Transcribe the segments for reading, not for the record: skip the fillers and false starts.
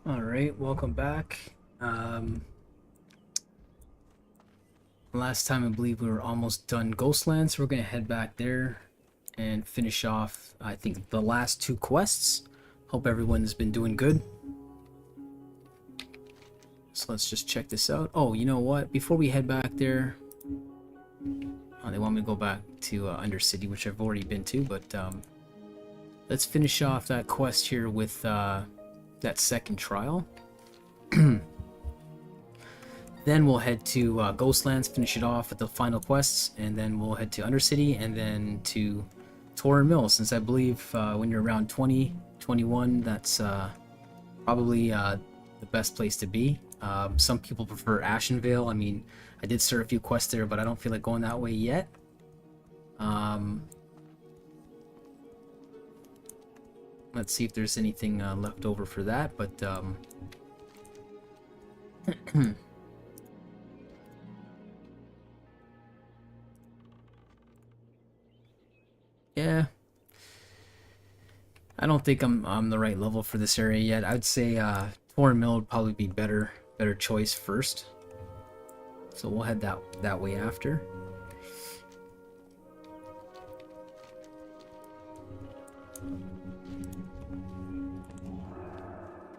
All right, welcome back. Last time I believe we were almost done Ghostlands, so we're gonna head back there and finish off, I think, the last two quests. Hope everyone's been doing good. So let's just check this out. Oh, you know what? Before we head back there, they want me to go back to Undercity, which I've already been to, but let's finish off that quest here with that second trial. Then we'll head to Ghostlands, finish it off with the final quests, and then we'll head to Undercity and then to Torin Mill, since I believe when you're around 20, 21, that's probably the best place to be. Some people prefer Ashenvale. I mean, I did start a few quests there, but I don't feel like going that way yet. Let's see if there's anything left over for that, but yeah, I don't think I'm the right level for this area yet. I'd say Torin Mill would probably be better choice first. So we'll head that way after.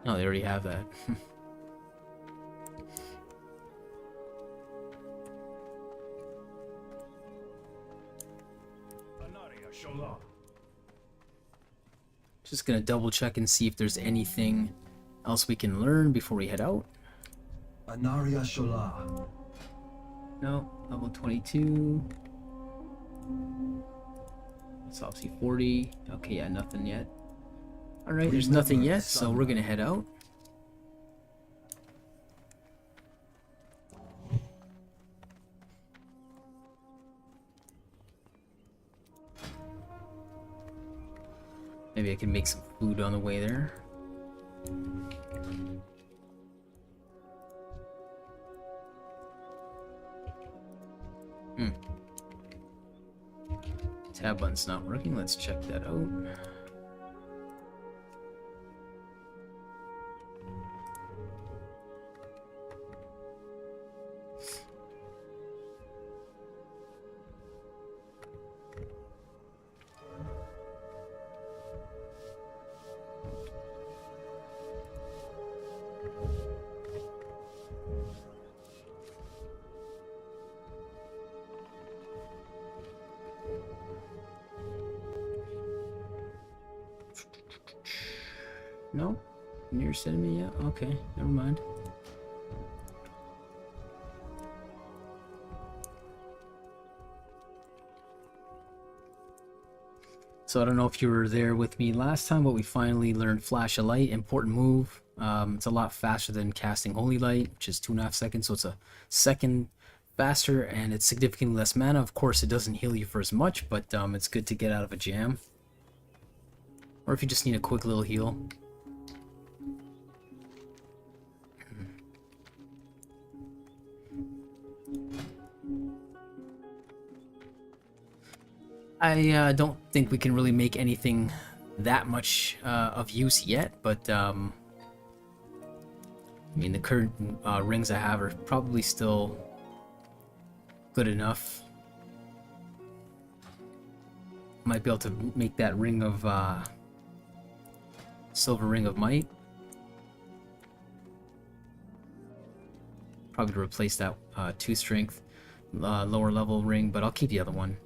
Oh, they already have that. Just gonna double check and see if there's anything else we can learn before we head out. Anaria Shola. No, level 22. It's obviously 40. Okay, yeah, nothing yet. Alright, there's nothing yet, so we're gonna head out. Maybe I can make some food on the way there. Tab button's not working. Let's check that out. No? You're sending me yet? Okay, never mind. So I don't know if you were there with me last time, but we finally learned Flash of Light, important move. It's a lot faster than casting Holy Light, which is 2.5 seconds, so it's a second faster, and it's significantly less mana. Of course, it doesn't heal you for as much, but it's good to get out of a jam. Or if you just need a quick little heal. I don't think we can really make anything that much of use yet, but I mean, the current rings I have are probably still good enough. Might be able to make that ring of silver ring of might. Probably to replace that 2 strength lower level ring, but I'll keep the other one.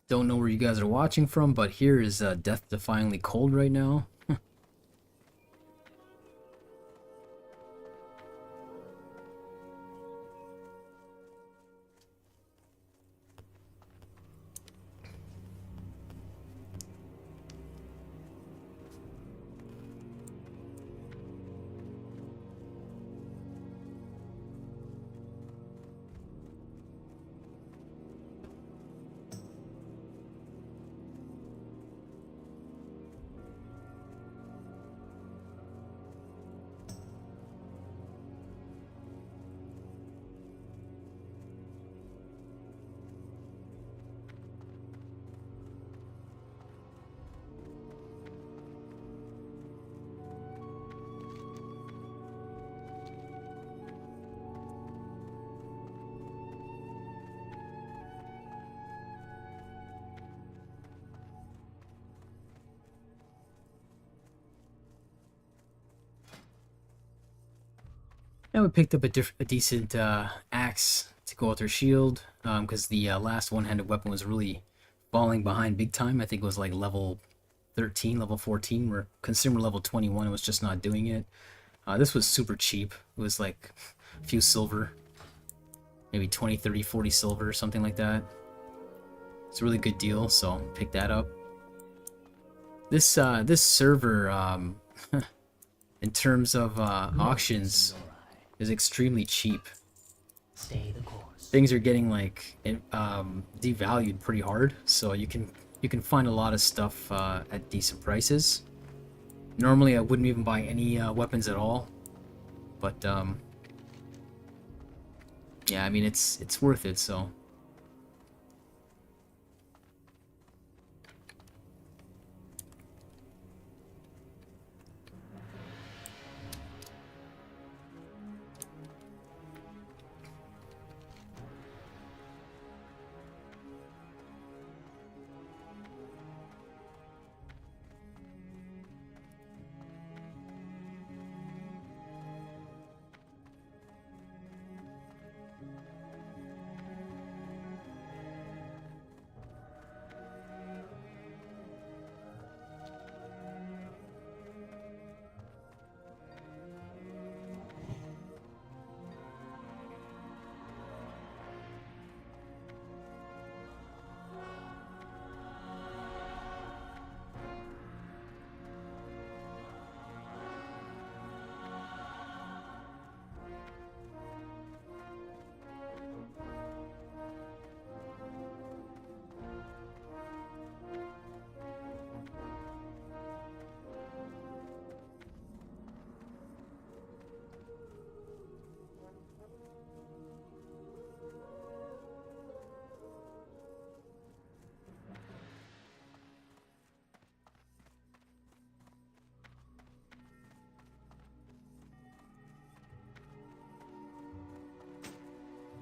Don't know where you guys are watching from, but here is death-defyingly cold right now. And we picked up a decent axe to go with our shield, because the last one-handed weapon was really falling behind big time. I think it was like level 13, level 14, where consumer level 21 was just not doing it. This was super cheap. It was like a few silver, maybe 20, 30, 40 silver, something like that. It's a really good deal, so pick that up. This server, in terms of auctions, is extremely cheap. Stay the course. Things are getting like devalued pretty hard, so you can find a lot of stuff at decent prices. Normally, I wouldn't even buy any weapons at all, but yeah, I mean it's worth it. So.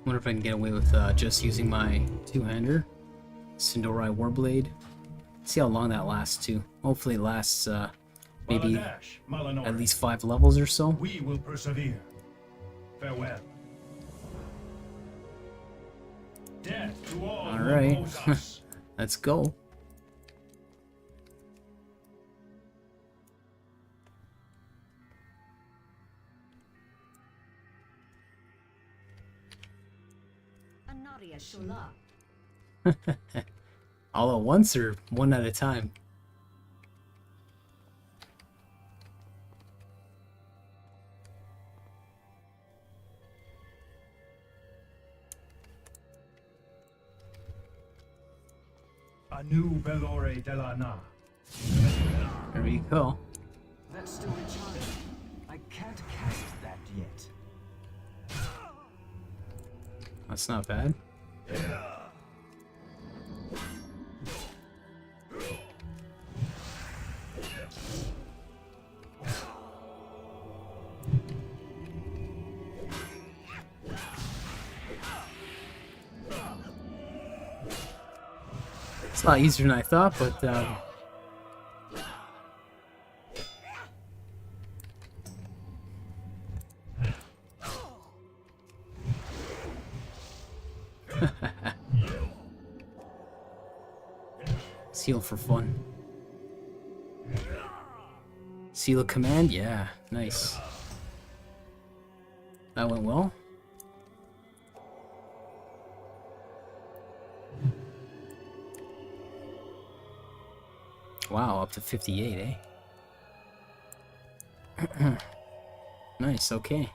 Wonder if I can get away with just using my two-hander, Sindorai Warblade. See how long that lasts too. Hopefully it lasts maybe at least 5 levels or so. We will persevere. Farewell. Death to all who Alright, oppose us. let's go. Anaria Shula. All at once or one at a time? Anu Belore de la Na. There we go. That's still a challenge. I can't cast that yet. That's not bad. It's a lot easier than I thought, but seal for fun. Seal of command, yeah, nice. That went well. Wow, up to 58, eh? Nice, okay.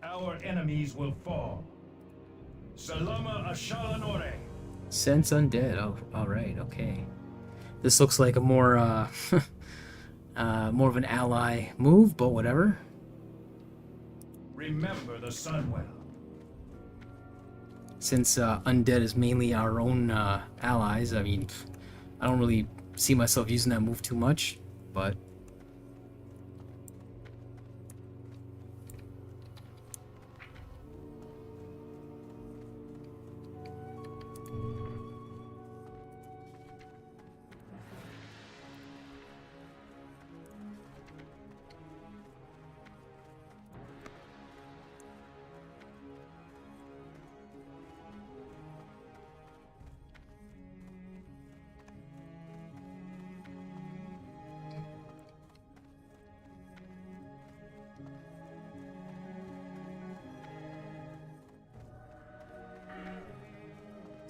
Our enemies will fall. Salama Ashalanore. Sense undead. Oh, all right. Okay. This looks like a more more of an ally move, but whatever. Remember the Sunwell. Since undead is mainly our own allies, I mean, I don't really see myself using that move too much, but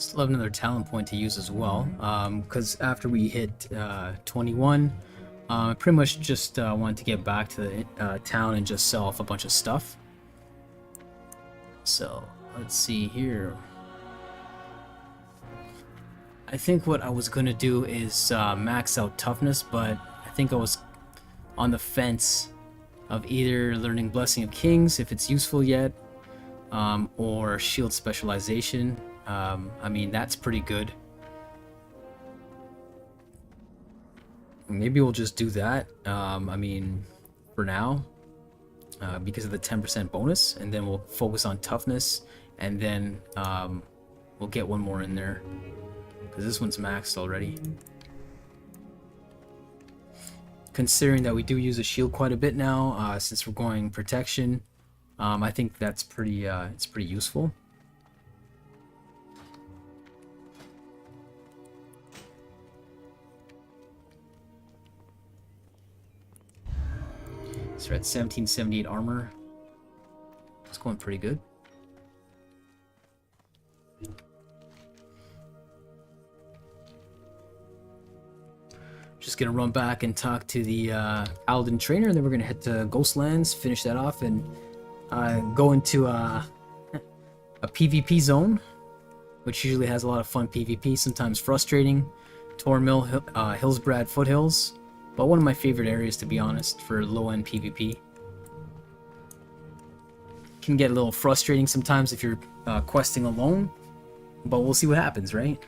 Still have another talent point to use as well, because after we hit 21, I pretty much just wanted to get back to the town and just sell off a bunch of stuff. So, let's see here. I think what I was going to do is max out toughness, but I think I was on the fence of either learning Blessing of Kings, if it's useful yet, or Shield Specialization. I mean, that's pretty good. Maybe we'll just do that, I mean, for now, because of the 10% bonus, and then we'll focus on toughness, and then we'll get one more in there, because this one's maxed already. Considering that we do use a shield quite a bit now, since we're going protection, I think that's pretty, it's pretty useful. So we're at 1778 armor. It's going pretty good. Just gonna run back and talk to the Paladin trainer, and then we're gonna head to Ghostlands, finish that off, and go into a PvP zone, which usually has a lot of fun PvP, sometimes frustrating. Tormill, Hillsbrad Foothills. But one of my favorite areas, to be honest, for low-end PvP. Can get a little frustrating sometimes if you're questing alone, but we'll see what happens, right?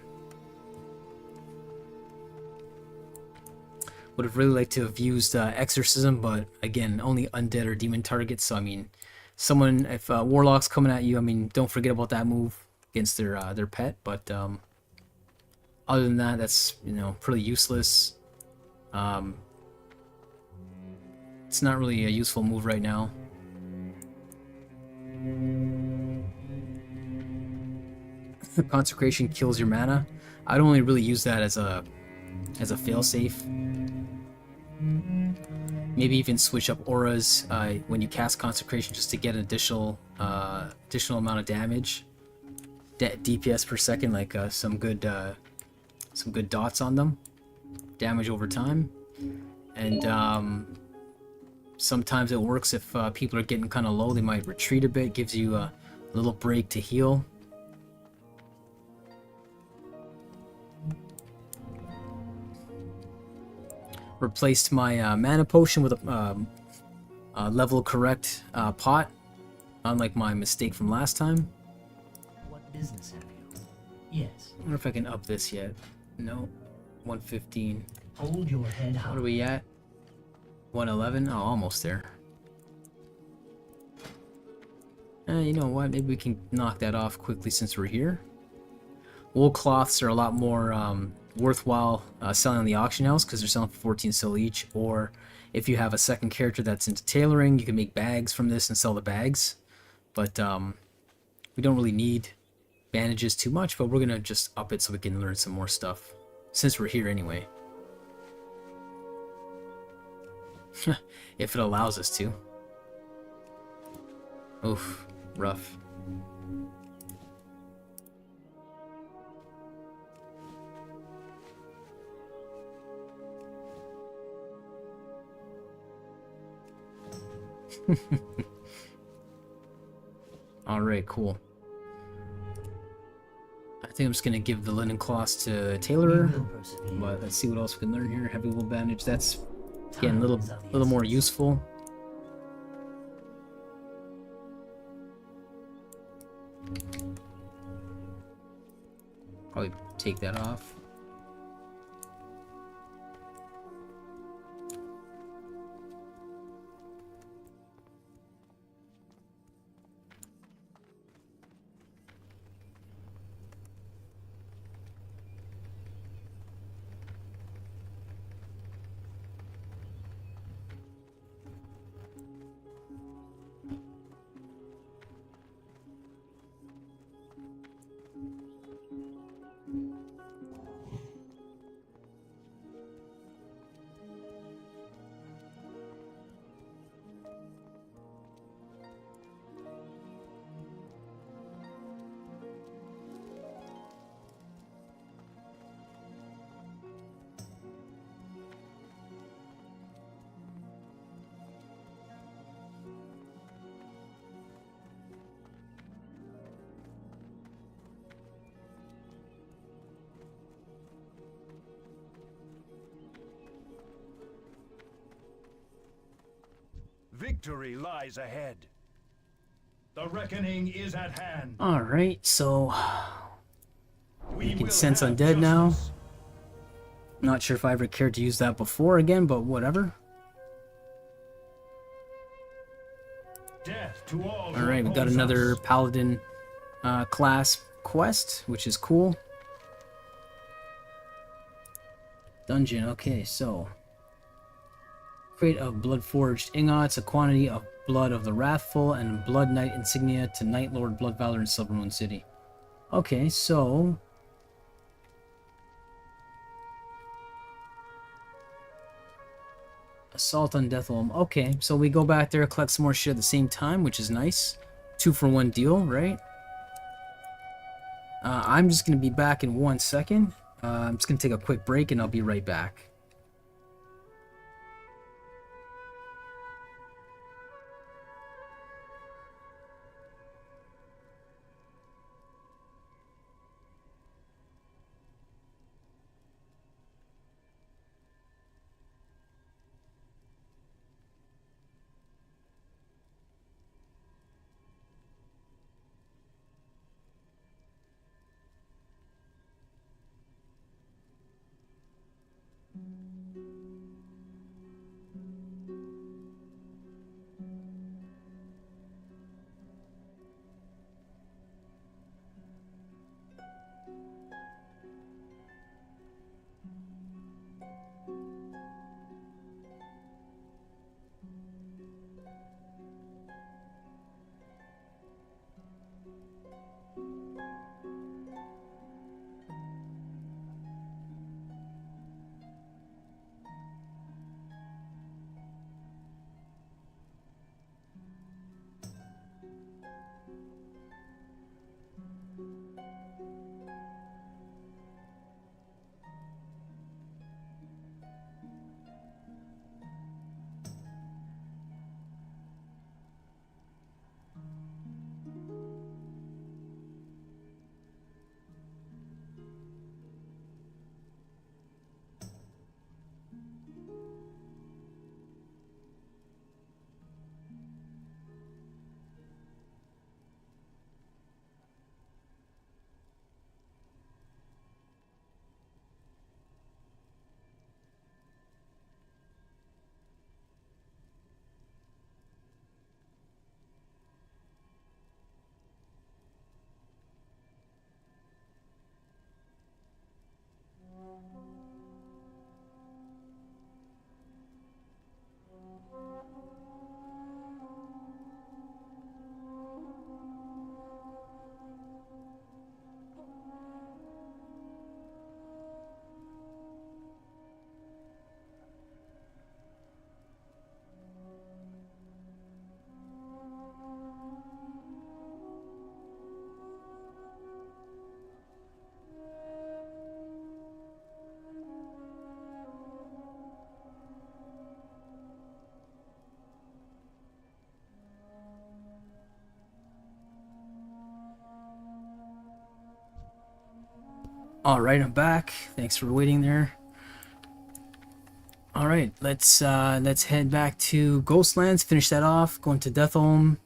Would have really liked to have used Exorcism, but again, only undead or demon targets, so I mean, someone, if Warlock's coming at you, I mean, don't forget about that move against their pet, but other than that, that's, you know, pretty useless. It's not really a useful move right now. Consecration kills your mana. I'd only really use that as a failsafe. Maybe even switch up auras when you cast Consecration just to get an additional amount of damage, DPS per second, like some good dots on them, damage over time, and sometimes it works if people are getting kind of low. They might retreat a bit, gives you a little break to heal. Replaced my mana potion with a level correct pot, unlike my mistake from last time. What business have you? Yes. I wonder if I can up this yet. No. 115. Hold your head high. What are we at? 111? Oh, almost there. You know what? Maybe we can knock that off quickly since we're here. Wool cloths are a lot more worthwhile selling on the auction house because they're selling for 14 sil each. Or if you have a second character that's into tailoring, you can make bags from this and sell the bags. But we don't really need bandages too much, but we're gonna just up it so we can learn some more stuff since we're here anyway. If it allows us to. Oof, rough. Alright, cool. I think I'm just gonna give the linen cloths to Tailorer, but let's see what else we can learn here. Heavy wool bandage, that's again a little more useful. Probably take that off. victory lies ahead. The reckoning is at hand. Alright, so We can will sense have undead now. justice. not sure if I ever cared to use that before again, but whatever. Death to all. Alright, we got another Paladin class quest, which is cool. Dungeon, okay, so crate of blood forged ingots, a quantity of blood of the wrathful, and blood knight insignia to Night Lord Blood Valor in Silvermoon City. Okay, so assault on Deatholm. Okay, so we go back there, collect some more shit at the same time, which is nice. 2-for-1 deal, right? I'm just gonna be back in 1 second. I'm just gonna take a quick break and I'll be right back. Alright, I'm back. Thanks for waiting there. Alright, let's head back to Ghostlands, finish that off, go into Deatholm,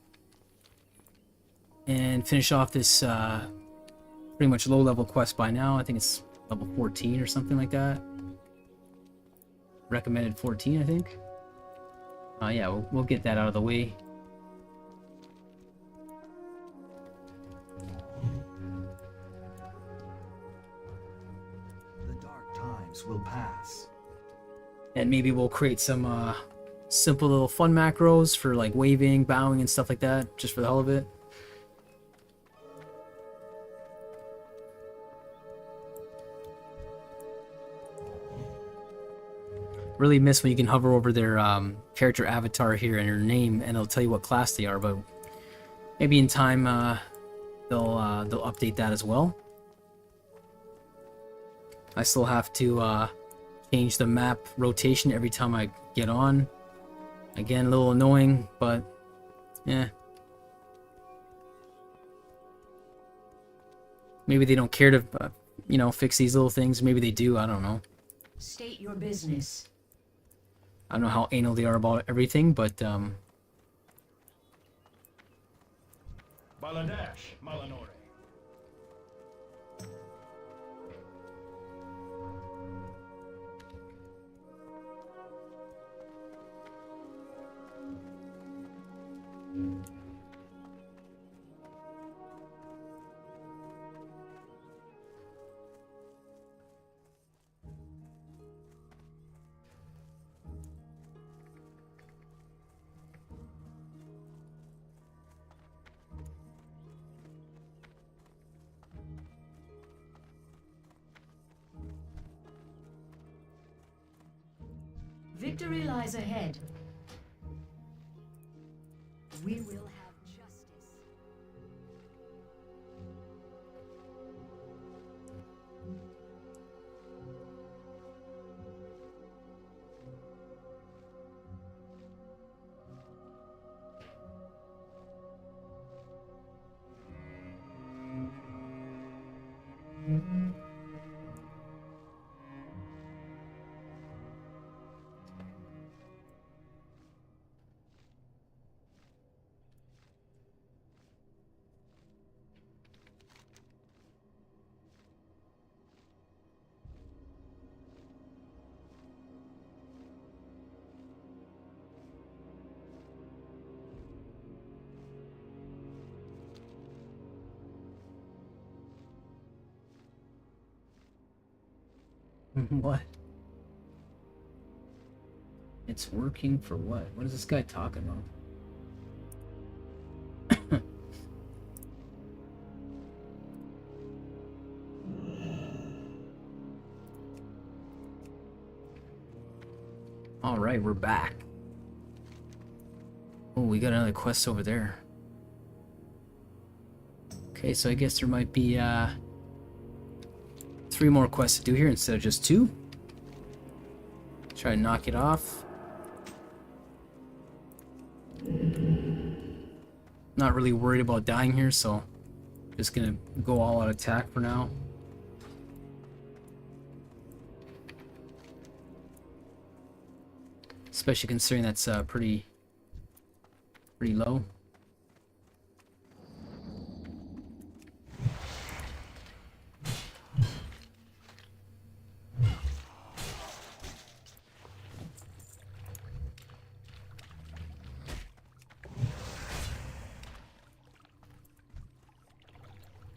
and finish off this pretty much low level quest by now. I think it's level 14 or something like that. Recommended 14, I think. Yeah, we'll get that out of the way. Will pass. And maybe we'll create some simple little fun macros for like waving, bowing, and stuff like that, just for the hell of it. Really miss when you can hover over their character avatar here and their name, and it'll tell you what class they are. But maybe in time they'll update that as well. I still have to change the map rotation every time I get on. Again, a little annoying, but yeah. Maybe they don't care to, you know, fix these little things. Maybe they do. I don't know. State your business. I don't know how anal they are about everything, but Baladash Malanore. Victory lies ahead. We will have justice. What? It's working for what? What is this guy talking about? Alright, we're back. Oh, we got another quest over there. Okay, so I guess there might be 3 more quests to do here instead of just 2. Try to knock it off. Not really worried about dying here, so just gonna go all out attack for now. Especially considering that's pretty low.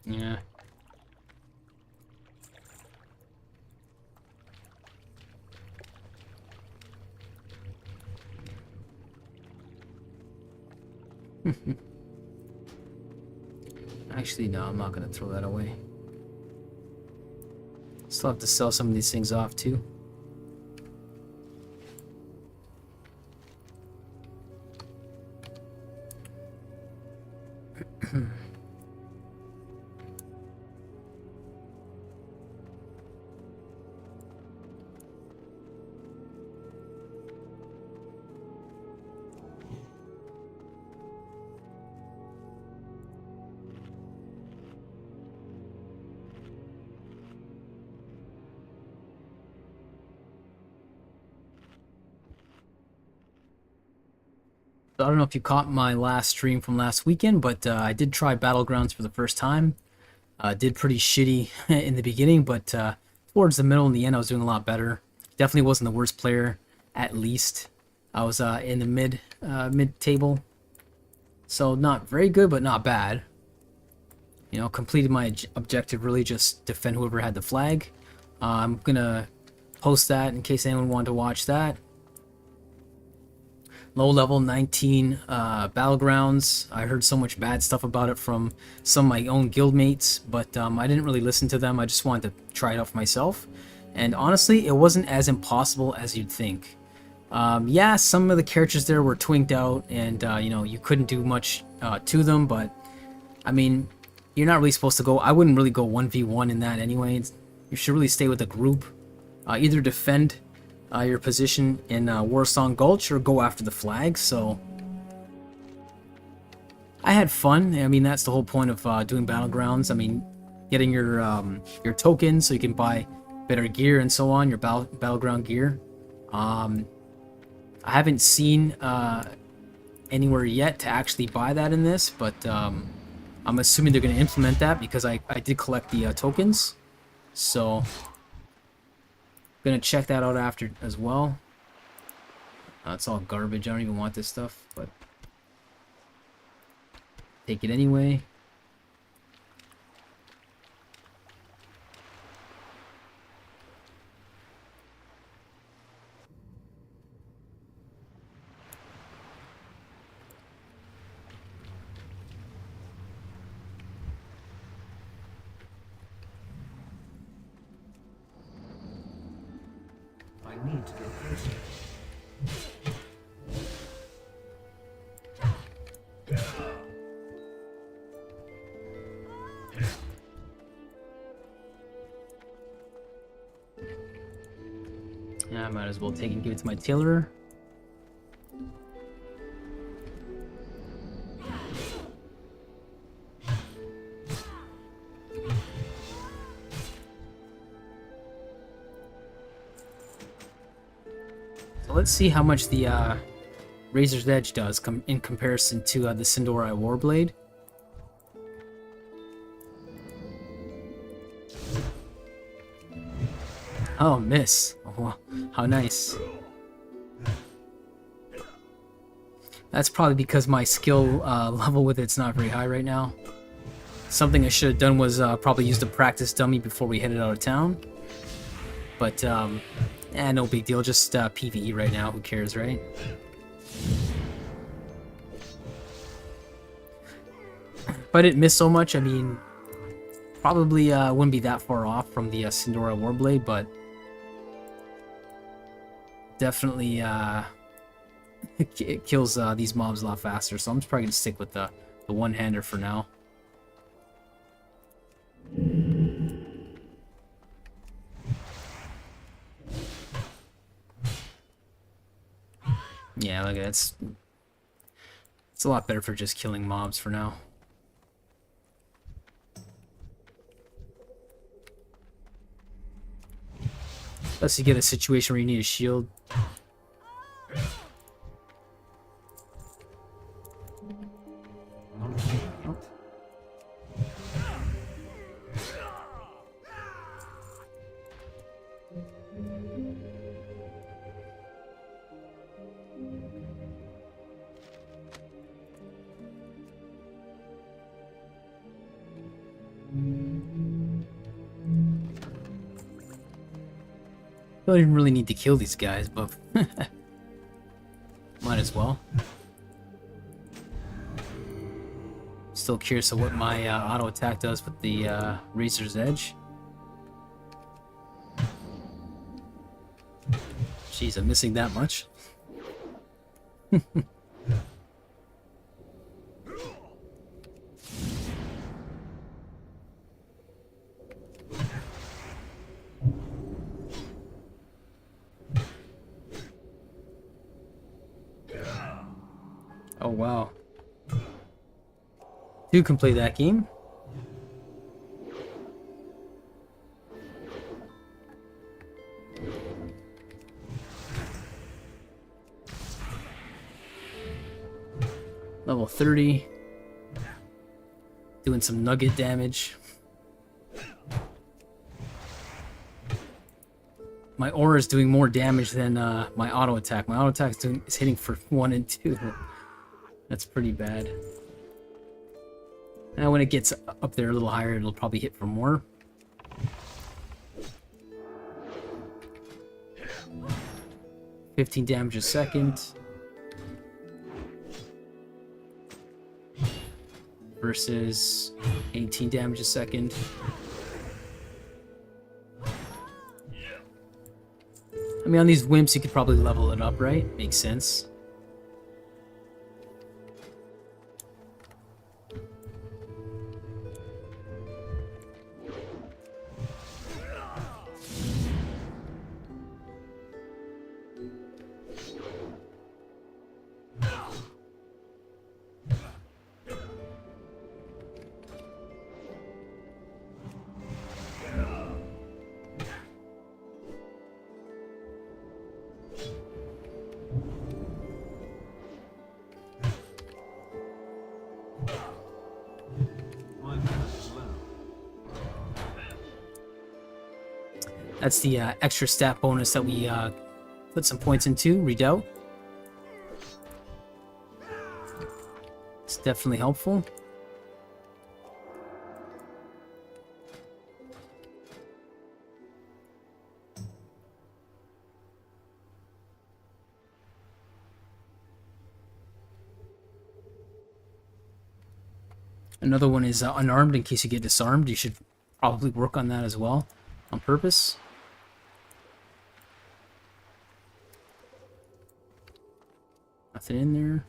Yeah. Actually, no, I'm not gonna throw that away. Still have to sell some of these things off too. I don't know if you caught my last stream from last weekend, but I did try Battlegrounds for the first time. Did pretty shitty in the beginning, but towards the middle and the end I was doing a lot better. Definitely wasn't the worst player, at least. I was in the mid table. So not very good, but not bad. You know, completed my objective, really just defend whoever had the flag. I'm gonna post that in case anyone wanted to watch that. Low level 19 Battlegrounds. I heard so much bad stuff about it from some of my own guildmates, but I didn't really listen to them. I just wanted to try it out for myself. And honestly, it wasn't as impossible as you'd think. Yeah, some of the characters there were twinked out, and you know, you couldn't do much to them, but I mean, you're not really supposed to go. I wouldn't really go 1v1 in that anyway. You should really stay with a group. Either defend your position in Warsong Gulch or go after the flag. So I had fun. I mean, that's the whole point of doing Battlegrounds. I mean, getting your tokens so you can buy better gear and so on, your battleground gear. I haven't seen anywhere yet to actually buy that in this, but I'm assuming they're going to implement that because I did collect the tokens. So, gonna check that out after as well. It's all garbage. I don't even want this stuff, but take it anyway. I need to get closer. Yeah, I might as well take it and give it to my tailor. So let's see how much the Razor's Edge does in comparison to the Sindori Warblade. Oh, miss. Oh, how nice. That's probably because my skill level with it's not very high right now. Something I should have done was probably use the practice dummy before we headed out of town. But, no big deal. Just PvE right now. Who cares, right? If I didn't miss so much, I mean, probably wouldn't be that far off from the Sindora Warblade, but definitely it kills these mobs a lot faster, so I'm just probably going to stick with the one-hander for now. Yeah, look at it. It's a lot better for just killing mobs for now. Unless you get a situation where you need a shield. Don't even really need to kill these guys, but might as well. Still curious of what my auto attack does with the Razor's Edge. Jeez, I'm missing that much. Oh wow. You can play that game. Level 30. Doing some nugget damage. My aura is doing more damage than my auto attack. My auto attack is hitting for 1 and 2. That's pretty bad. Now when it gets up there a little higher, it'll probably hit for more. $15 damage a second. Versus 18 damage a second. I mean, on these wimps, you could probably level it up, right? Makes sense. That's the extra stat bonus that we put some points into, Redoubt. It's definitely helpful. Another one is unarmed in case you get disarmed. You should probably work on that as well, on purpose. Nothing in there.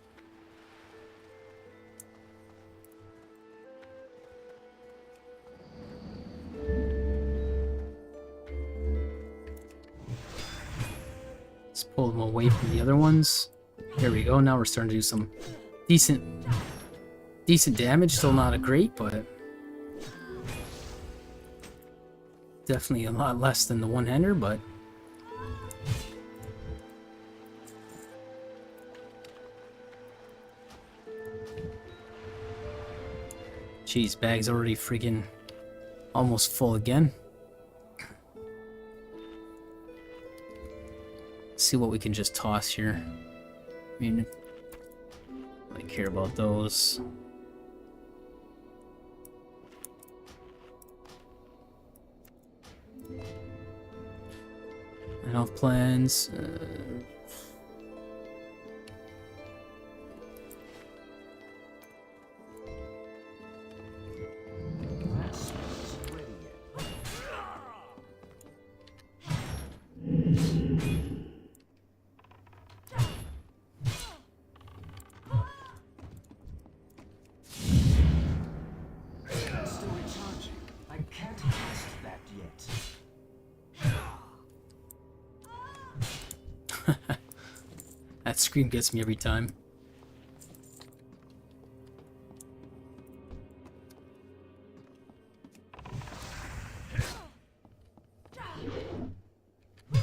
Let's pull them away from the other ones. There we go. Now we're starting to do some decent damage. Still not a great, but definitely a lot less than the one-hander, but jeez, bag's already freaking almost full again. Let's see what we can just toss here. I mean, I care about those. Health plans. That scream gets me every time. Am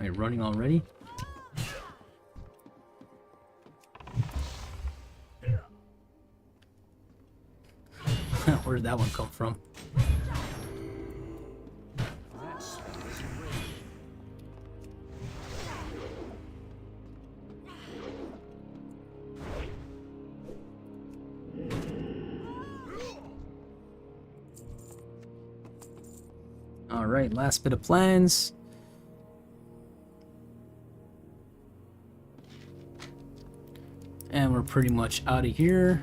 I running already? Where did that one come from? Alright, last bit of plans. And we're pretty much out of here.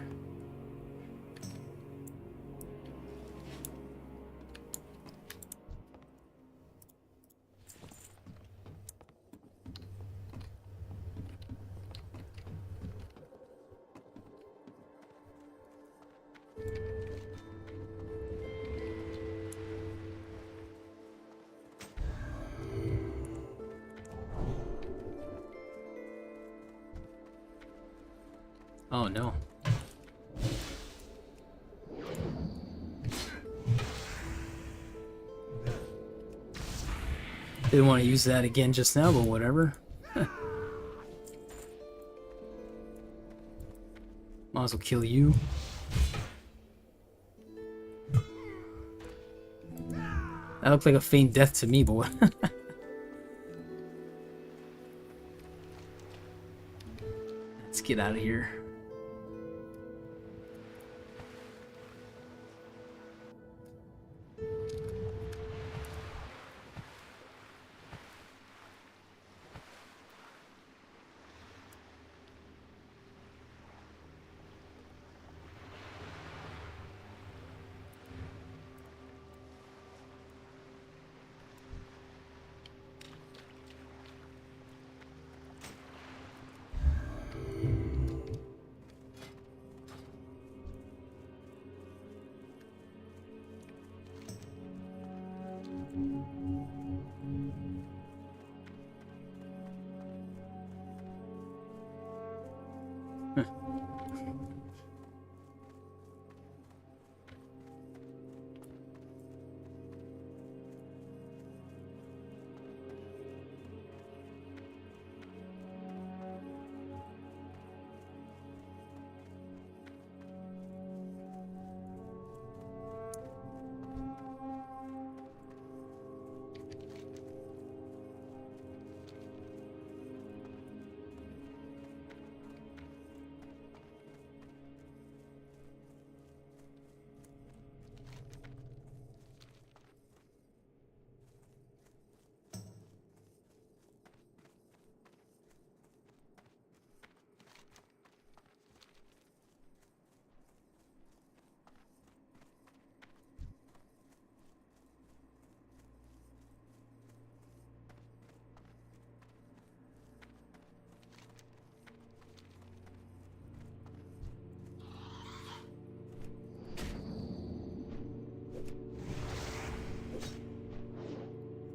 Oh no. Didn't want to use that again just now, but whatever. Might as well kill you. That looked like a feigned death to me, boy. Let's get out of here.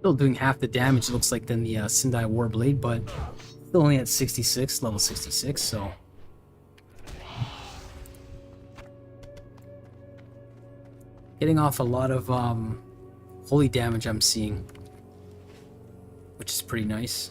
Still doing half the damage, it looks like, than the Sindai Warblade, but still only at 66, level 66, so... Getting off a lot of holy damage I'm seeing, which is pretty nice.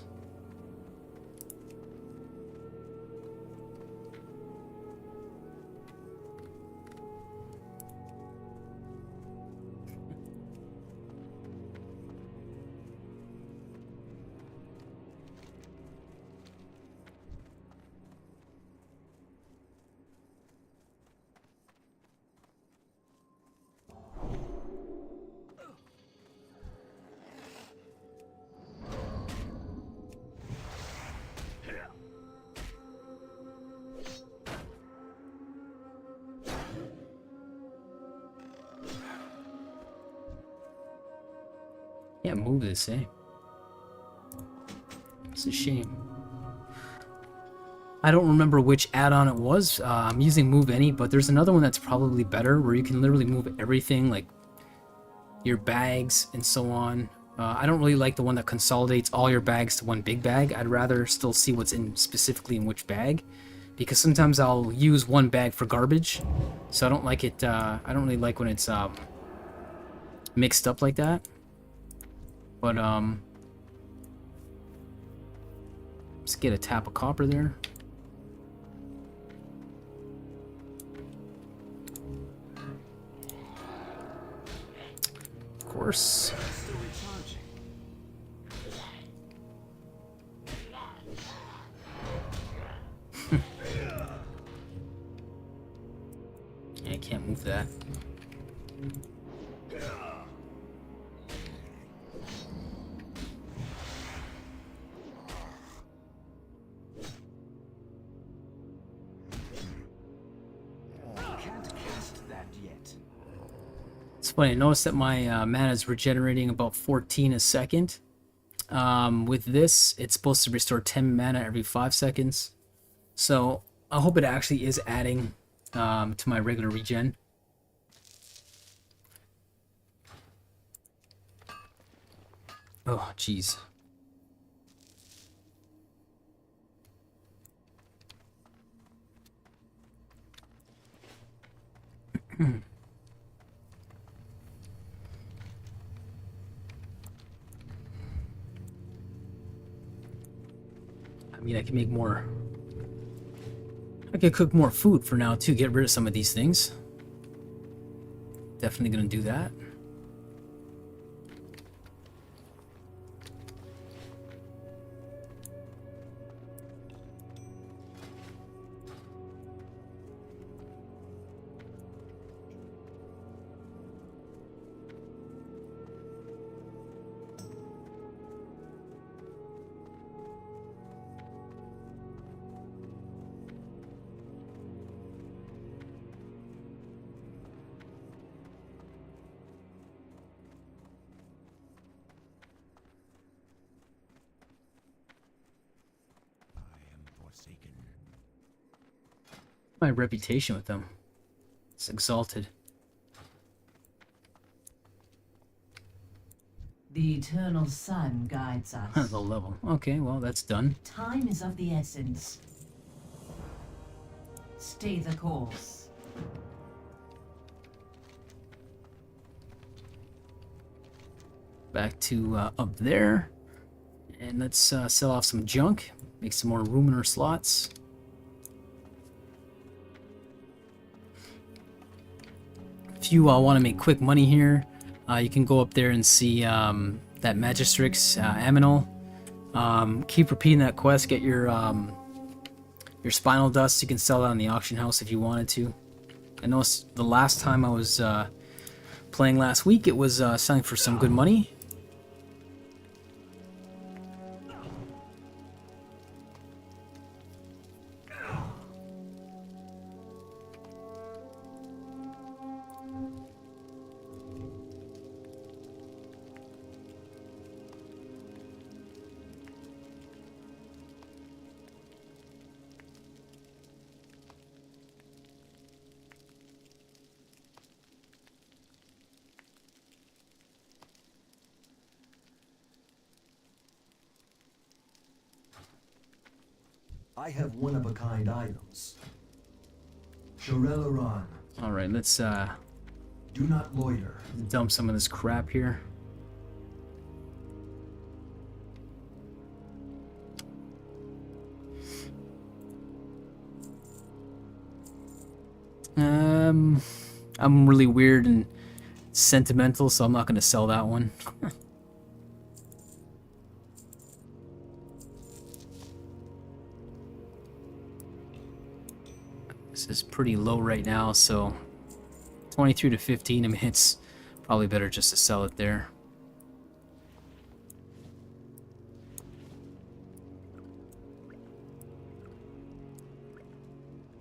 Can't move this, eh? It's a shame. I don't remember which add-on it was. I'm using Move Any, but there's another one that's probably better where you can literally move everything, like your bags and so on. I don't really like the one that consolidates all your bags to one big bag. I'd rather still see what's in specifically in which bag, because sometimes I'll use one bag for garbage, so I don't like it. I don't really like when it's mixed up like that. But let's get a tap of copper there. Of course. Still recharging. Yeah, I can't move that. Can't cast that yet. It's funny, I noticed that my mana is regenerating about 14 a second. With this, it's supposed to restore 10 mana every 5 seconds. So I hope it actually is adding to my regular regen. Oh, jeez. I mean, I can make more. I could cook more food for now too, get rid of some of these things. Definitely gonna do that. My reputation with them. It's exalted. The eternal sun guides us. The level. Okay, well, that's done. Time is of the essence. Stay the course. Back to up there. And let's sell off some junk. Make some more room in our slots. If you want to make quick money here, you can go up there and see that Magistrix Aminal. Keep repeating that quest. Get your spinal dust. You can sell that on the auction house if you wanted to. I know the last time I was playing last week, it was selling for some good money. I have one-of-a-kind items. Shorelaran, Alright, let's do not loiter. dump some of this crap here. I'm really weird and sentimental, so I'm not going to sell that one. This is pretty low right now, so 23 to 15, I mean, it's probably better just to sell it there.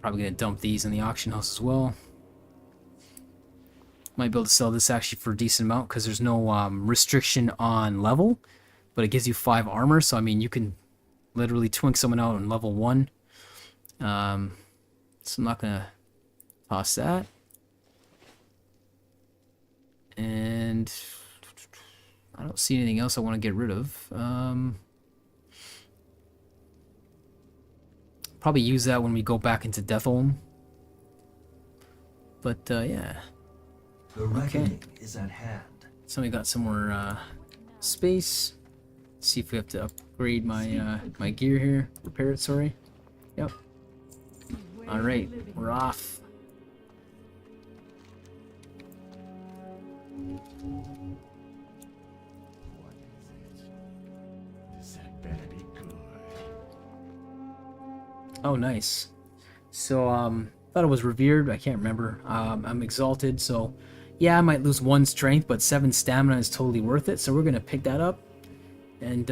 Probably going to dump these in the auction house as well. Might be able to sell this actually for a decent amount because there's no restriction on level, but it gives you 5 armor, so I mean you can literally twink someone out on level 1. So I'm not gonna toss that. And I don't see anything else I want to get rid of. Probably use that when we go back into Deathholm. But yeah. The reckoning is at hand. So we got some more space. Let's see if we have to upgrade my my gear here. Repair it, sorry. Yep. Alright, we're off. Oh, nice. So, thought it was revered. I can't remember. I'm exalted, so yeah, I might lose 1 strength, but 7 stamina is totally worth it. So we're gonna pick that up, and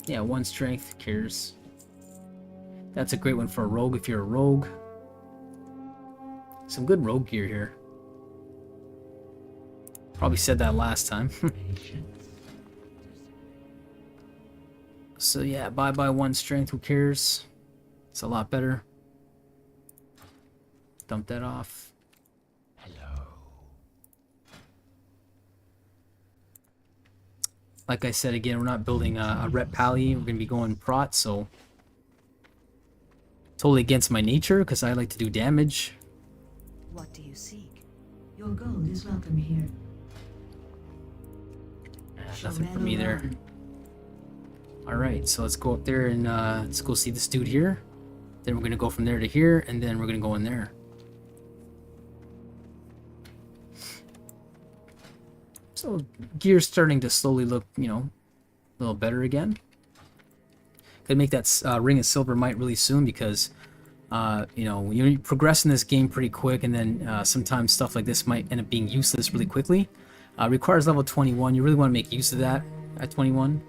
yeah, 1 strength cares. That's a great one for a rogue if you're a rogue. Some good rogue gear here. Probably said that last time. So yeah, bye 1 strength. Who cares? It's a lot better. Dump that off. Hello. Like I said again, we're not building a rep pally. We're gonna be going prot, so totally against my nature because I like to do damage. What do you seek? Your gold is welcome here. Nothing for me there. Alright, so let's go up there and let's go see this dude here. Then we're gonna go from there to here, and then we're gonna go in there. So gear's starting to slowly look, you know, a little better again. Could make that ring of silver might really soon because you know, you progress in this game pretty quick, and then sometimes stuff like this might end up being useless really quickly. Requires level 21. You really want to make use of that at 21.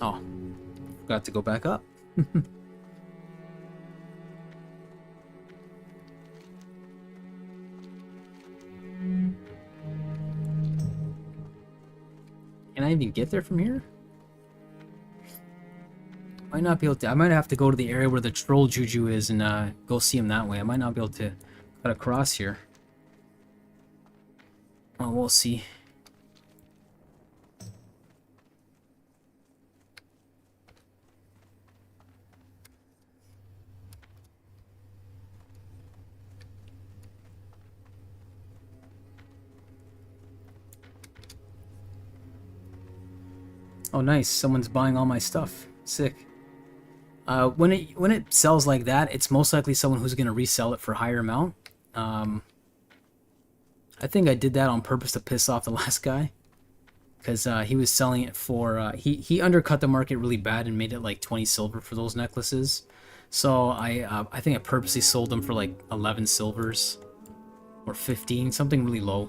Oh, forgot to go back up. Can I even get there from here? Might not be able to. I might have to go to the area where the troll juju is and go see him that way. I might not be able to cut across here. Well, we'll see. Oh, nice. Someone's buying all my stuff. Sick. When it sells like that, it's most likely someone who's going to resell it for a higher amount. I think I did that on purpose to piss off the last guy. Because he was selling it for... he undercut the market really bad and made it like 20 silver for those necklaces. So I think I purposely sold them for like 11 silvers. Or 15, something really low.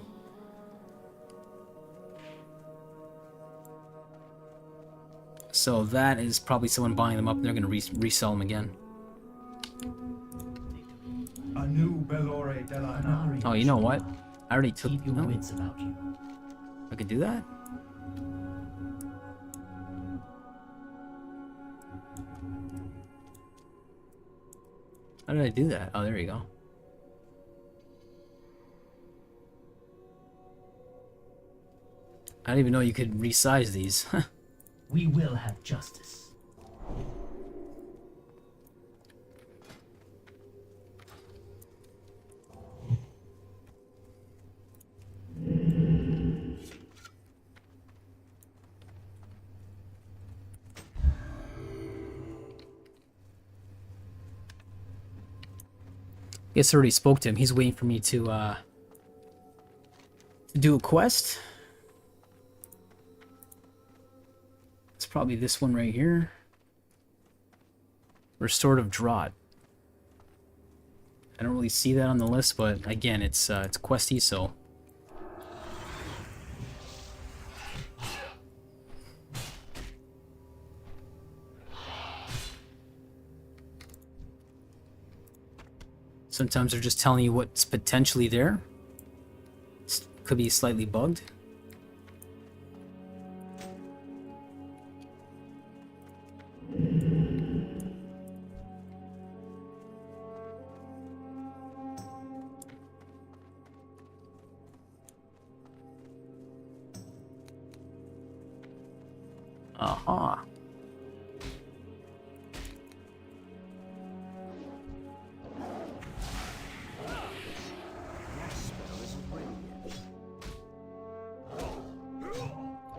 So that is probably someone buying them up and they're going to resell them again. A new Bellore Delana. Oh, you know what? I already took... Keep your No, wits about you. I could do that? How did I do that? Oh, there you go. I didn't even know you could resize these. We will have justice. Guess I already spoke to him. He's waiting for me to do a quest. It's probably this one right here. Restorative Draught. I don't really see that on the list, but again, it's questy, so. Sometimes they're just telling you what's potentially there. Could be slightly bugged. Aha.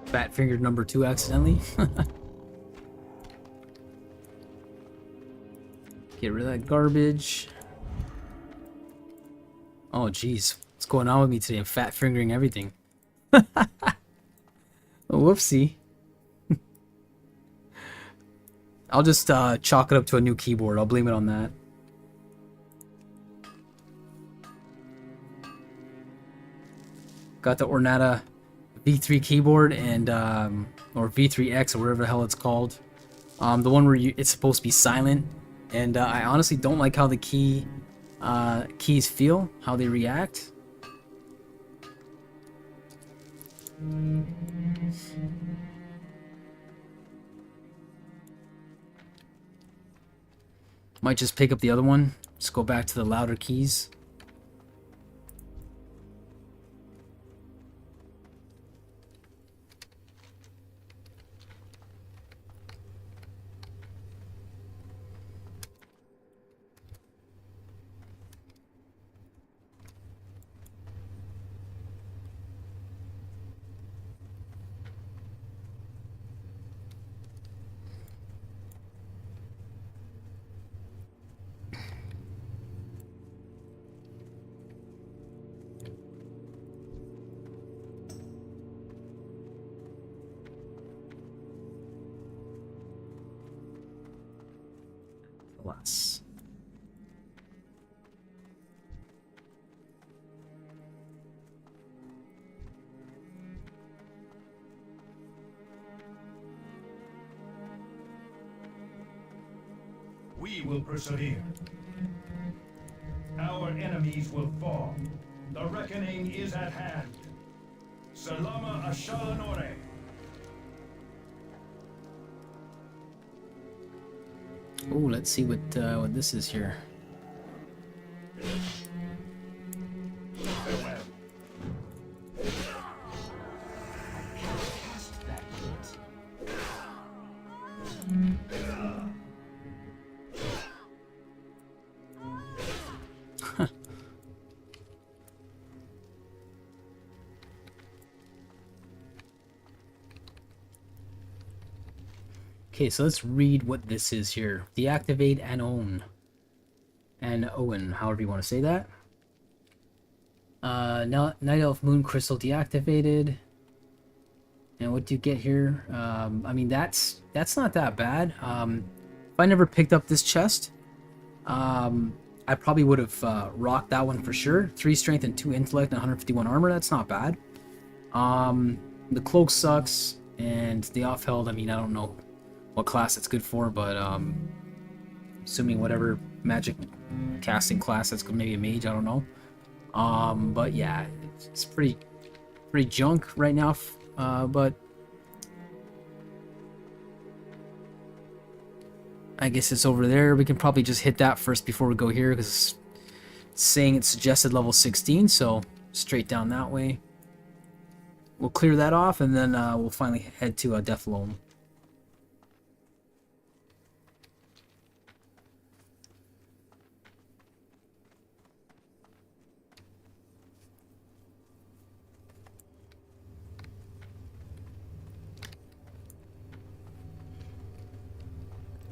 Fat fingered number 2 accidentally. Get rid of that garbage. Oh jeez, what's going on with me today? I'm fat fingering everything. Whoopsie. I'll just chalk it up to a new keyboard. I'll blame it on that. Got the Ornata V3 keyboard and or V3X or whatever the hell it's called. The one where it's supposed to be silent, and I honestly don't like how the keys feel, how they react. Might just pick up the other one. Just go back to the louder keys. Plus. We will persevere. Our enemies will fall. The reckoning is at hand. Salama Ashalanore. Oh, let's see what this is here. Farewell. Cast that yet. Okay, so let's read what this is here. Deactivate and own. And Owen, however you want to say that. Night Elf Moon Crystal deactivated. And what do you get here? I mean, that's not that bad. If I never picked up this chest, I probably would have rocked that one for sure. 3 strength and 2 intellect and 151 armor. That's not bad. The cloak sucks, and the off-held, I mean, I don't know what class it's good for, but assuming whatever magic casting class that's good, maybe a mage, I don't know. But yeah, it's pretty junk right now. But I guess it's over there. We can probably just hit that first before we go here, because it's saying it's suggested level 16, so straight down that way. we'll clear that off, and then we'll finally head to Deathlome.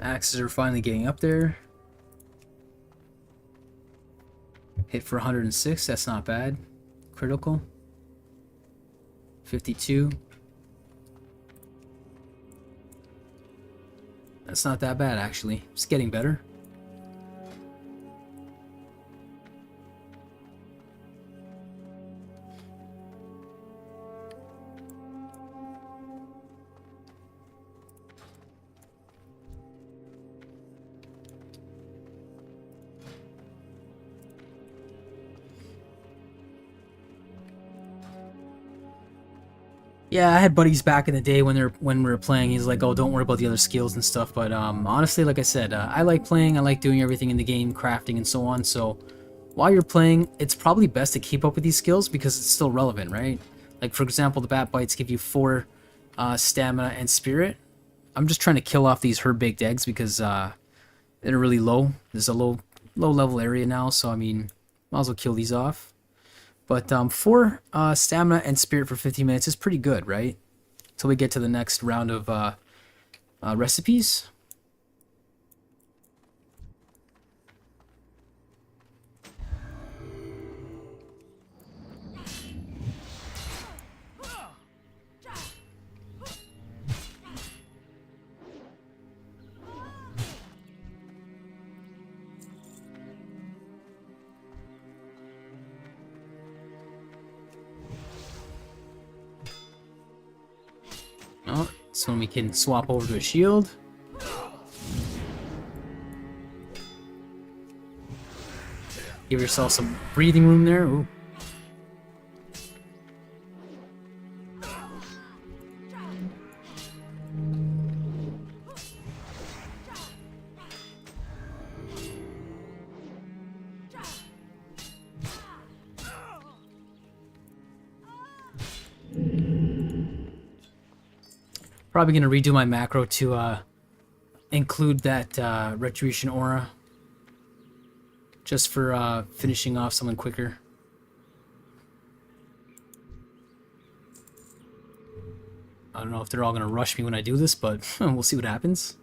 Axes are finally getting up there. Hit for 106, that's not bad. Critical. 52. That's not that bad, actually. It's getting better. Yeah, I had buddies back in the day when we were playing. He's like, "Oh, don't worry about the other skills and stuff." But honestly, like I said, I like playing. I like doing everything in the game, crafting and so on. So while you're playing, it's probably best to keep up with these skills because it's still relevant, right? Like for example, the bat bites give you 4 stamina and spirit. I'm just trying to kill off these herb-baked eggs because they're really low. There's a low level area now, so I mean, might as well kill these off. But 4 stamina and spirit for 15 minutes is pretty good, right? Until we get to the next round of recipes. Oh, so we can swap over to a shield. Give yourself some breathing room there. Ooh. Probably gonna redo my macro to include that retribution aura, just for finishing off someone quicker. I don't know if they're all gonna rush me when I do this, but we'll see what happens.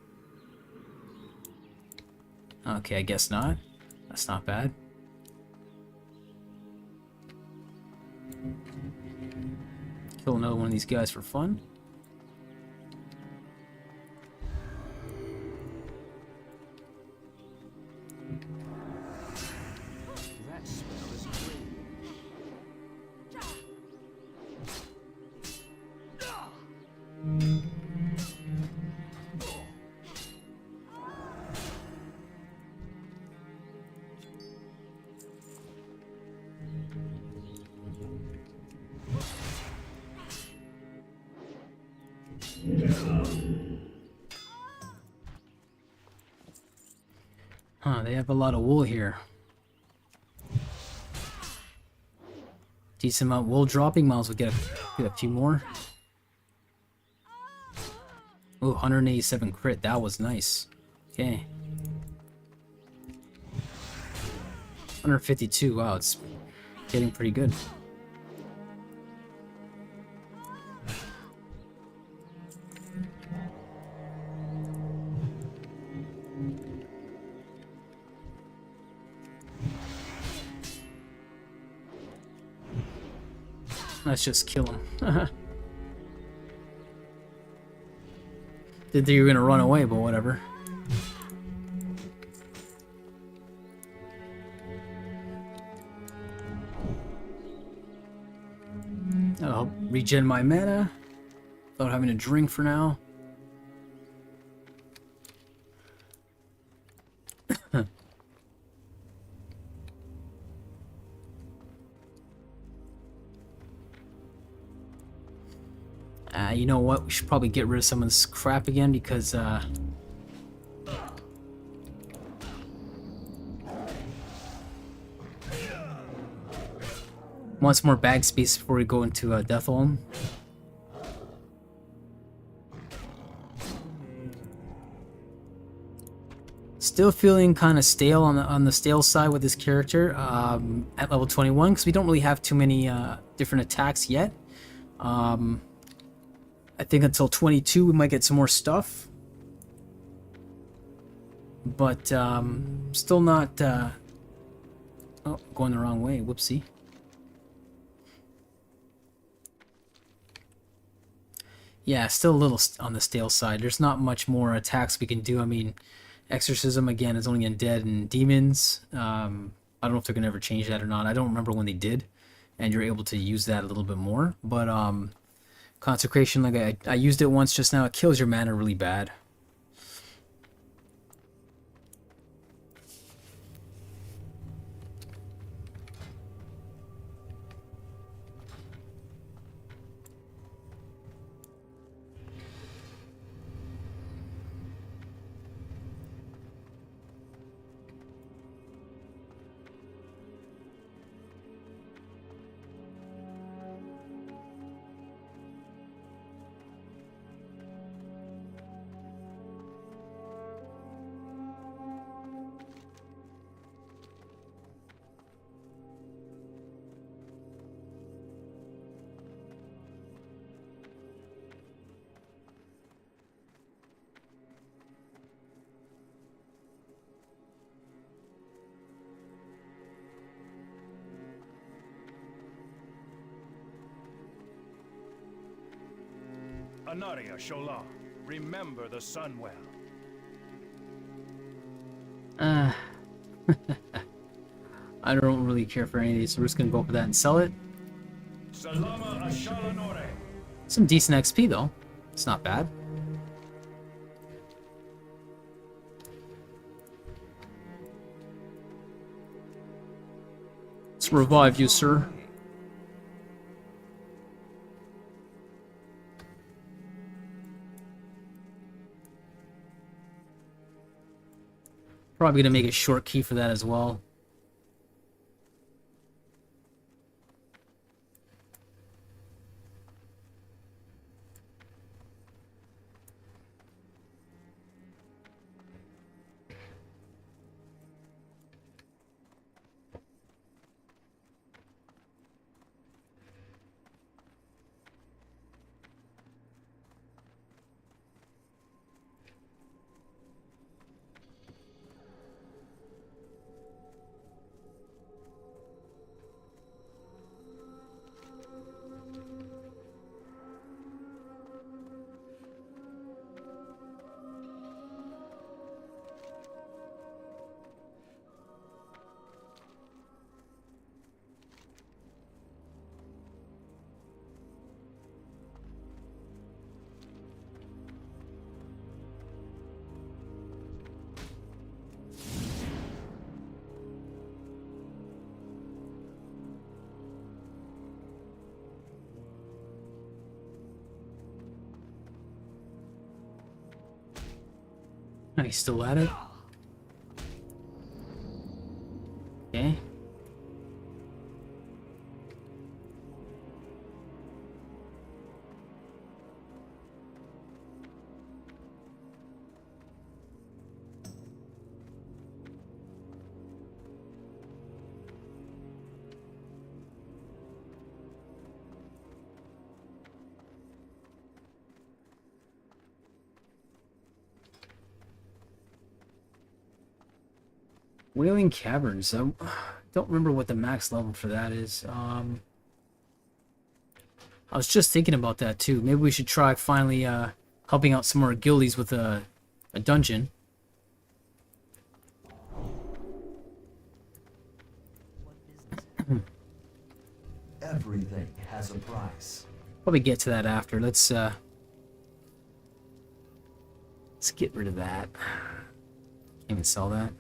Okay, I guess not. That's not bad. Kill another one of these guys for fun. That smell is great. Huh, they have a lot of wool here. Decent amount of wool dropping, might as well get a few more. Ooh, 187 crit, that was nice. Okay. 152, wow, it's getting pretty good. Let's just kill him. Didn't think you were gonna run away, but whatever. I'll regen my mana without having to drink for now. You know what? We should probably get rid of some of this crap again because want some more bag space before we go into Deathlome. Still feeling kind of stale on the stale side with this character at level 21 because we don't really have too many different attacks yet. I think until 22 we might get some more stuff, but still not. Oh, going the wrong way. Whoopsie. Yeah, still a little on the stale side. There's not much more attacks we can do. I mean, Exorcism, again, is only undead and demons. I don't know if they're going to ever change that or not. I don't remember when they did, and you're able to use that a little bit more. But Consecration, like I used it once just now, it kills your mana really bad. Anaria Shola, remember the Sunwell. I don't really care for any of these, so we're just gonna go for that and sell it. Salama Ashalanore. Some decent XP though. It's not bad. Let's revive you, sir. Probably gonna make a short key for that as well. He's still at it. Okay. Wailing Caverns. I don't remember what the max level for that is. I was just thinking about that too. Maybe we should try finally helping out some more guildies with a dungeon. Everything has a price. Probably get to that after. Let's get rid of that. Can't even sell that.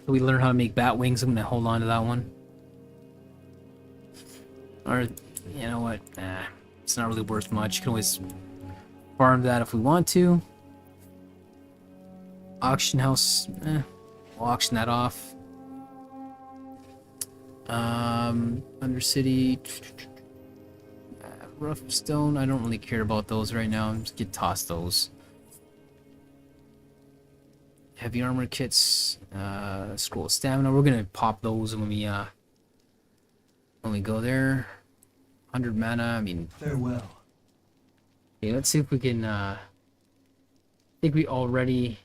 We learn how to make bat wings. I'm gonna hold on to that one. Or, you know what? It's not really worth much. You can always farm that if we want to. Auction house, we'll auction that off. Undercity, rough stone. I don't really care about those right now. Just get tossed those. Heavy armor kits, scroll of stamina. We're gonna pop those when we go there. 100 mana. I mean, Farewell. okay, let's see if we can. I think we already.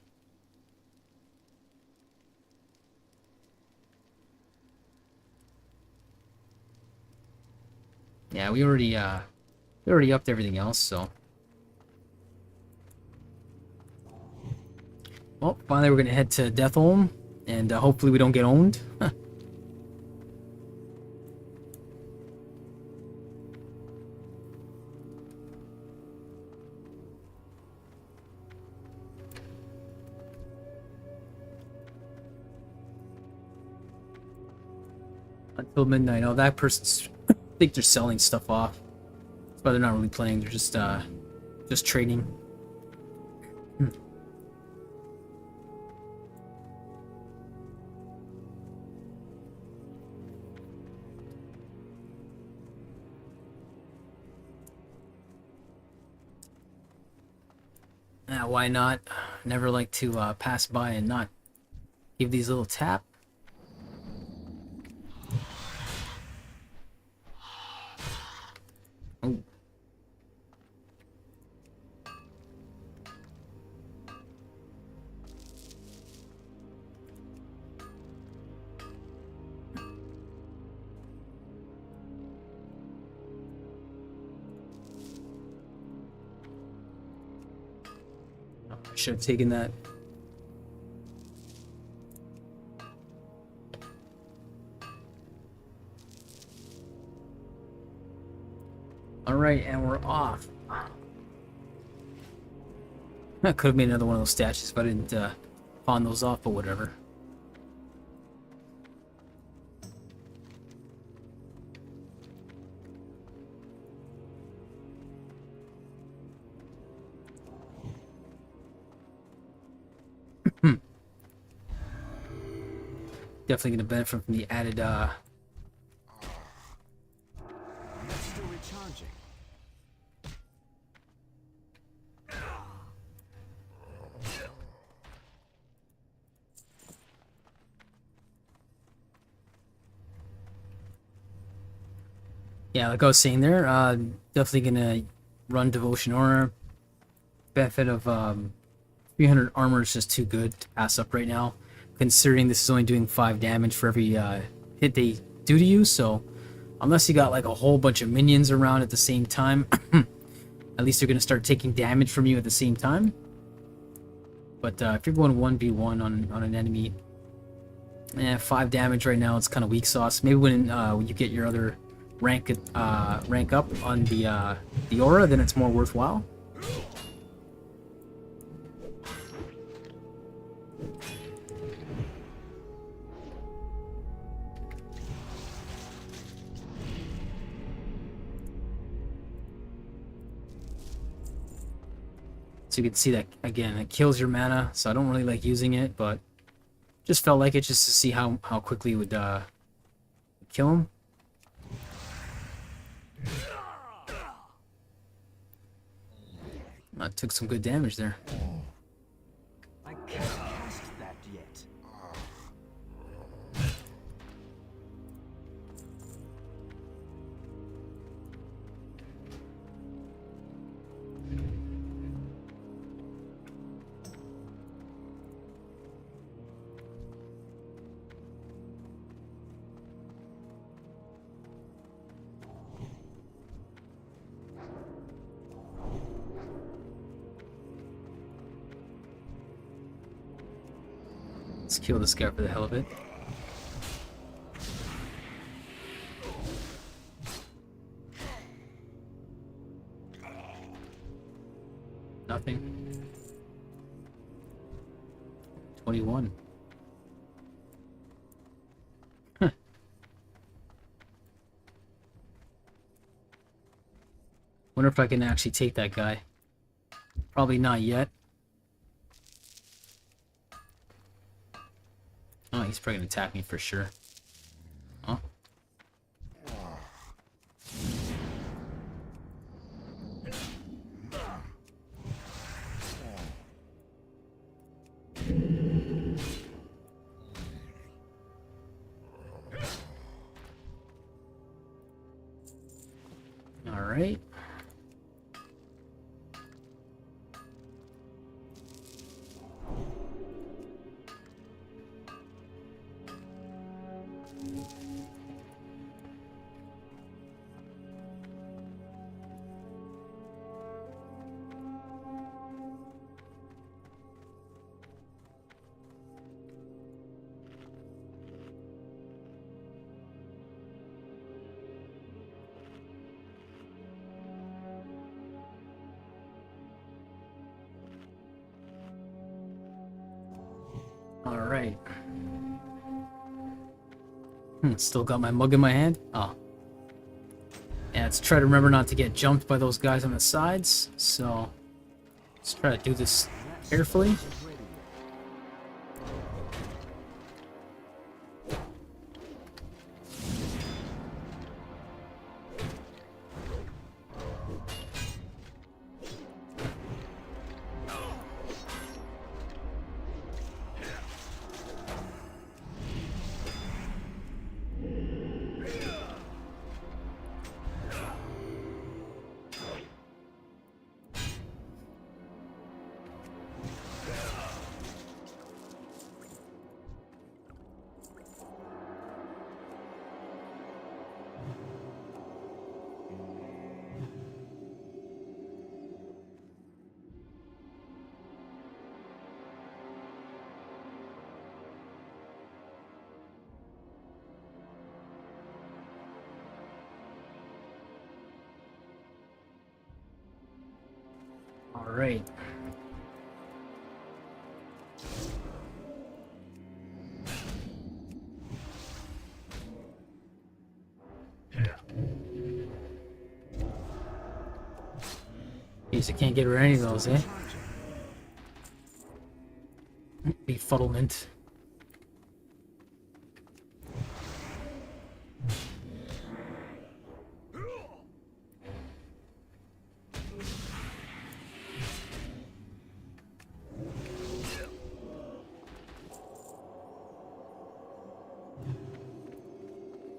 Yeah, we already upped everything else, so. Well, finally we're gonna head to Deathholm, and hopefully we don't get owned. Until midnight. Oh, that person's. I think they're selling stuff off. That's why they're not really playing. They're just trading. Why not? Never like to pass by and not give these a little tap. Oh. I should have taken that. Alright, and we're off. I could have made another one of those statues if I didn't pawn those off, but whatever. Definitely going to benefit from the added Still recharging. yeah, like I was saying there, definitely gonna run Devotion Aura. Benefit of 300 armor is just too good to pass up right now, considering this is only doing 5 damage for every hit they do to you. So unless you got like a whole bunch of minions around at the same time, at least they're gonna start taking damage from you at the same time. But if you're going 1v1 on an enemy, 5 damage right now, it's kind of weak sauce. Maybe when you get your other rank up on the aura, then it's more worthwhile. So you can see that again, it kills your mana, so I don't really like using it, but just felt like it just to see how quickly it would kill him. That took some good damage there. I can't cast that yet. Let's kill this guy for the hell of it. Nothing. 21. Huh. Wonder if I can actually take that guy. Probably not yet. Oh, he's probably gonna attack me for sure. Oh. All right. All right. Still got my mug in my hand. Oh. Yeah, let's try to remember not to get jumped by those guys on the sides. So let's try to do this carefully. All right. Jeez, I can't get rid of any of those, eh? Befuddlement.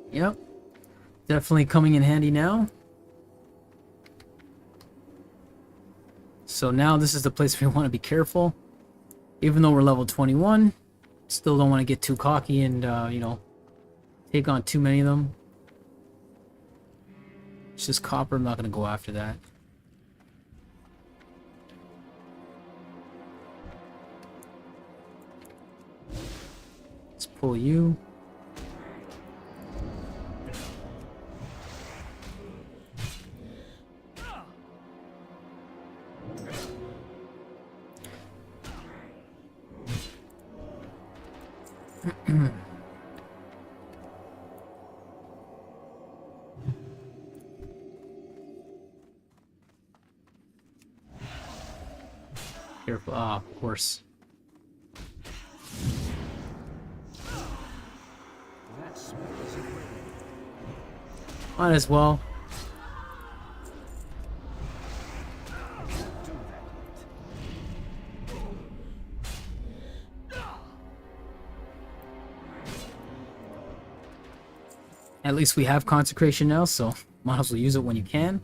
Yep. Definitely coming in handy now. So now this is the place where we want to be careful. Even though we're level 21, still don't want to get too cocky and, you know, take on too many of them. It's just copper, I'm not going to go after that. Let's pull you. Careful. Ah, of course. Might as well. At least we have consecration now, so might as well use it when you can.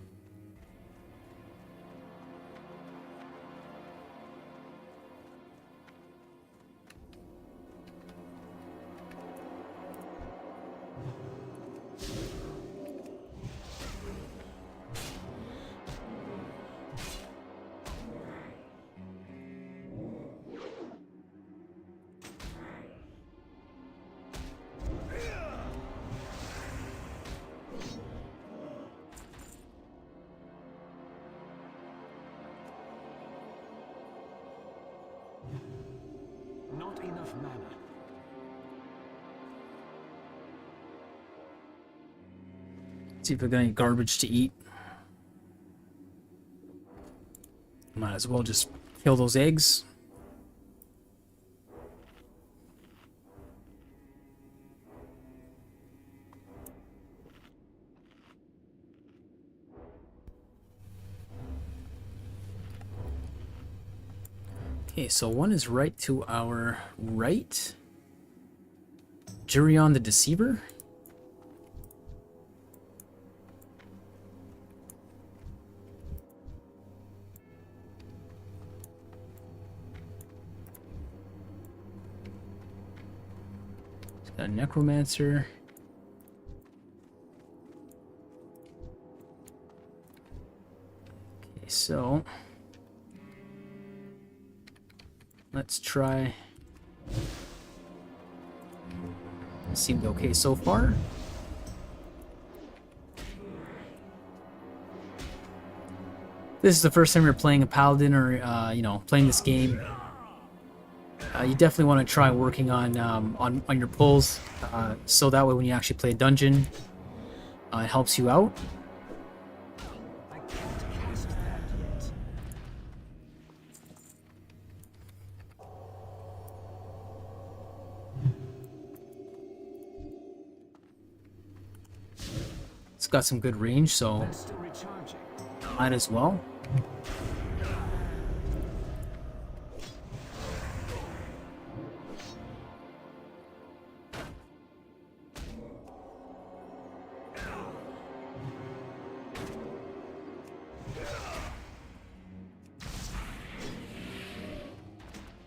Not enough mana. See if we got any garbage to eat. Might as well just kill those eggs. Okay, so one is right to our right. Jurion the Deceiver. He's got a Necromancer. Okay, so let's try. Seemed okay so far. This is the first time you're playing a paladin, or you know, playing this game. You definitely want to try working on your pulls, so that way when you actually play a dungeon, it helps you out. I can't cast that yet. It's got some good range, so That's still recharging. might as well.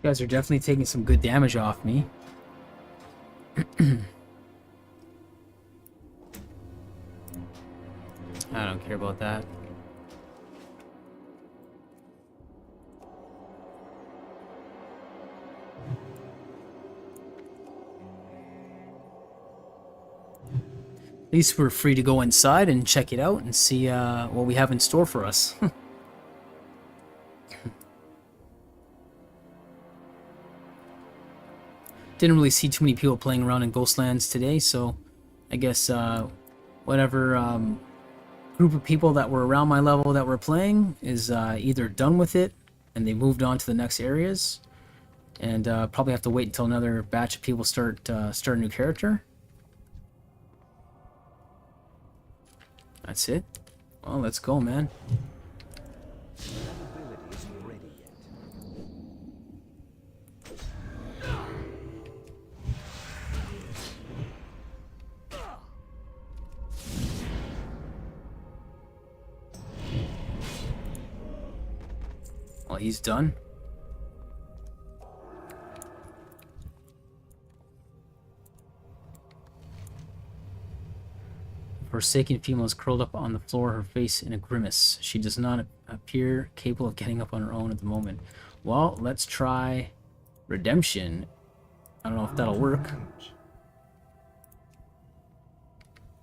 You guys are definitely taking some good damage off me. I don't care about that. At least we're free to go inside and check it out and see what we have in store for us. Didn't really see too many people playing around in Ghostlands today, so I guess whatever group of people that were around my level that were playing is either done with it and they moved on to the next areas, and probably have to wait until another batch of people start a new character. That's it. Well, let's go, man. That ability isn't ready yet. Well, he's done. Forsaken female is curled up on the floor, her face in a grimace. She does not appear capable of getting up on her own at the moment. Well, let's try redemption. I don't know if that'll work.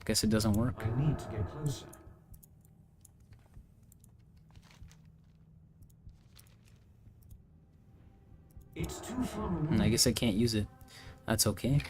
Guess it doesn't work. I need to get closer. It's too far away. I guess I can't use it. That's okay.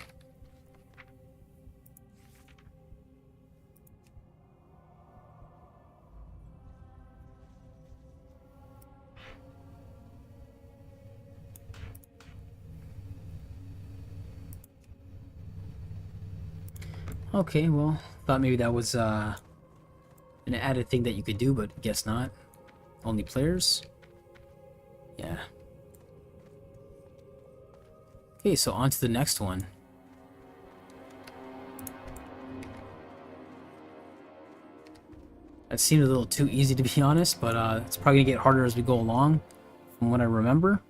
Okay, well, thought maybe that was an added thing that you could do, but guess not. Only players? Yeah. Okay, so on to the next one. That seemed a little too easy to be honest, but it's probably gonna get harder as we go along, from what I remember.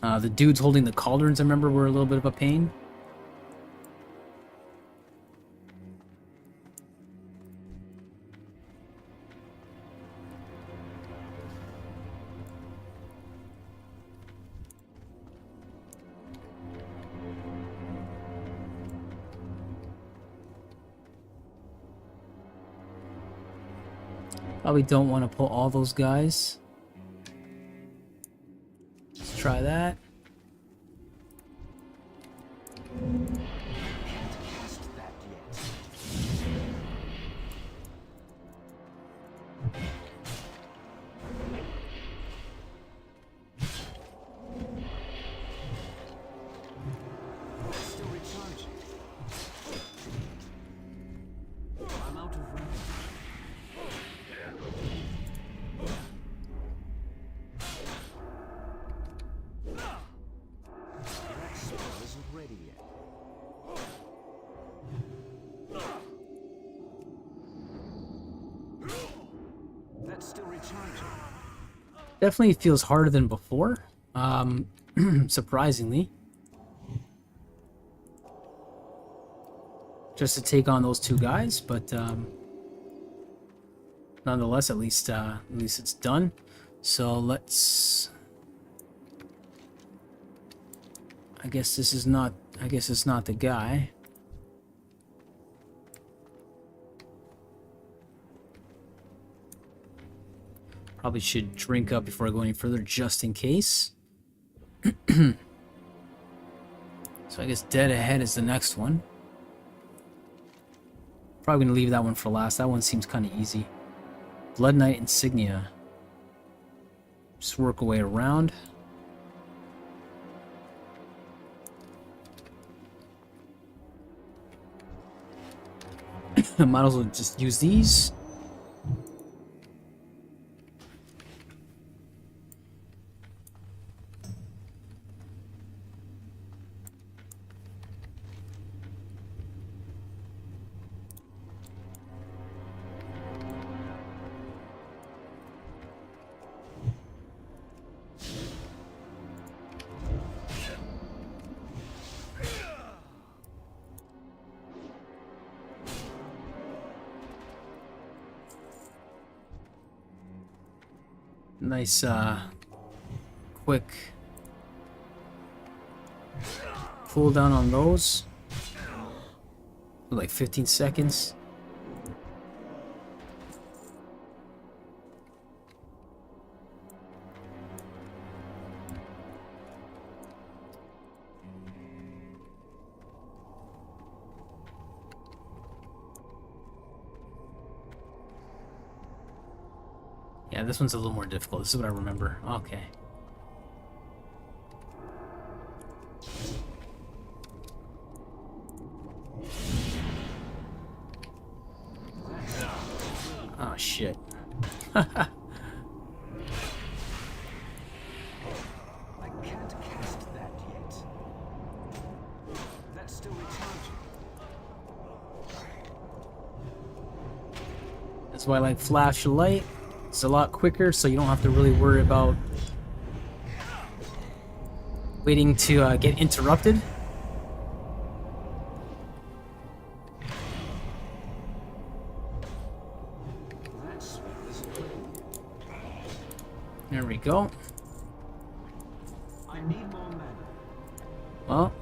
The dudes holding the cauldrons, I remember, were a little bit of a pain. Probably don't want to pull all those guys. Let's try that. Can't cast that yet. That's still recharging. Definitely feels harder than before. Surprisingly. Just to take on those two guys, but nonetheless, at least it's done. So let's. I guess this is not. I guess it's not the guy. Probably should drink up before I go any further, just in case. So I guess dead ahead is the next one. Probably gonna leave that one for last. That one seems kind of easy. Blood Knight insignia. Just work our way around. Might as well just use these. Nice, quick cooldown on those. Like 15 seconds. Yeah, this one's a little more difficult. This is what I remember. Okay. Oh, shit. I can't cast that yet. That's still recharging. That's why I like flashlight. It's a lot quicker, so you don't have to really worry about waiting to get interrupted. There we go. I need more mana. Well,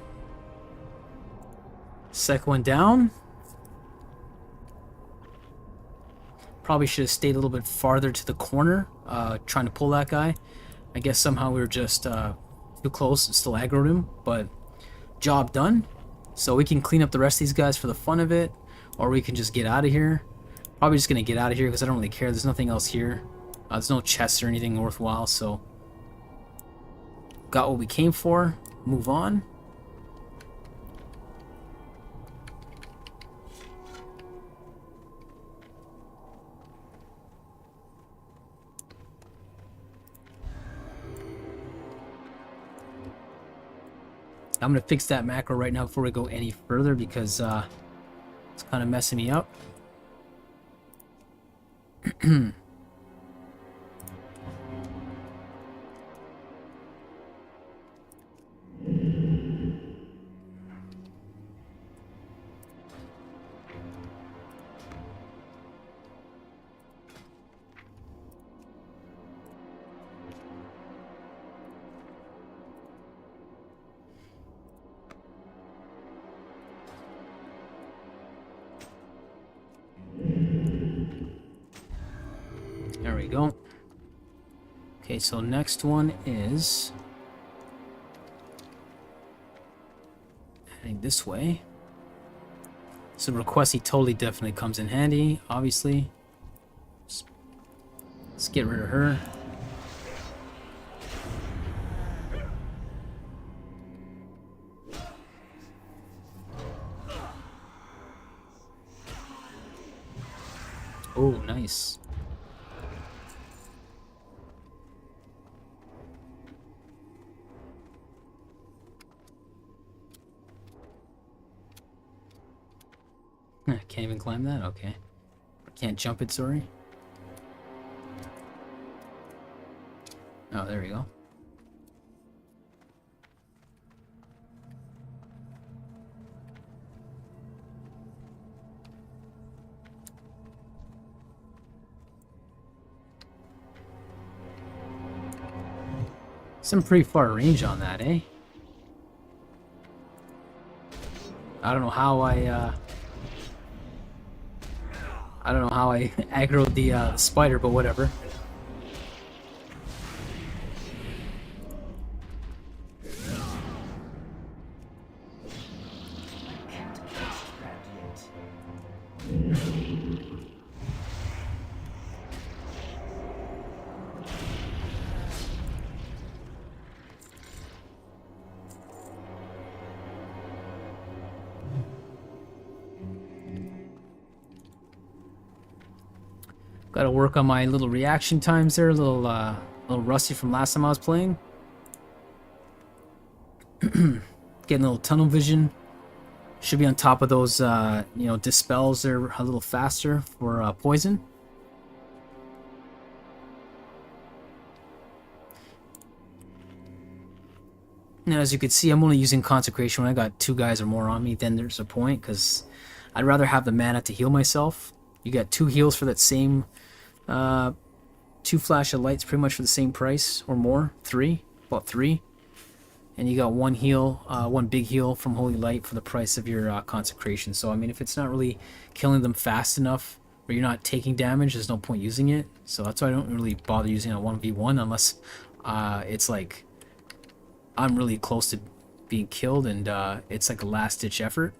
second one down. Probably should have stayed a little bit farther to the corner, trying to pull that guy. I guess somehow we were just too close and still aggroed him, but job done. So we can clean up the rest of these guys for the fun of it, or we can just get out of here. Probably just gonna get out of here because I don't really care. There's nothing else here. There's no chests or anything worthwhile, so got what we came for. Move on. I'm gonna fix that macro right now before we go any further because it's kind of messing me up. There we go. Okay, so next one is heading this way. So requesty totally definitely comes in handy, obviously. Let's get rid of her. Oh, nice. Can't even climb that? Okay. Can't jump it, sorry. Oh, there we go. Some pretty far range on that, eh? I don't know how I aggroed the spider, but whatever. Can't cast that yet. Got to work on my little reaction times there. A little rusty from last time I was playing. Getting a little tunnel vision. Should be on top of those, you know, dispels. They're a little faster for poison. Now, as you can see, I'm only using consecration when I got 2 guys or more on me. Then there's a point, because I'd rather have the mana to heal myself. You got 2 heals for that same, 2 flash of lights pretty much for the same price or more. 3, about 3. And you got 1 heal, 1 big heal from Holy Light for the price of your consecration. So, I mean, if it's not really killing them fast enough, or you're not taking damage, there's no point using it. So that's why I don't really bother using a 1v1 unless it's like I'm really close to being killed and it's like a last-ditch effort.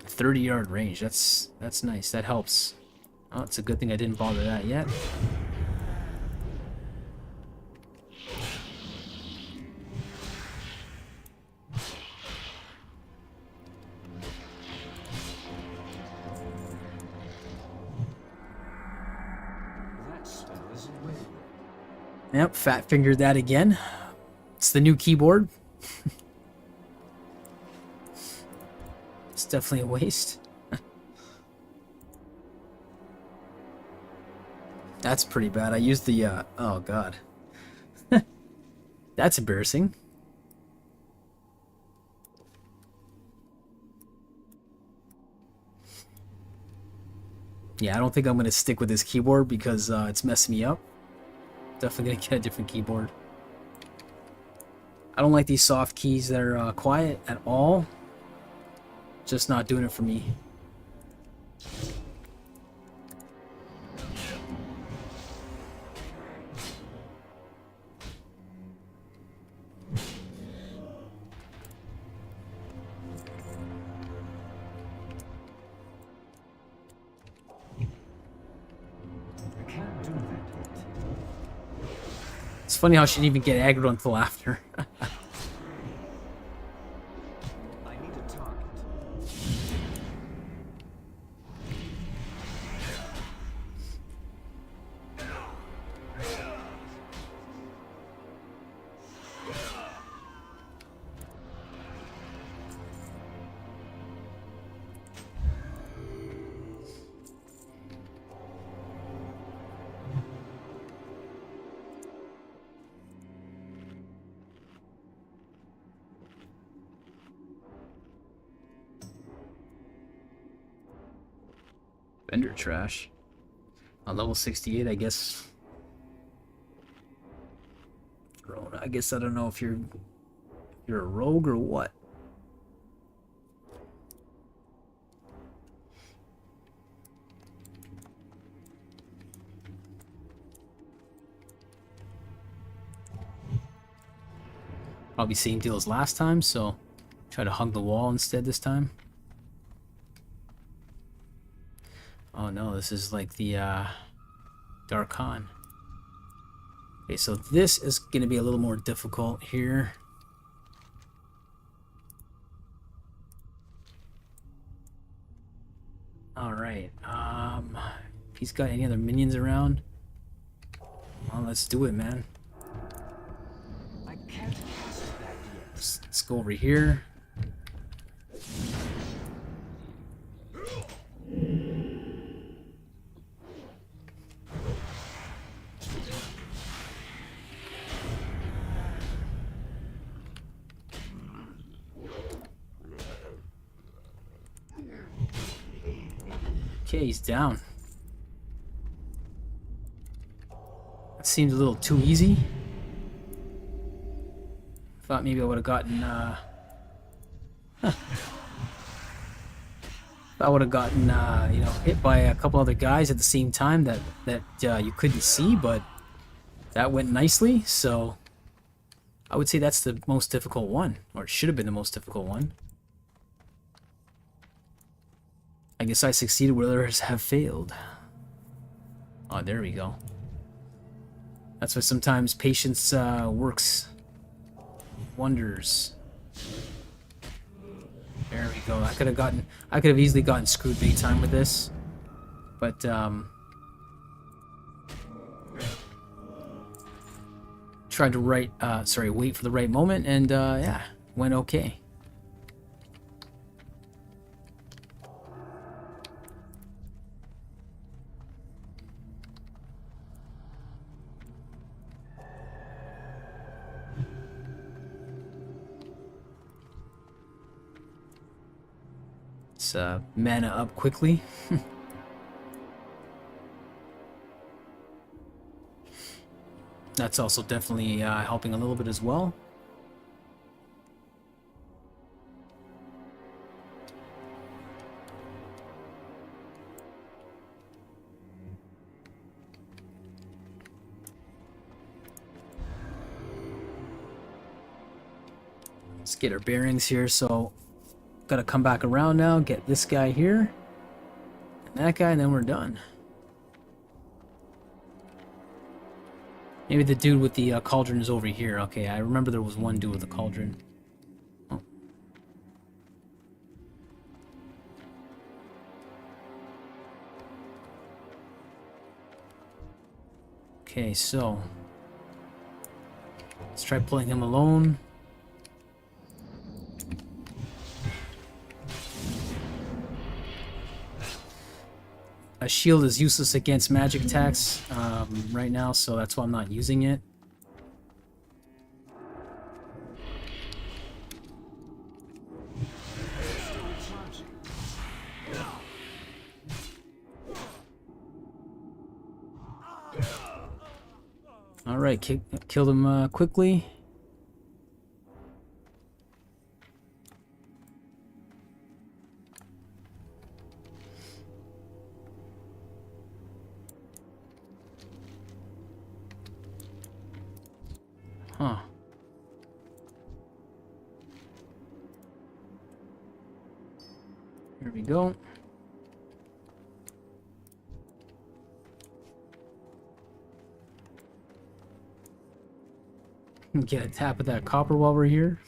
A 30-yard range, that's nice. That helps. Oh, it's a good thing I didn't bother that yet. That spell isn't ready. Yep, fat fingered that again. It's the new keyboard. It's definitely a waste. That's pretty bad. I used the, oh god. That's embarrassing. Yeah, I don't think I'm going to stick with this keyboard because it's messing me up. Definitely going to get a different keyboard. I don't like these soft keys that are quiet at all. Just not doing it for me. I can't do that yet. It's funny how she didn't even get aggro until after. I need a target. Vendor trash. On level 68, I guess. I guess I don't know if you're a rogue or what. Probably same deal as last time, so try to hug the wall instead this time. Oh no, this is like the Dark Khan. Okay, so this is going to be a little more difficult here. Alright, if he's got any other minions around, well, let's do it, man. I can't cast that yet. Let's go over here. Okay, he's down. That seemed a little too easy. Thought maybe I would have gotten, I would have gotten, you know, hit by a couple other guys at the same time that you couldn't see, but that went nicely. So I would say that's the most difficult one, or it should have been the most difficult one. I guess I succeeded where others have failed. Oh, there we go. That's why sometimes patience works wonders. There we go. I could have easily gotten screwed big time with this, but tried to wait for the right moment, and yeah, went okay. Let's mana up quickly. That's also definitely helping a little bit as well. Let's get our bearings here. So, gotta come back around now, get this guy here, and that guy, and then we're done. Maybe the dude with the cauldron is over here. Okay, I remember there was one dude with a cauldron. Oh. Okay, so let's try pulling him alone. A shield is useless against magic attacks right now, so that's why I'm not using it. Alright, killed him quickly. Huh. Here we go. Get a tap of that copper while we're here.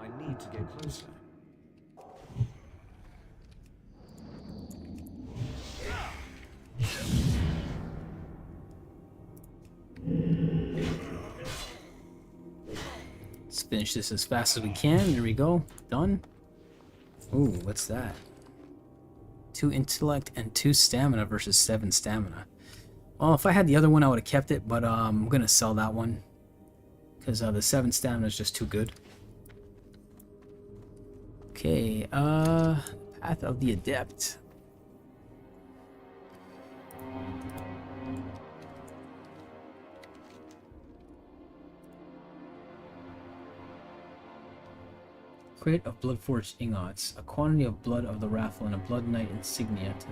I need to get closer. Let's finish this as fast as we can. There we go. Done. Ooh, what's that? 2 intellect and 2 stamina versus 7 stamina. Well, if I had the other one, I would have kept it, but I'm gonna sell that one because the 7 stamina is just too good. Okay, Path of the Adept. Crate of Bloodforged ingots, a quantity of blood of the raffle, and a Blood Knight insignia to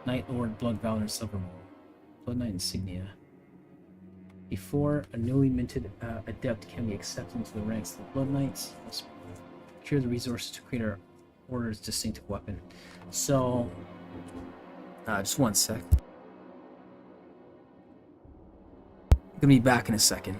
Knight Lord Blood Valor and Silvermoon. Blood Knight insignia. Before a newly minted adept can be accepted into the ranks of the Blood Knights, must procure the resources to create our order's distinctive weapon. So, just one sec. I'm gonna be back in a second.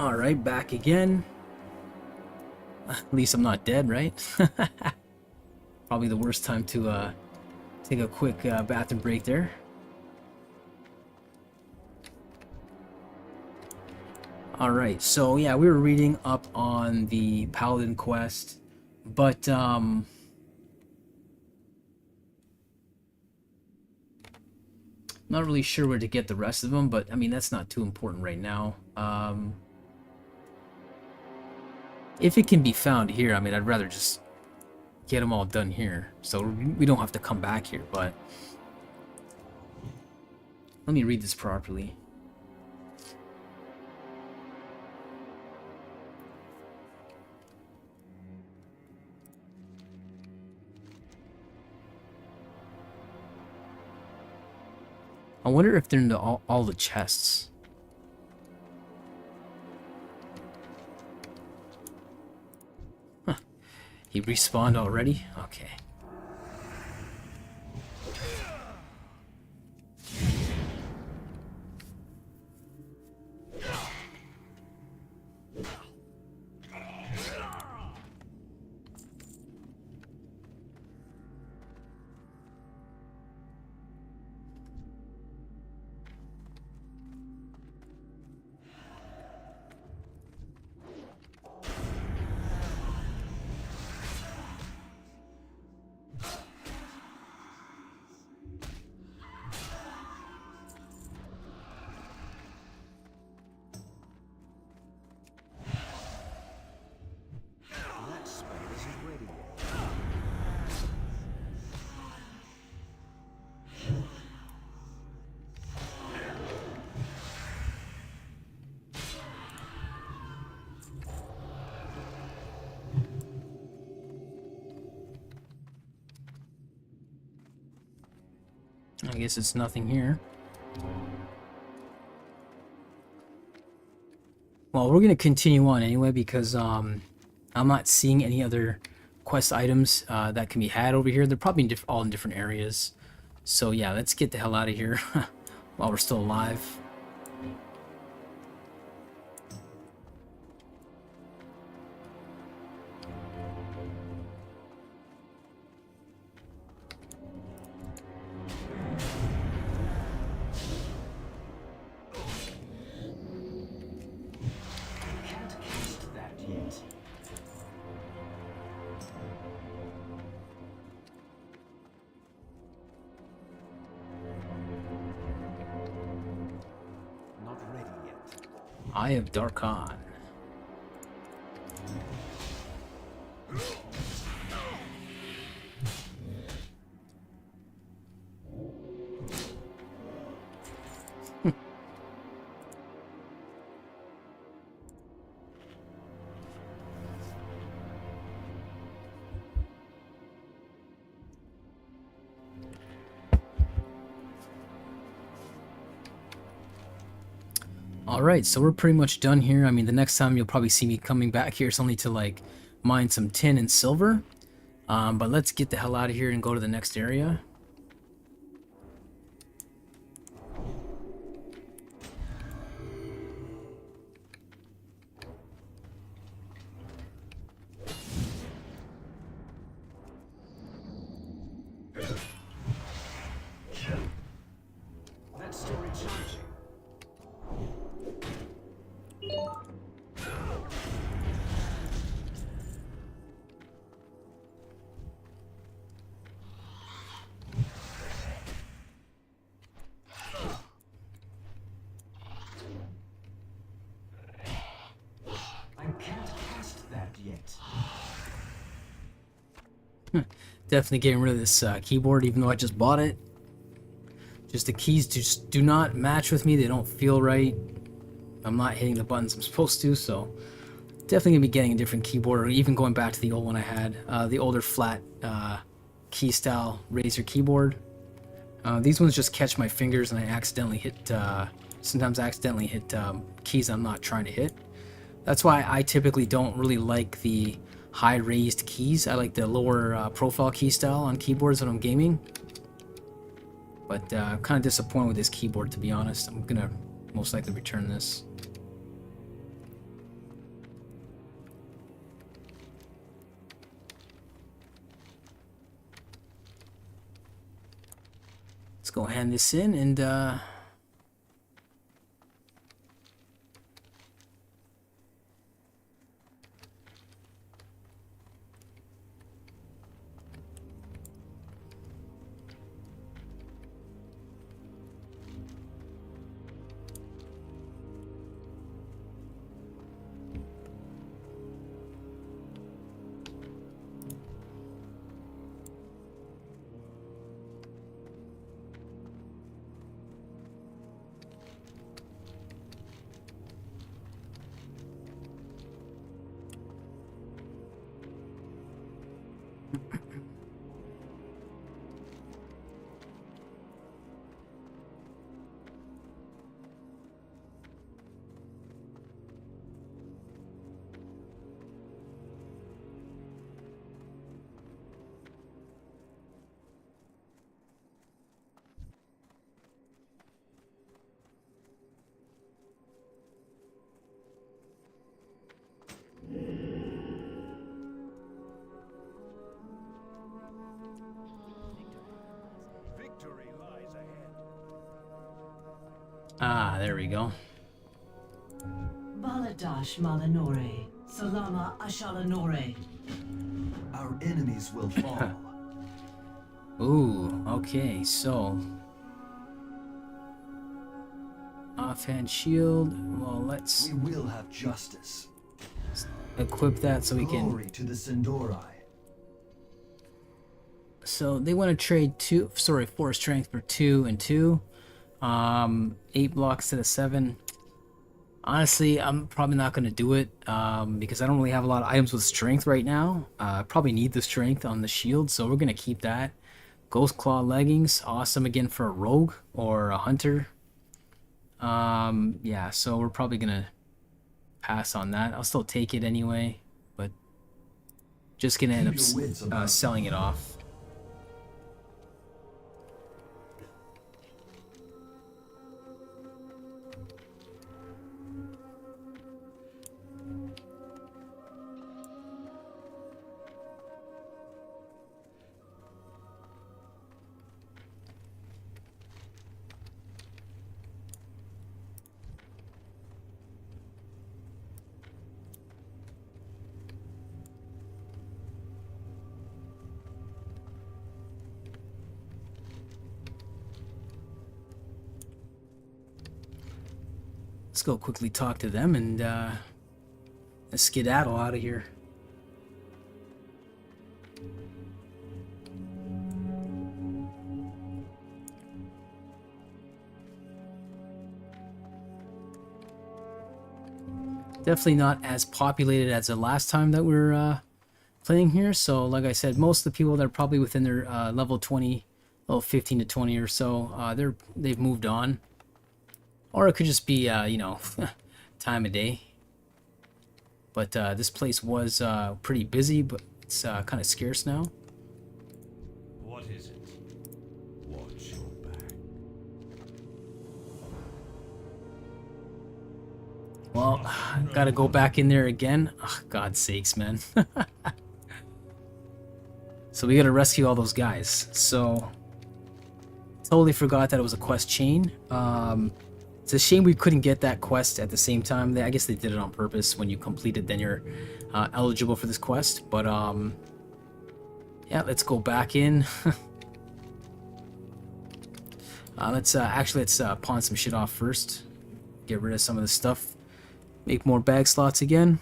Alright, back again. At least I'm not dead, right? Probably the worst time to take a quick bathroom break there. Alright, so yeah, we were reading up on the Paladin quest, but not really sure where to get the rest of them, but I mean, that's not too important right now. If it can be found here, I mean, I'd rather just get them all done here, so we don't have to come back here, but let me read this properly. I wonder if they're in all the chests. Huh. He respawned already? Okay. That spell isn't ready yet. I guess it's nothing here. Well, we're gonna continue on anyway because I'm not seeing any other quest items that can be had over here. They're probably all in different areas. So yeah, let's get the hell out of here while we're still alive. I can't cast that yet. Not ready yet. Eye of Darkon. Alright, so we're pretty much done here. I mean, the next time you'll probably see me coming back here is only to, like, mine some tin and silver. But let's get the hell out of here and go to the next area. That's still recharging. I can't cast that yet. Definitely getting rid of this keyboard, even though I just bought it. Just the keys just do not match with me. They don't feel right. I'm not hitting the buttons I'm supposed to, so definitely gonna be getting a different keyboard, or even going back to the old one I had, the older flat key style Razer keyboard. These ones just catch my fingers, and I accidentally hit. Sometimes I accidentally hit keys I'm not trying to hit. That's why I typically don't really like the high raised keys. I like the lower profile key style on keyboards when I'm gaming. But I'm kind of disappointed with this keyboard, to be honest. I'm gonna most likely return this. let's go hand this in and Victory lies ahead. ah, there we go. Baladash Malanore, Salama Ashalanore. Our enemies will fall. Ooh, okay, so offhand shield. Well, let's We will have justice. equip that so we can. Glory to the Sindorai. So they want to trade 4 strength for 2 and 2. 8 blocks to the 7. Honestly, I'm probably not going to do it because I don't really have a lot of items with strength right now. I probably need the strength on the shield, so we're going to keep that. Ghost Claw leggings, awesome again for a rogue or a hunter. Yeah, so we're probably going to pass on that. I'll still take it anyway, but just going to end up selling it off. Let's go quickly talk to them and let's skedaddle out of here. Definitely not as populated as the last time that we were playing here. So like I said, most of the people that are probably within their level 20, level 15 to 20 or so, they've moved on. Or it could just be, you know, time of day. But this place was pretty busy, but it's kind of scarce now. What is it? Watch your back. Well, gotta go back in there again. Oh, God's sakes, man. So we gotta rescue all those guys. So, totally forgot that it was a quest chain. It's a shame we couldn't get that quest at the same time. I guess they did it on purpose. When you complete it, then you're eligible for this quest. But yeah, let's go back in. Let's pawn some shit off first. Get rid of some of the stuff. Make more bag slots again.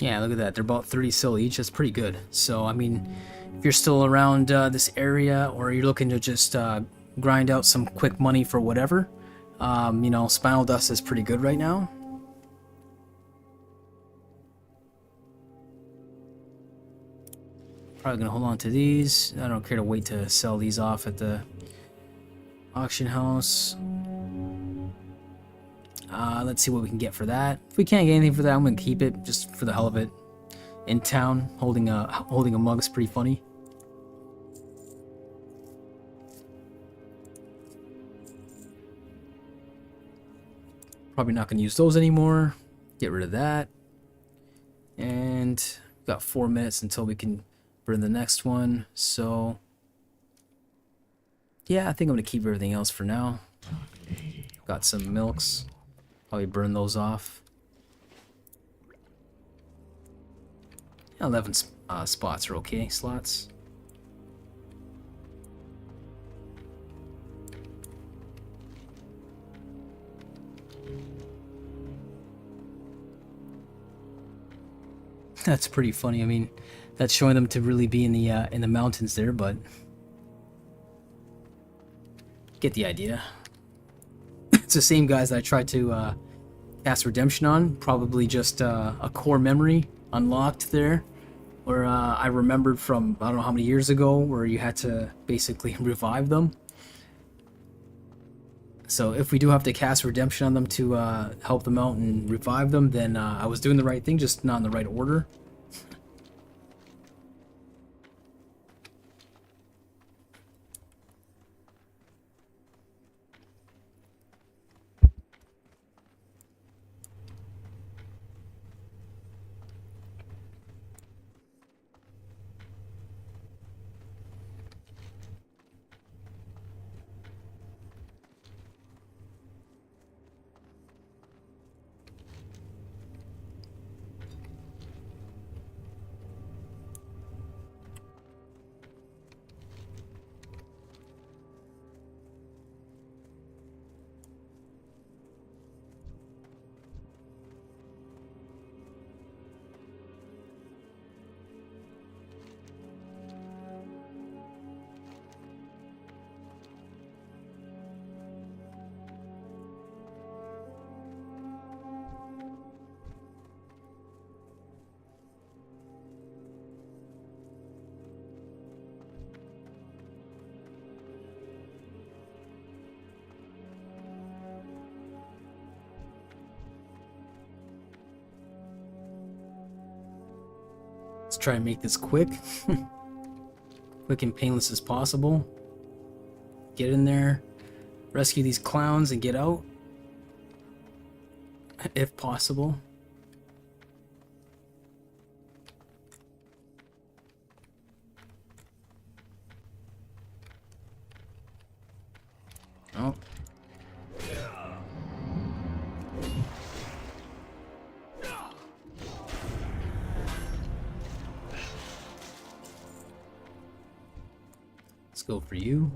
Yeah, look at that. They're about 30 sil each. That's pretty good. So, I mean, if you're still around this area or you're looking to just grind out some quick money for whatever, you know, Spinal Dust is pretty good right now. Probably gonna hold on to these. I don't care to wait to sell these off at the auction house. Let's see what we can get for that. If we can't get anything for that, I'm gonna keep it just for the hell of it. In town, holding a mug's pretty funny. Probably not gonna use those anymore. Get rid of that. And we've got 4 minutes until we can burn the next one. So yeah, I think I'm gonna keep everything else for now. Got some milks. Probably burn those off. 11 spots are okay, slots. That's pretty funny. I mean, that's showing them to really be in the mountains there, but get the idea. It's the same guys that I tried to cast Redemption on. Probably just a core memory unlocked there, where I remembered from I don't know how many years ago, where you had to basically revive them. So if we do have to cast Redemption on them to help them out and revive them, then I was doing the right thing, just not in the right order. Let's try and make this quick. Quick and painless as possible. Get in there, rescue these clowns and get out. If possible. Oh. Let's go for you.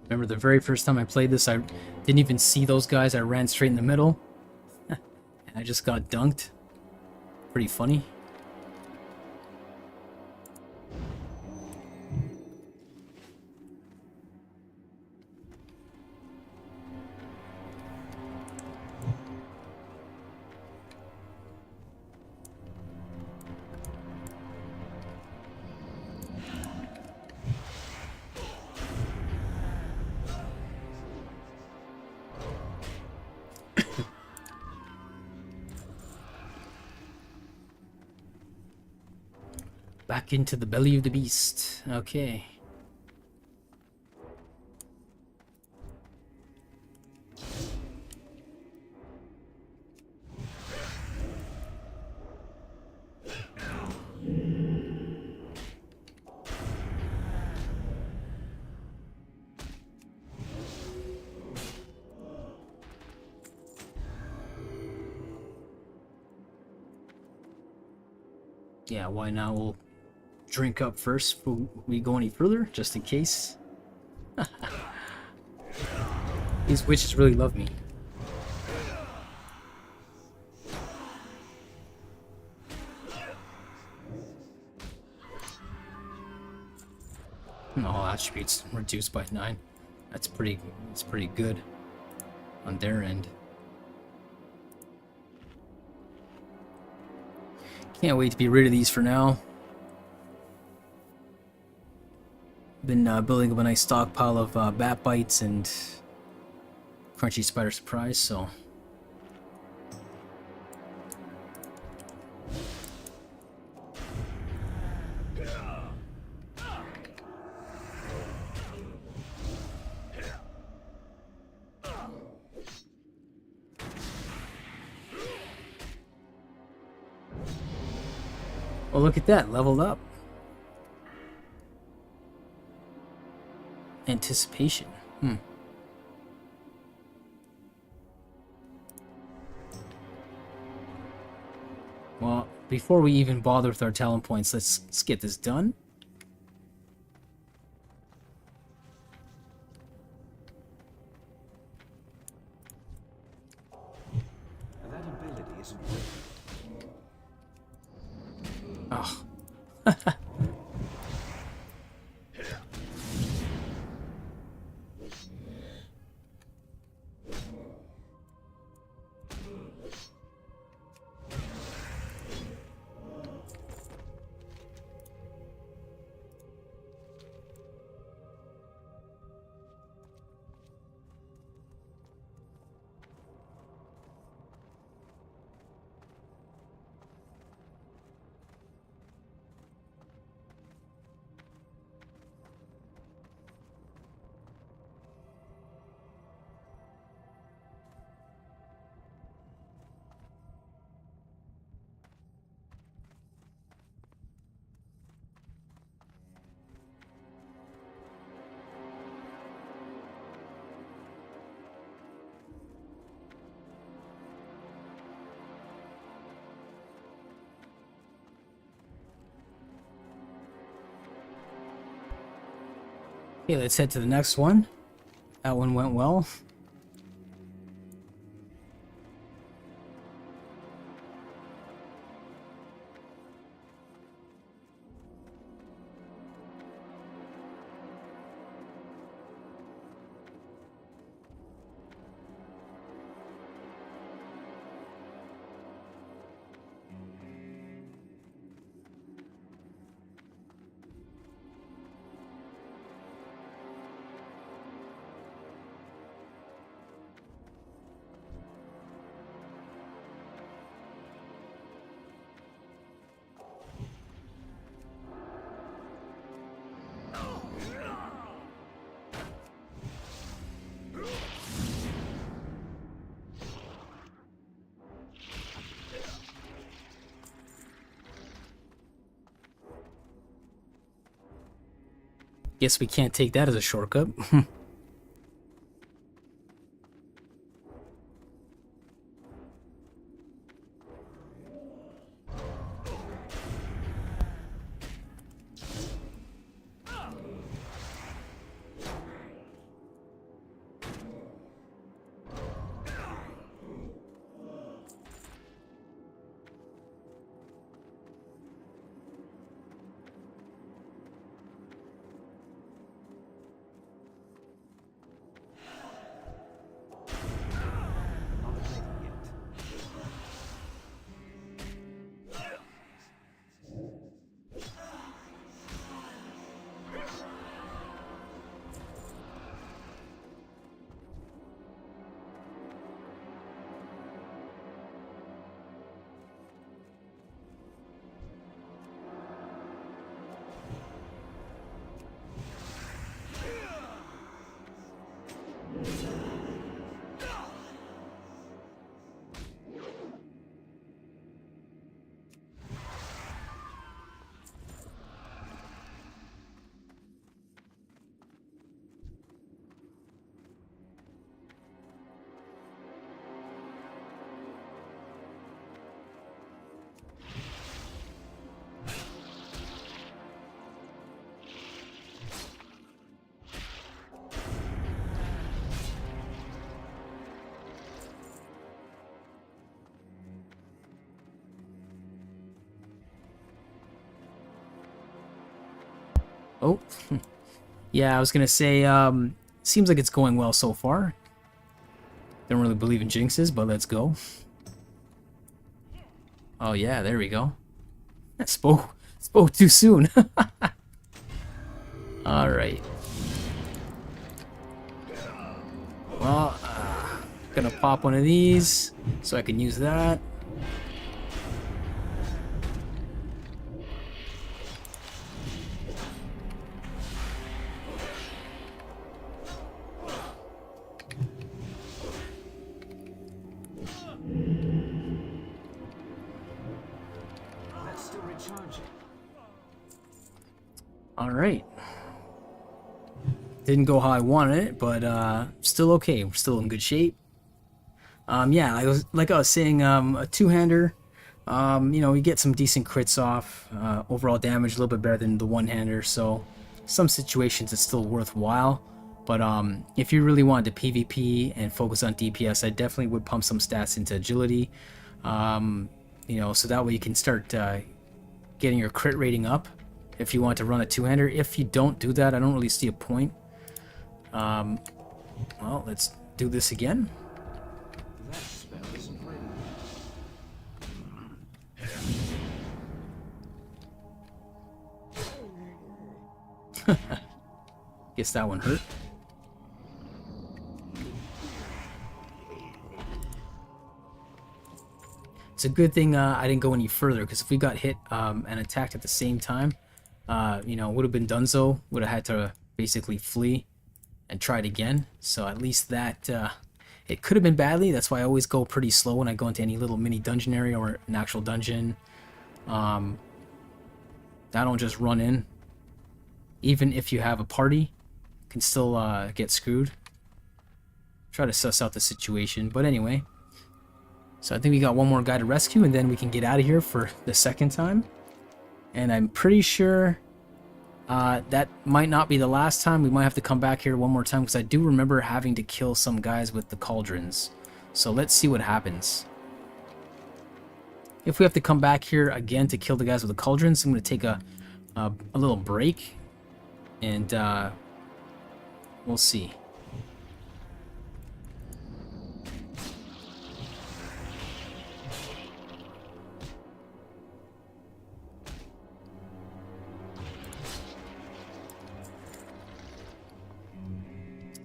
Remember the very first time I played this, I didn't even see those guys. I ran straight in the middle. And I just got dunked. Pretty funny. Back into the belly of the beast. Okay. Yeah, why not? We'll drink up first before we go any further, just in case. These witches really love me. And all attributes reduced by 9. That's pretty good on their end. Can't wait to be rid of these for now. Been building up a nice stockpile of bat bites and crunchy spider surprise, so well, look at that, leveled up. Anticipation. Well, before we even bother with our talent points, let's get this done. That ability isn't working. Oh. Okay, let's head to the next one. That one went well. Guess we can't take that as a shortcut. Not ready yet. Oh, Yeah, I was gonna say, seems like it's going well so far. Don't really believe in jinxes, but let's go. Oh yeah, there we go. I spoke too soon. All right. Well, gonna pop one of these so I can use that. That's still recharging. All right. Didn't go how I wanted it, but still okay. We're still in good shape. Yeah, like I was saying, a two-hander. You know, we get some decent crits off. Overall damage a little bit better than the one-hander, so some situations it's still worthwhile. But if you really wanted to PvP and focus on DPS, I definitely would pump some stats into agility. You know, so that way you can start getting your crit rating up if you want to run a two-hander. If you don't do that, I don't really see a point. Well, let's do this again. That spell isn't ready. Guess that one hurt. It's a good thing I didn't go any further, because if we got hit and attacked at the same time, you know, would have been donezo. Would have had to basically flee and try it again. So at least that it could have been badly. That's why I always go pretty slow when I go into any little mini dungeon area or an actual dungeon. I don't just run in. Even if you have a party, you can still get screwed. Try to suss out the situation. But anyway, so I think we got one more guy to rescue, and then we can get out of here for the second time. And I'm pretty sure that might not be the last time. We might have to come back here one more time, because I do remember having to kill some guys with the cauldrons. So let's see what happens. If we have to come back here again to kill the guys with the cauldrons, I'm going to take a little break, and we'll see.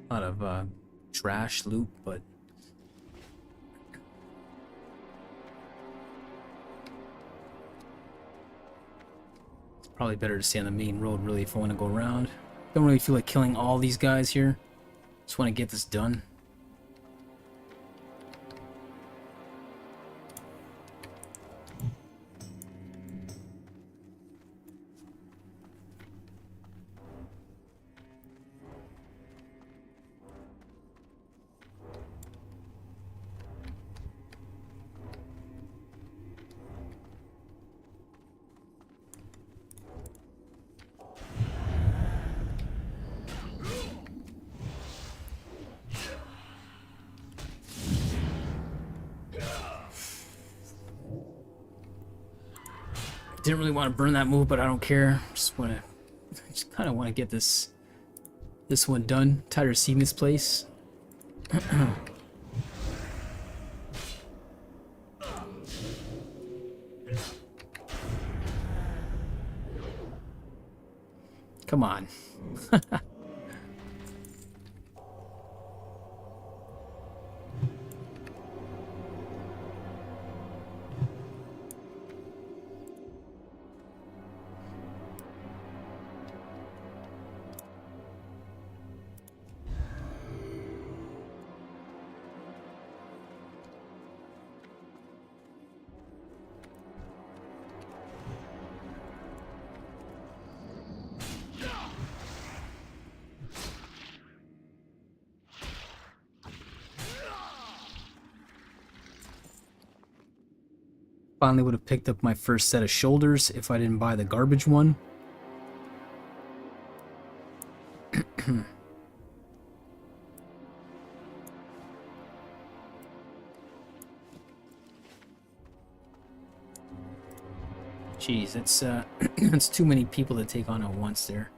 A lot of trash loot, but it's probably better to stay on the main road, really, if I want to go around. Don't really feel like killing all these guys here. Just want to get this done. Didn't really want to burn that move, but I don't care. Just kind of want to get this one done. Tired of seeing this place. Come on. Finally would have picked up my first set of shoulders if I didn't buy the garbage one. Jeez, it's it's too many people to take on at once there.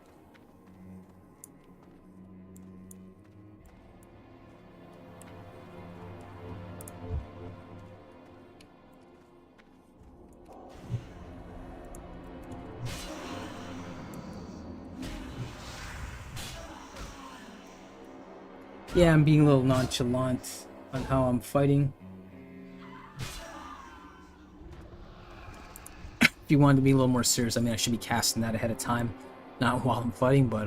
Yeah, I'm being a little nonchalant on how I'm fighting. If you wanted to be a little more serious, I mean, I should be casting that ahead of time, not while I'm fighting, but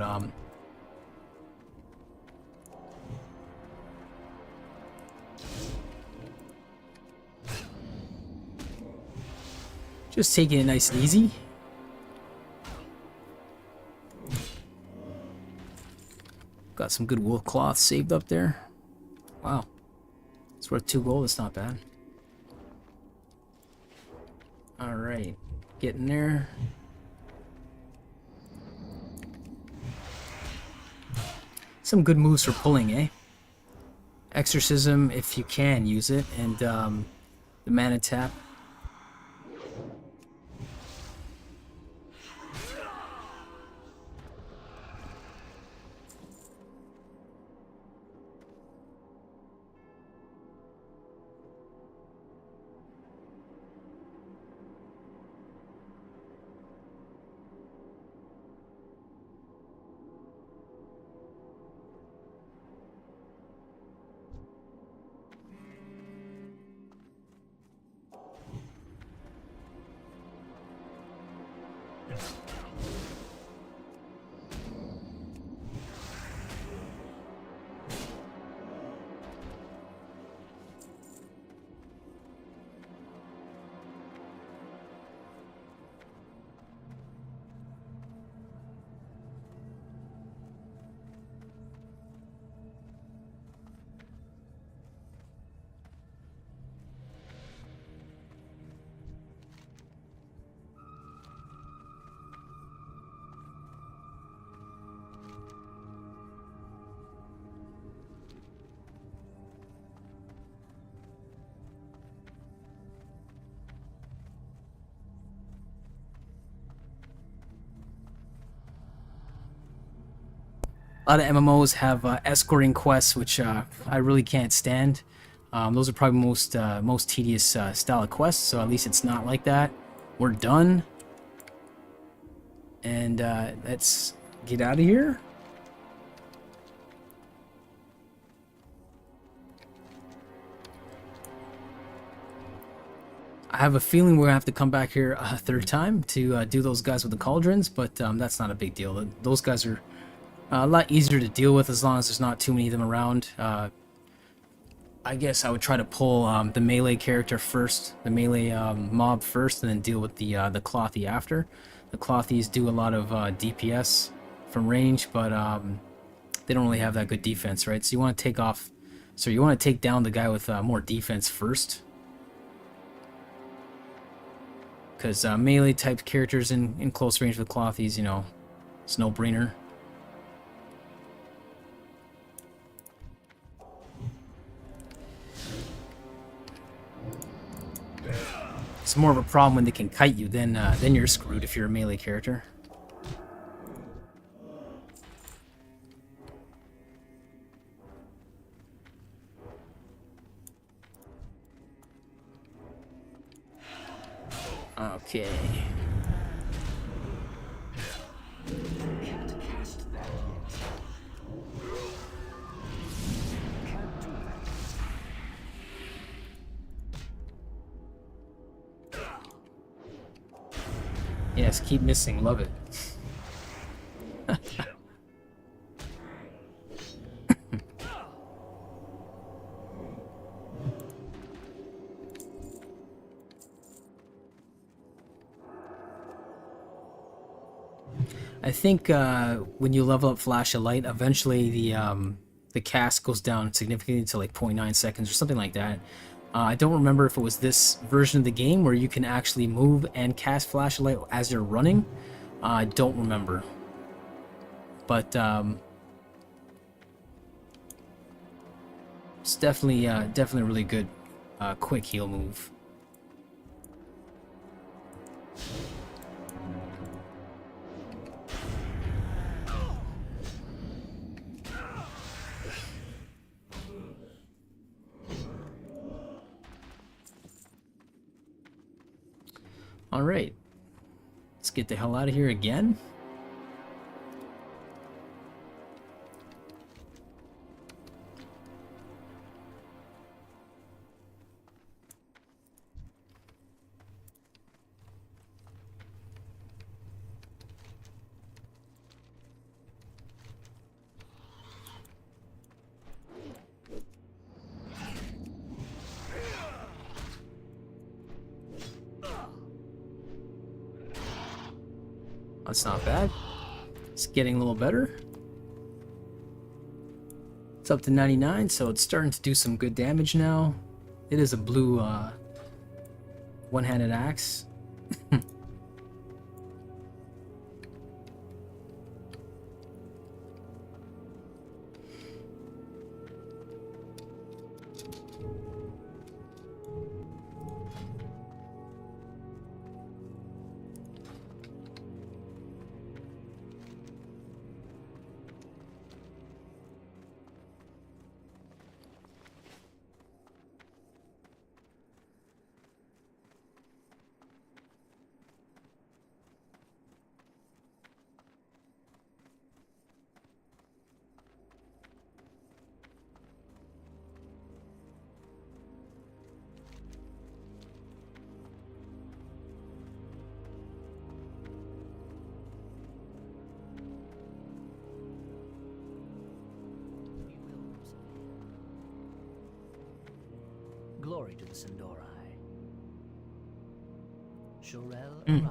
just taking it nice and easy. Got some good wool cloth saved up there. Wow. It's worth 2 gold, it's not bad. Alright. Getting there. Some good moves for pulling, eh? Exorcism, if you can use it, and the mana tap. A lot of MMOs have escorting quests, which I really can't stand. Those are probably most tedious style of quests, so at least it's not like that. We're done. And let's get out of here. I have a feeling we're gonna have to come back here a third time to do those guys with the cauldrons, but that's not a big deal. Those guys are a lot easier to deal with as long as there's not too many of them around. I guess I would try to pull the melee character first, the melee mob first, and then deal with the clothy after. The clothies do a lot of DPS from range, but they don't really have that good defense, right? So you want to take down the guy with more defense first, because melee type characters in close range with clothies, you know, it's no brainer. It's more of a problem when they can kite you, then you're screwed if you're a melee character. Okay. Can't cast that yet. Can't do that. Yes, keep missing. Love it. I think when you level up Flash of Light, eventually the cast goes down significantly to like 0.9 seconds or something like that. I don't remember if it was this version of the game where you can actually move and cast Flash of Light as you're running. I don't remember. But it's definitely a really good quick heal move. Alright, let's get the hell out of here again. That's not bad. It's getting a little better. It's up to 99, so it's starting to do some good damage now. It is a blue one-handed axe. Glory to the Sindorai. Shorel Aran.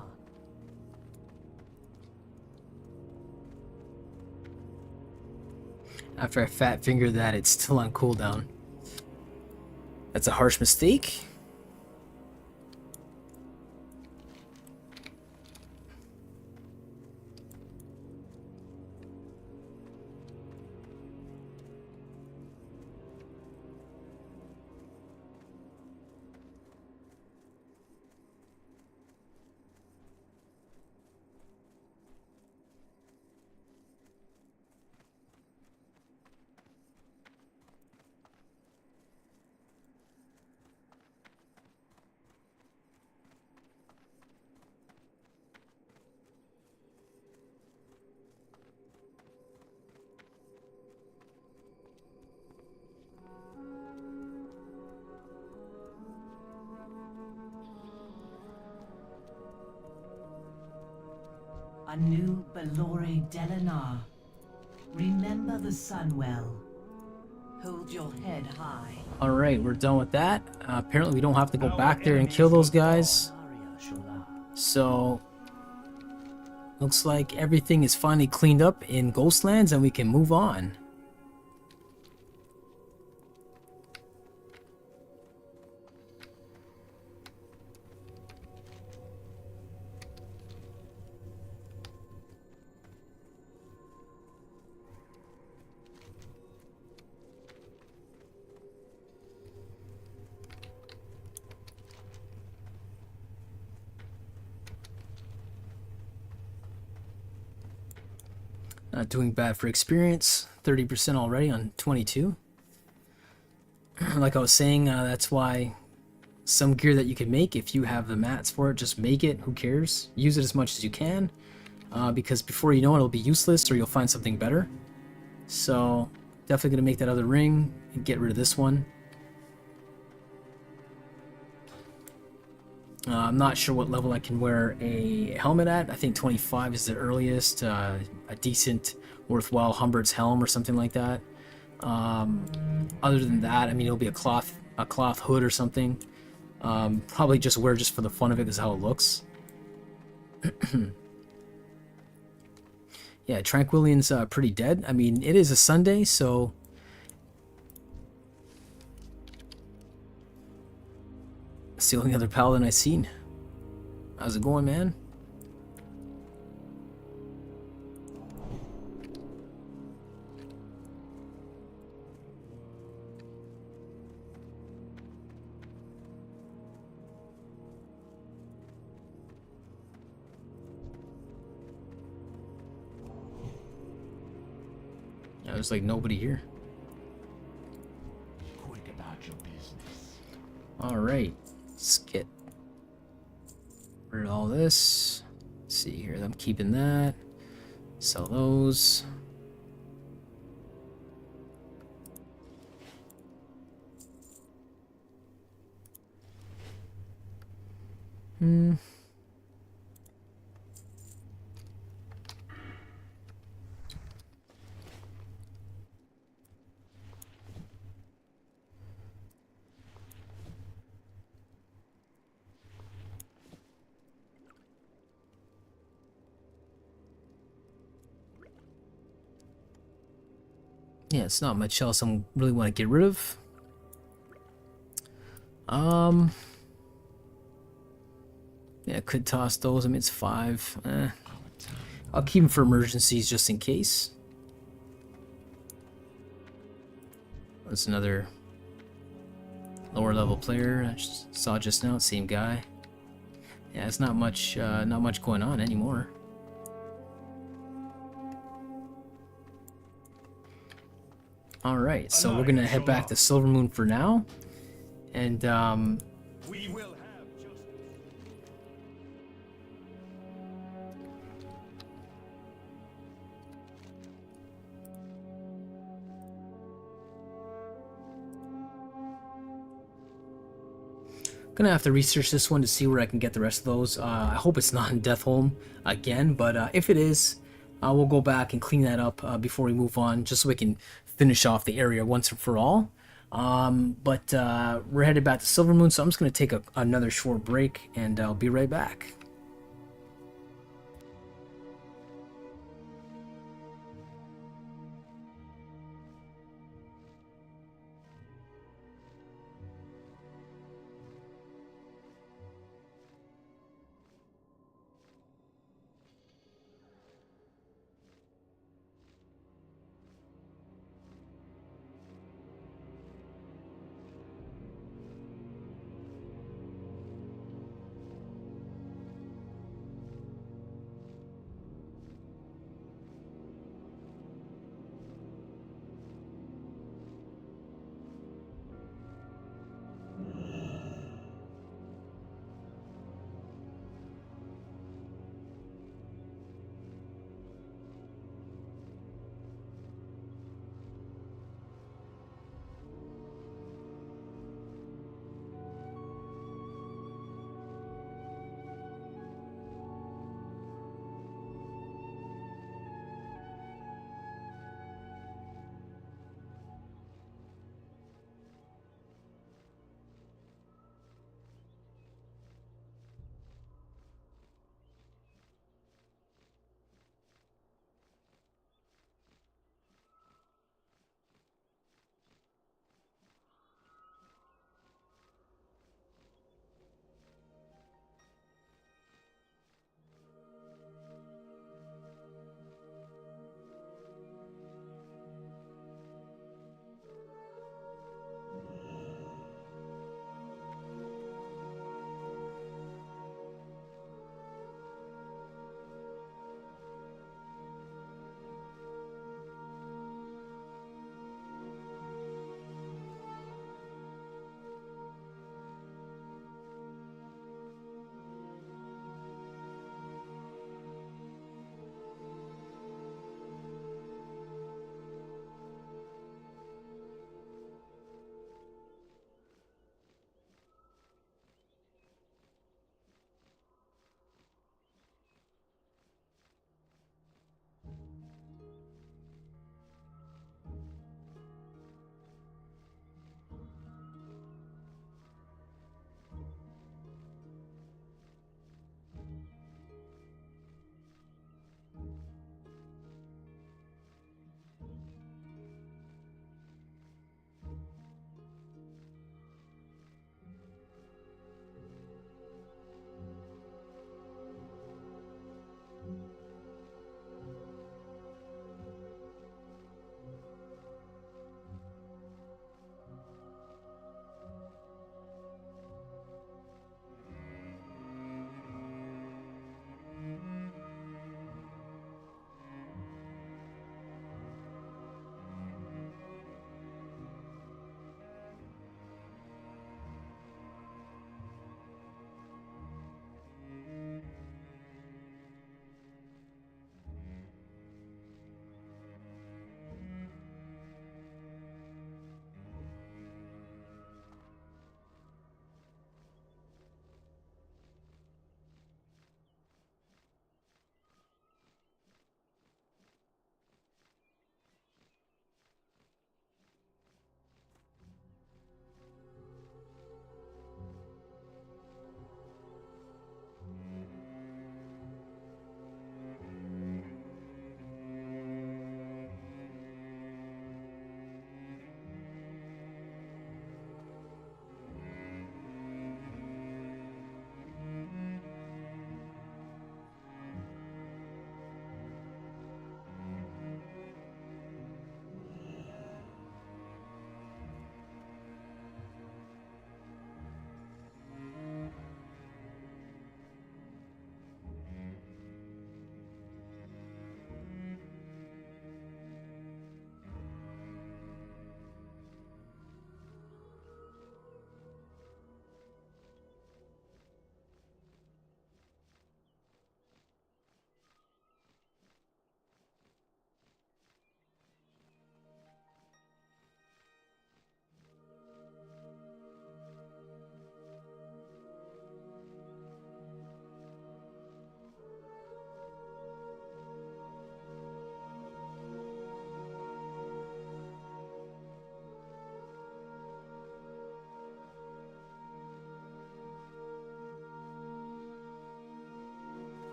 After I fat fingered that, it's still on cooldown. That's a harsh mistake. Anu Balore Delanar. Remember the sun well. Hold your head high. Alright, we're done with that. Apparently we don't have to go back there and kill those guys. So, looks like everything is finally cleaned up in Ghostlands and we can move on. Not doing bad for experience. 30% already on 22. Like I was saying, that's why some gear that you can make, if you have the mats for it, just make it. Who cares? Use it as much as you can. Because before you know it, it'll be useless or you'll find something better. So, definitely going to make that other ring and get rid of this one. I'm not sure what level I can wear a helmet at. I think 25 is the earliest. A decent, worthwhile Humbert's helm or something like that. Other than that, I mean, it'll be a cloth hood or something. Probably just wear just for the fun of it, because how it looks. Yeah, Tranquillian's pretty dead. I mean, it is a Sunday, so it's the only other paladin I've seen. How's it going, man? Yeah, there's like nobody here. Quick about your business. Alright, let's get rid of all this. Let's see here, I'm keeping that. Sell those. Yeah, it's not much else I really want to get rid of. Yeah, could toss those. I mean, it's 5. I'll keep them for emergencies just in case. That's another lower level player I saw just now. Same guy. Yeah, it's not much going on anymore. All right, so we're gonna head back to Silvermoon for now, and We will have justice. gonna have to research this one to see where I can get the rest of those. I hope it's not in Deathholm again, but if it is, we'll go back and clean that up before we move on, just so we can finish off the area once and for all. But we're headed back to Silvermoon, so I'm just gonna take another short break, and I'll be right back.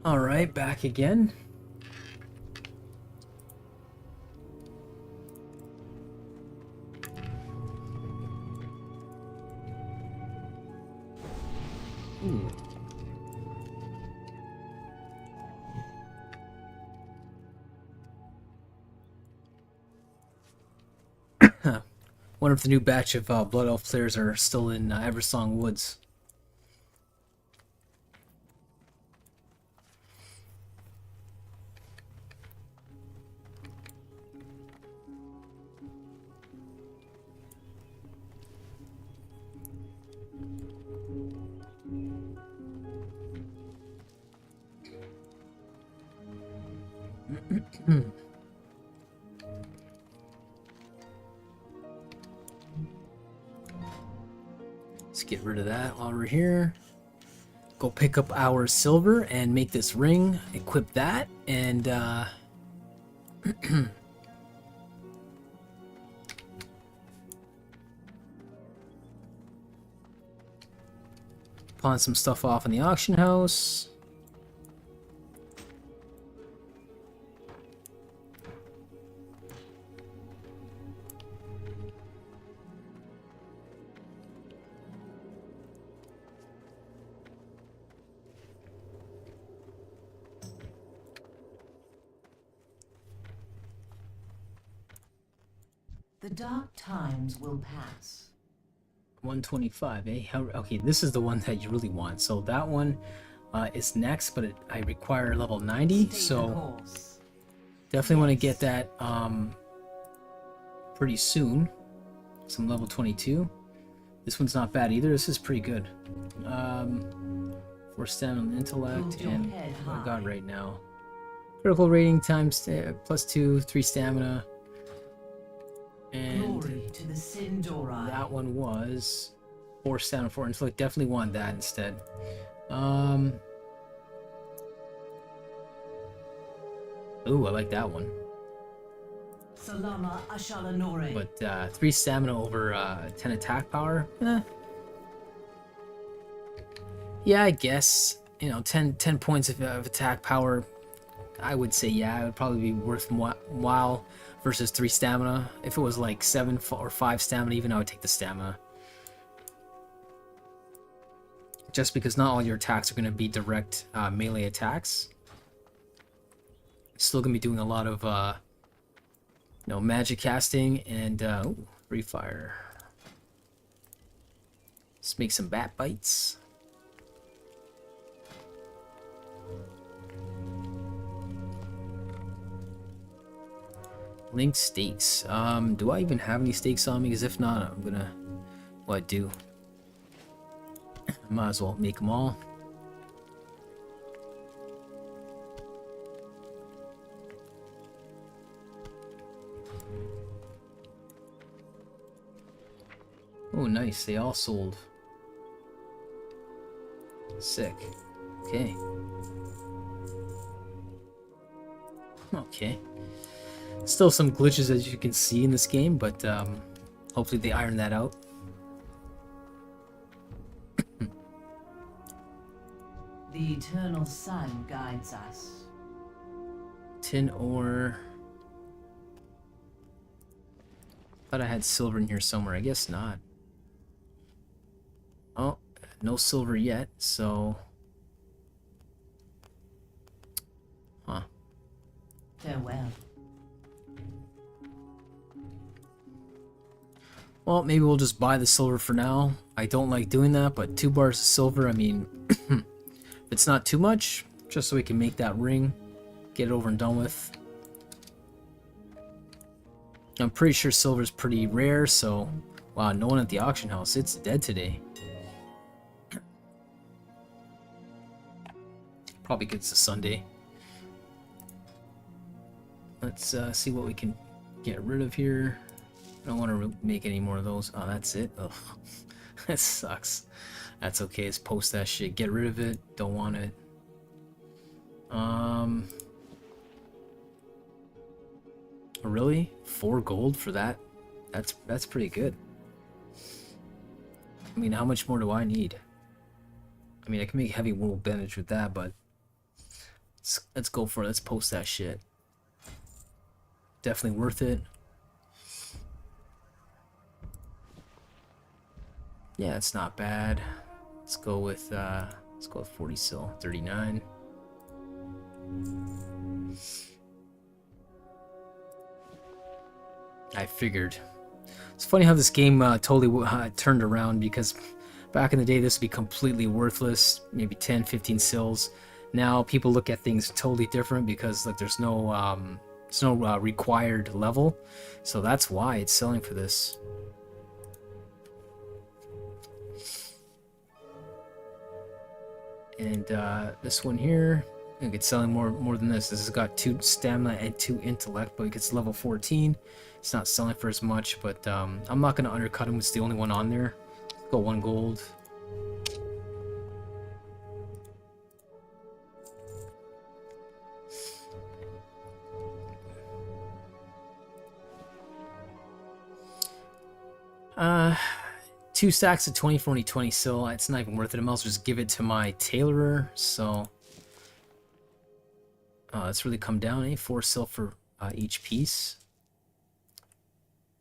Alright, back again. Ooh. Wonder if the new batch of Blood Elf players are still in Eversong Woods. Let's get rid of that while we're here. Go pick up our silver and make this ring. Equip that and pawn some stuff off in the auction house. The dark times will pass. 125, eh? Okay, this is the one that you really want. So that one is next, but I require level 90, so definitely want to get that pretty soon. Some level 22. This one's not bad either. This is pretty good. 4 stamina on intellect, and what I got right now. Critical rating times +2, 3 stamina. And to the Sindorai. that one was 4 stamina, 4 intellect. Definitely want that instead. Ooh, I like that one. Salama Ashalanore. But 3 stamina over 10 attack power. Yeah, I guess. You know, 10 points of attack power. I would say yeah, it would probably be worthwhile versus 3 stamina. If it was like 7 or 5 stamina, even I would take the stamina. Just because not all your attacks are going to be direct melee attacks. Still going to be doing a lot of you know, magic casting and ooh, free fire. Let's make some bat bites. Link stakes. Do I even have any stakes on me? Because if not, I'm gonna what do? Might as well make them all. Oh, nice. They all sold. Sick. Okay. Okay. Still some glitches as you can see in this game, but hopefully they iron that out. The eternal sun guides us. Tin ore. Thought I had silver in here somewhere. I guess not. Oh, no silver yet, so... Huh. Farewell. Well, maybe we'll just buy the silver for now. I don't like doing that, but 2 bars of silver, I mean... if it's not too much, just so we can make that ring. Get it over and done with. I'm pretty sure silver's pretty rare, so... Wow, no one at the auction house. It's dead today. Probably 'cause it's a Sunday. Let's see what we can get rid of here. I don't want to make any more of those. Oh, that's it? Ugh. That sucks. That's okay. Let's post that shit. Get rid of it. Don't want it. Really? 4 gold for that? That's pretty good. I mean, how much more do I need? I mean, I can make heavy wool bandage with that, but Let's go for it. Let's post that shit. Definitely worth it. Yeah, it's not bad. Let's go with 40 sil, 39. I figured. It's funny how this game totally turned around, because back in the day this would be completely worthless, maybe 10, 15 sils. Now people look at things totally different because like there's no required level, so that's why it's selling for this. And this one here, I think it's selling more than this. This has got 2 stamina and 2 intellect, but it gets level 14. It's not selling for as much, but I'm not gonna undercut him. It's the only one on there. Let's go 1 gold. Uh, 2 stacks of 20 for only 20 sil. It's not even worth it. I might as well just give it to my tailorer. So let's really come down. 4 sil for each piece.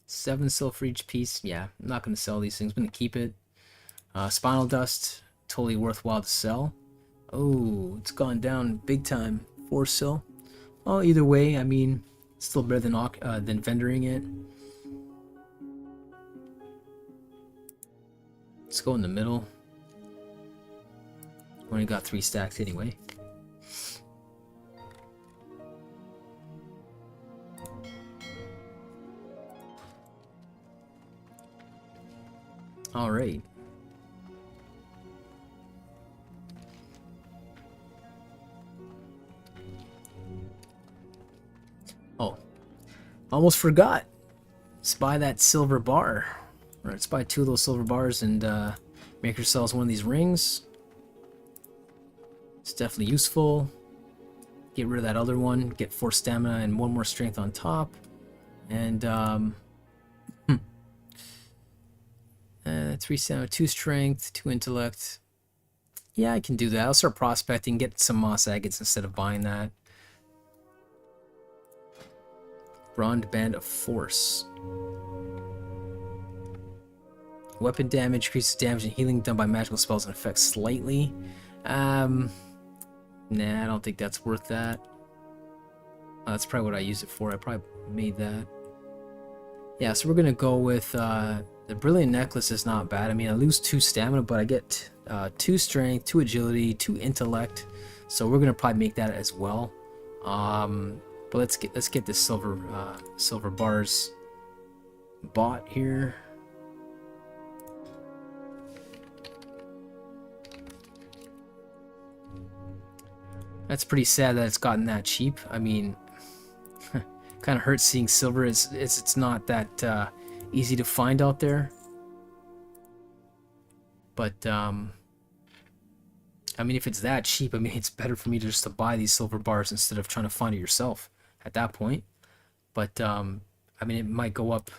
7 sil for each piece. Yeah, I'm not going to sell these things. I'm going to keep it. Spinal dust, totally worthwhile to sell. Oh, it's gone down big time. 4 sil. Well, either way, I mean, it's still better than vendoring it. Let's go in the middle. Only got 3 stacks anyway. All right. Oh, almost forgot. Let's buy that silver bar. All right, let's buy 2 of those silver bars and make ourselves one of these rings. It's definitely useful. Get rid of that other one. Get 4 stamina and 1 more strength on top. And 3 stamina, 2 strength, 2 intellect. Yeah, I can do that. I'll start prospecting, get some moss agates instead of buying that. Bronze Band of Force. Weapon damage increases damage and healing done by magical spells and effects slightly. Nah, I don't think that's worth that. That's probably what I use it for. I probably made that. Yeah, so we're gonna go with the Brilliant Necklace is not bad. I mean, I lose 2 stamina, but I get 2 strength, 2 agility, 2 intellect. So we're gonna probably make that as well. But let's get this silver bars bought here. That's pretty sad that it's gotten that cheap. I mean, kind of hurts seeing silver. It's not that easy to find out there. But I mean, if it's that cheap, I mean, it's better for me just to buy these silver bars instead of trying to find it yourself at that point. But I mean, it might go up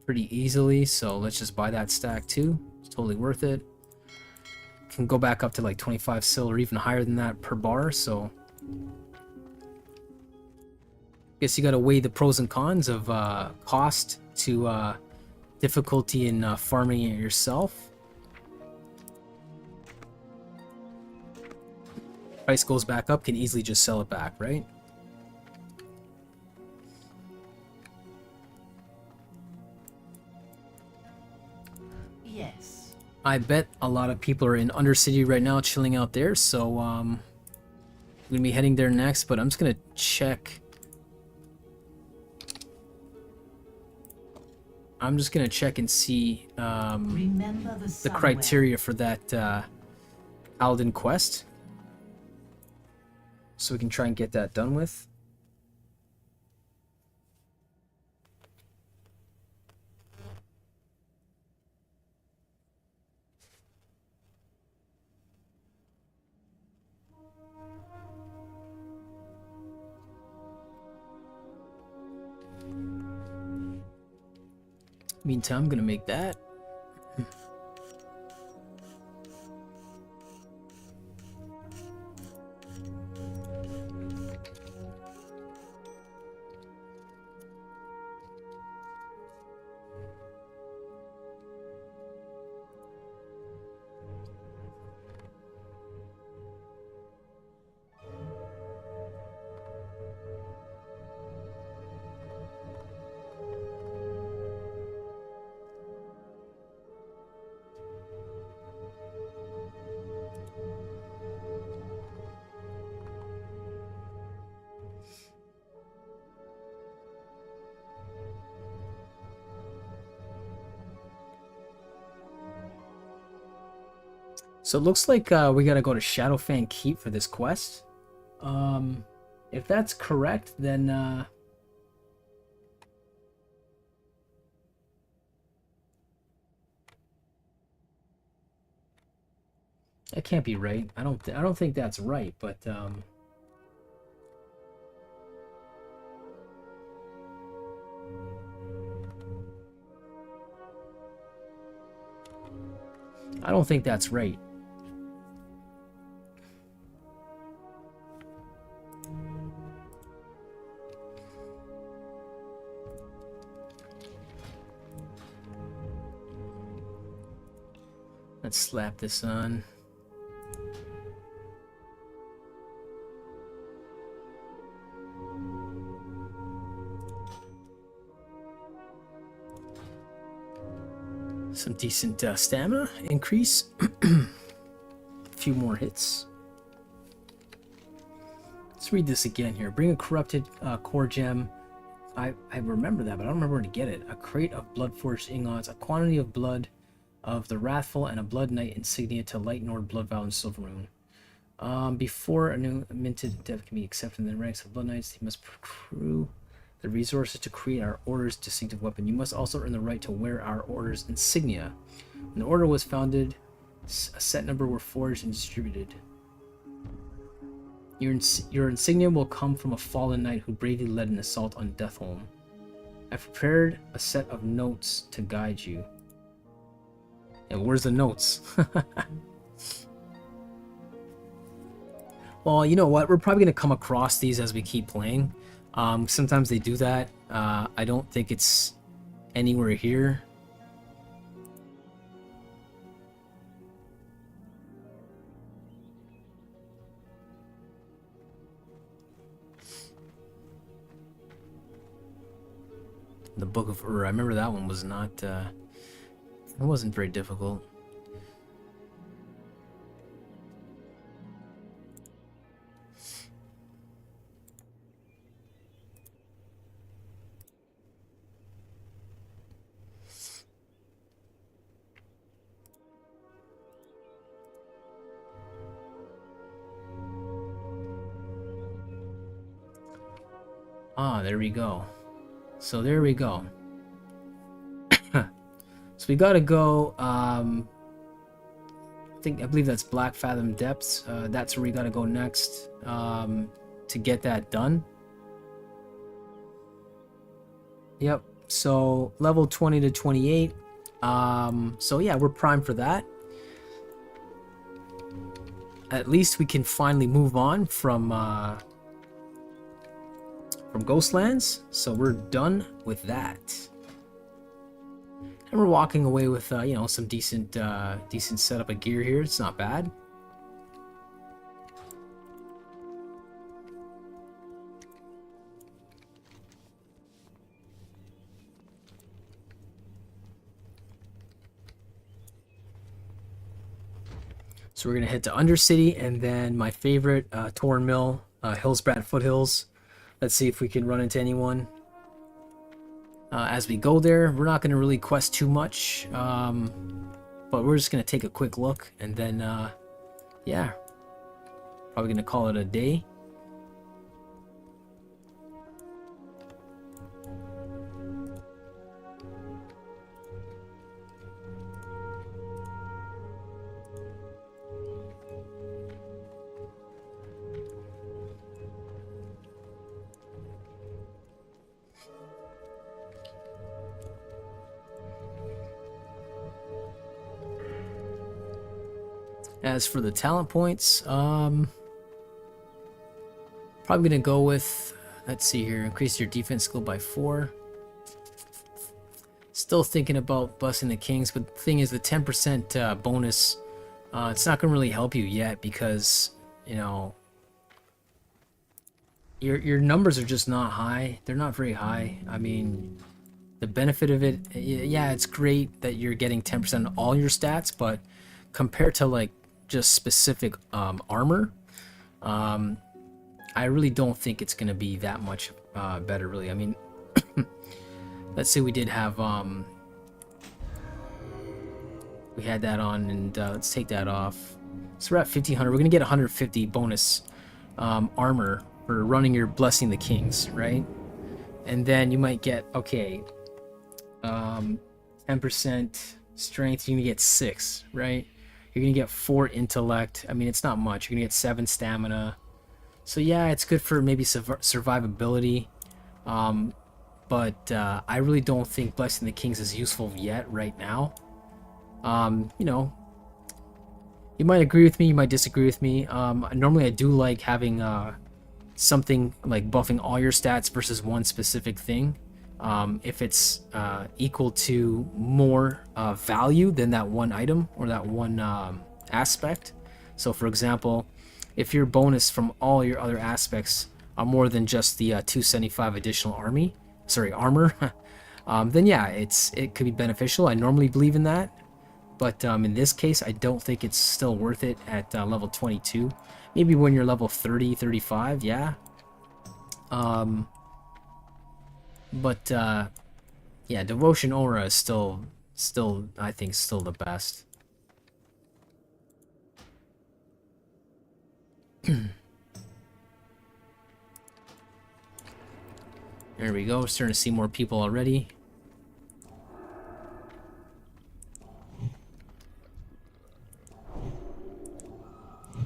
pretty easily, so let's just buy that stack too. It's totally worth it. Can go back up to like 25 sil or even higher than that per bar, so guess you gotta weigh the pros and cons of cost to difficulty in farming it yourself. Price goes back up, can easily just sell it back, right? Yes. I bet a lot of people are in Undercity right now, chilling out there, so I'm gonna be heading there next, but I'm just gonna check. I'm just gonna check and see the criteria for that Paladin quest, so we can try and get that done with. Meantime, I'm gonna make that. So it looks like we gotta go to Shadowfang Keep for this quest. If that's correct, then that can't be right. I don't think that's right, but I don't think that's right. Let's slap this on. Some decent stamina increase. A few more hits. Let's read this again here. Bring a corrupted core gem. I remember that, but I don't remember where to get it. A crate of blood forged ingots, a quantity of blood of the Wrathful, and a Blood Knight insignia to light Nord Blood Vow and Silvermoon. Before a new minted dev can be accepted in the ranks of Blood Knights, he must accrue the resources to create our order's distinctive weapon. You must also earn the right to wear our order's insignia. When the order was founded, a set number were forged and distributed. Your insignia will come from a fallen knight who bravely led an assault on Deathholm. I've prepared a set of notes to guide you. Yeah, where's the notes? Well, you know what? We're probably going to come across these as we keep playing. Sometimes they do that. I don't think it's anywhere here. The Book of Ur. I remember that one was not, it wasn't very difficult. Ah, there we go. So there we go. So we gotta go, I believe that's Black Fathom Depths. That's where we gotta go next, to get that done. Yep, so level 20 to 28. So yeah, we're primed for that. At least we can finally move on from Ghostlands, so we're done with that. And we're walking away with, you know, some decent setup of gear here. It's not bad. So we're gonna head to Undercity, and then my favorite, Torn Mill, Hillsbrat Foothills. Let's see if we can run into anyone. As we go there, we're not going to really quest too much, but we're just going to take a quick look, and then, yeah, probably going to call it a day. As for the talent points, probably gonna go with, let's see here, increase your defense skill by 4. Still thinking about busting the kings, but the thing is, the 10% bonus, it's not gonna really help you yet, because, you know, your numbers are just not high. They're not very high. I mean, the benefit of it, yeah, it's great that you're getting 10% on all your stats, but compared to like just specific armor, I really don't think it's gonna be that much better, really. I mean, let's say we did have We had that on, and let's take that off. So we're at 1500. We're gonna get 150 bonus armor for running your Blessing the Kings, right? And then you might get 10% strength. You're gonna get 6, right? You're gonna get 4 intellect. I mean, it's not much. You're gonna get 7 stamina. So yeah, it's good for maybe survivability. But I really don't think Blessing the Kings is useful yet, right now. You know, you might agree with me, you might disagree with me. Normally I do like having something like buffing all your stats versus one specific thing. If it's equal to more value than that one item or that one aspect. So for example, if your bonus from all your other aspects are more than just the 275 additional armor, then yeah, it could be beneficial. I normally believe in that. But in this case, I don't think it's still worth it at level 22. Maybe when you're level 30, 35, yeah. But yeah, Devotion Aura is still, I think, still the best. There we go. We're starting to see more people already.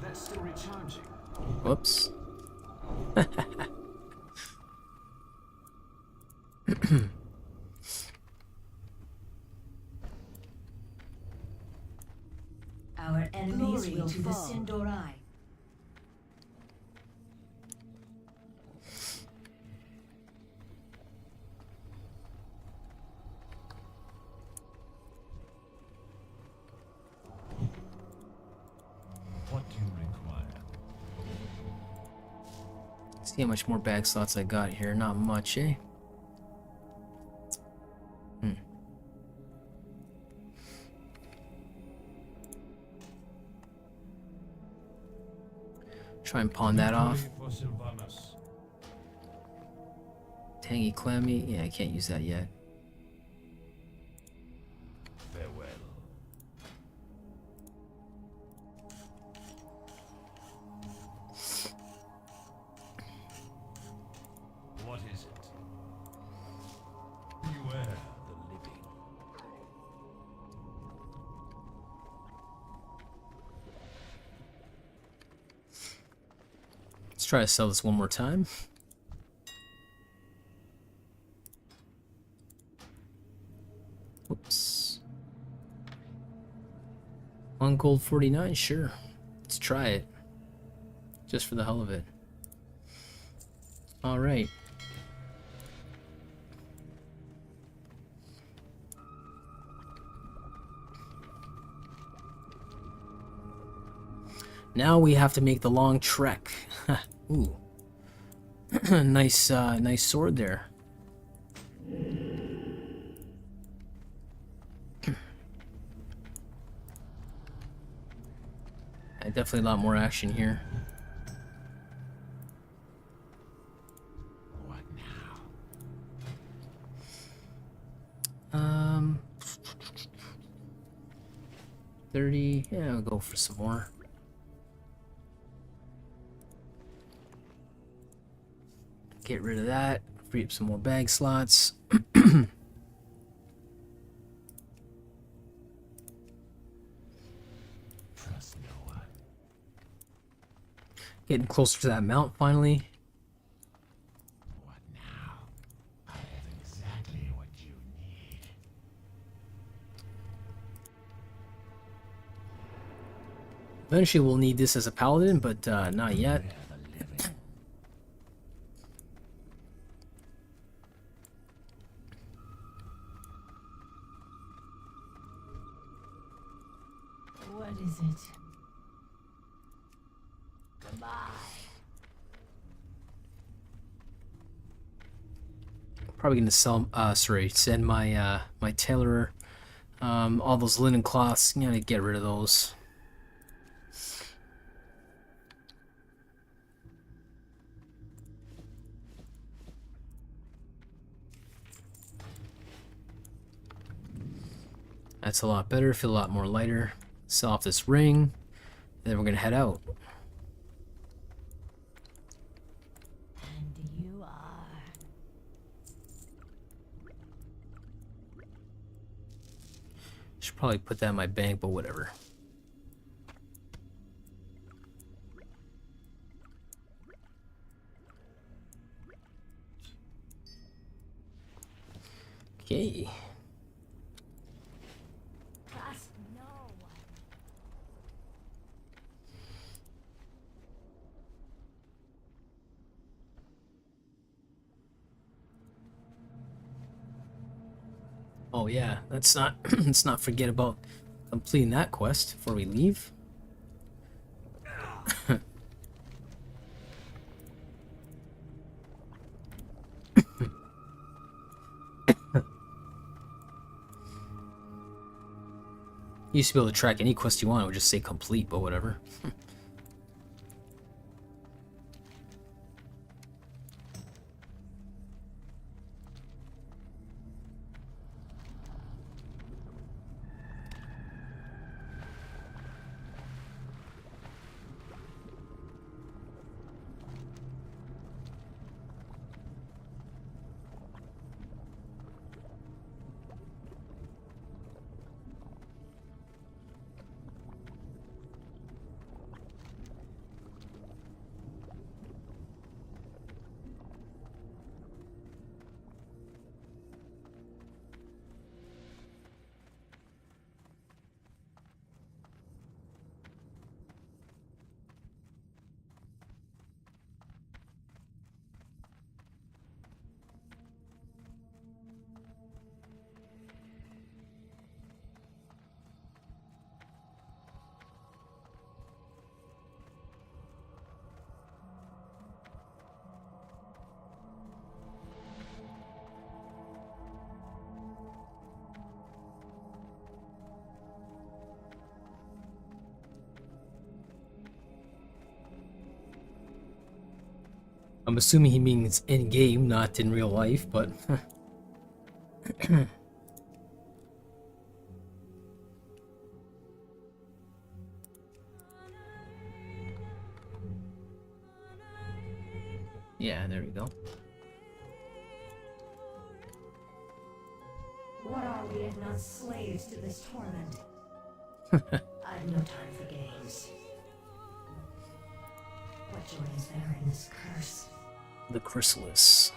That's still recharging. Whoops. Our enemies Glory will to the fall. Sindorai. What do you require? See how much more bag slots I got here. Not much, eh? Try and pawn that off. For Sylvanas. Tangy Clammy. Yeah, I can't use that yet. Farewell. What is it? Beware the living. Let's try to sell this one more time. Whoops. 1 gold 49, sure. Let's try it. Just for the hell of it. Alright. Now we have to make the long trek. Ooh. Nice, nice sword there. Definitely a lot more action here. What now? 30. Yeah, I'll go for some more. Get rid of that. Free up some more bag slots. Trust no one. Getting closer to that mount finally. What now? I have exactly what you need. Eventually we'll need this as a paladin, but not yet. Beware the living. What is it? Goodbye. Probably gonna send my my tailorer all those linen cloths. You gotta get rid of those. That's a lot better. Feel a lot more lighter. Sell off this ring. Then we're gonna head out. And you are. Should probably put that in my bank, but whatever. Okay. Trust no one. Oh yeah, let's not let's not forget about completing that quest before we leave. You used to be able to track any quest you want, it would just say complete, but whatever. I'm assuming he means in game, not in real life, but yeah, there we go. What are we if not slaves to this torment? I've no time for games. What joy is there in this curse? The chrysalis.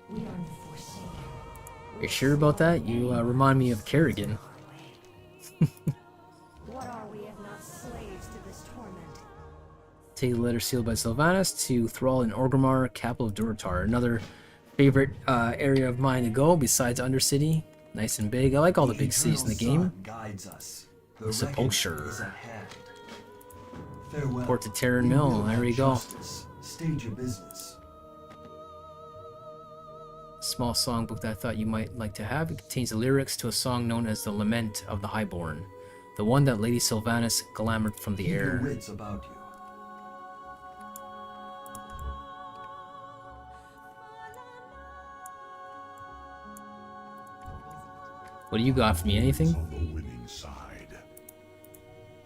We are the Forsaken. You sure about that? You remind me of Kerrigan. What are we if not slaves to this torment? Take the letter sealed by Sylvanas to Thrall and Orgrimmar, capital of Durotar. Another favorite area of mine to go besides Undercity. Nice and big. I like all the big cities in the game. Guides us. The It's a reckoning poacher. is at hand. Farewell. Port to Terran We Mill. will There have we go. justice. State your business. Small songbook that I thought you might like to have. It contains the lyrics to a song known as the Lament of the Highborn, the one that Lady Sylvanas glamoured from the Keep your air. wits about you. What do you got for me? Anything? On the winning side.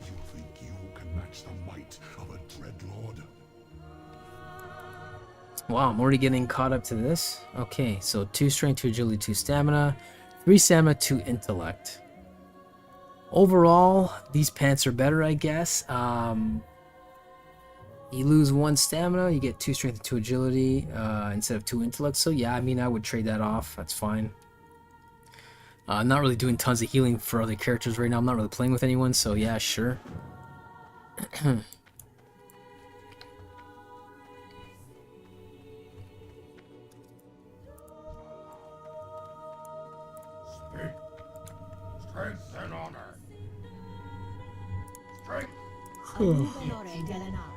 You think you can match the might of a dreadlord? Wow, I'm already getting caught up to this. Okay, so 2 strength, 2 agility, 2 stamina, 3 stamina, 2 intellect. Overall, these pants are better, I guess. You lose 1 stamina, you get 2 strength and 2 agility instead of 2 intellect. So yeah, I mean, I would trade that off. That's fine. I'm not really doing tons of healing for other characters right now. I'm not really playing with anyone, so yeah, sure. Strength and honor. Strength. Dolore Delanar.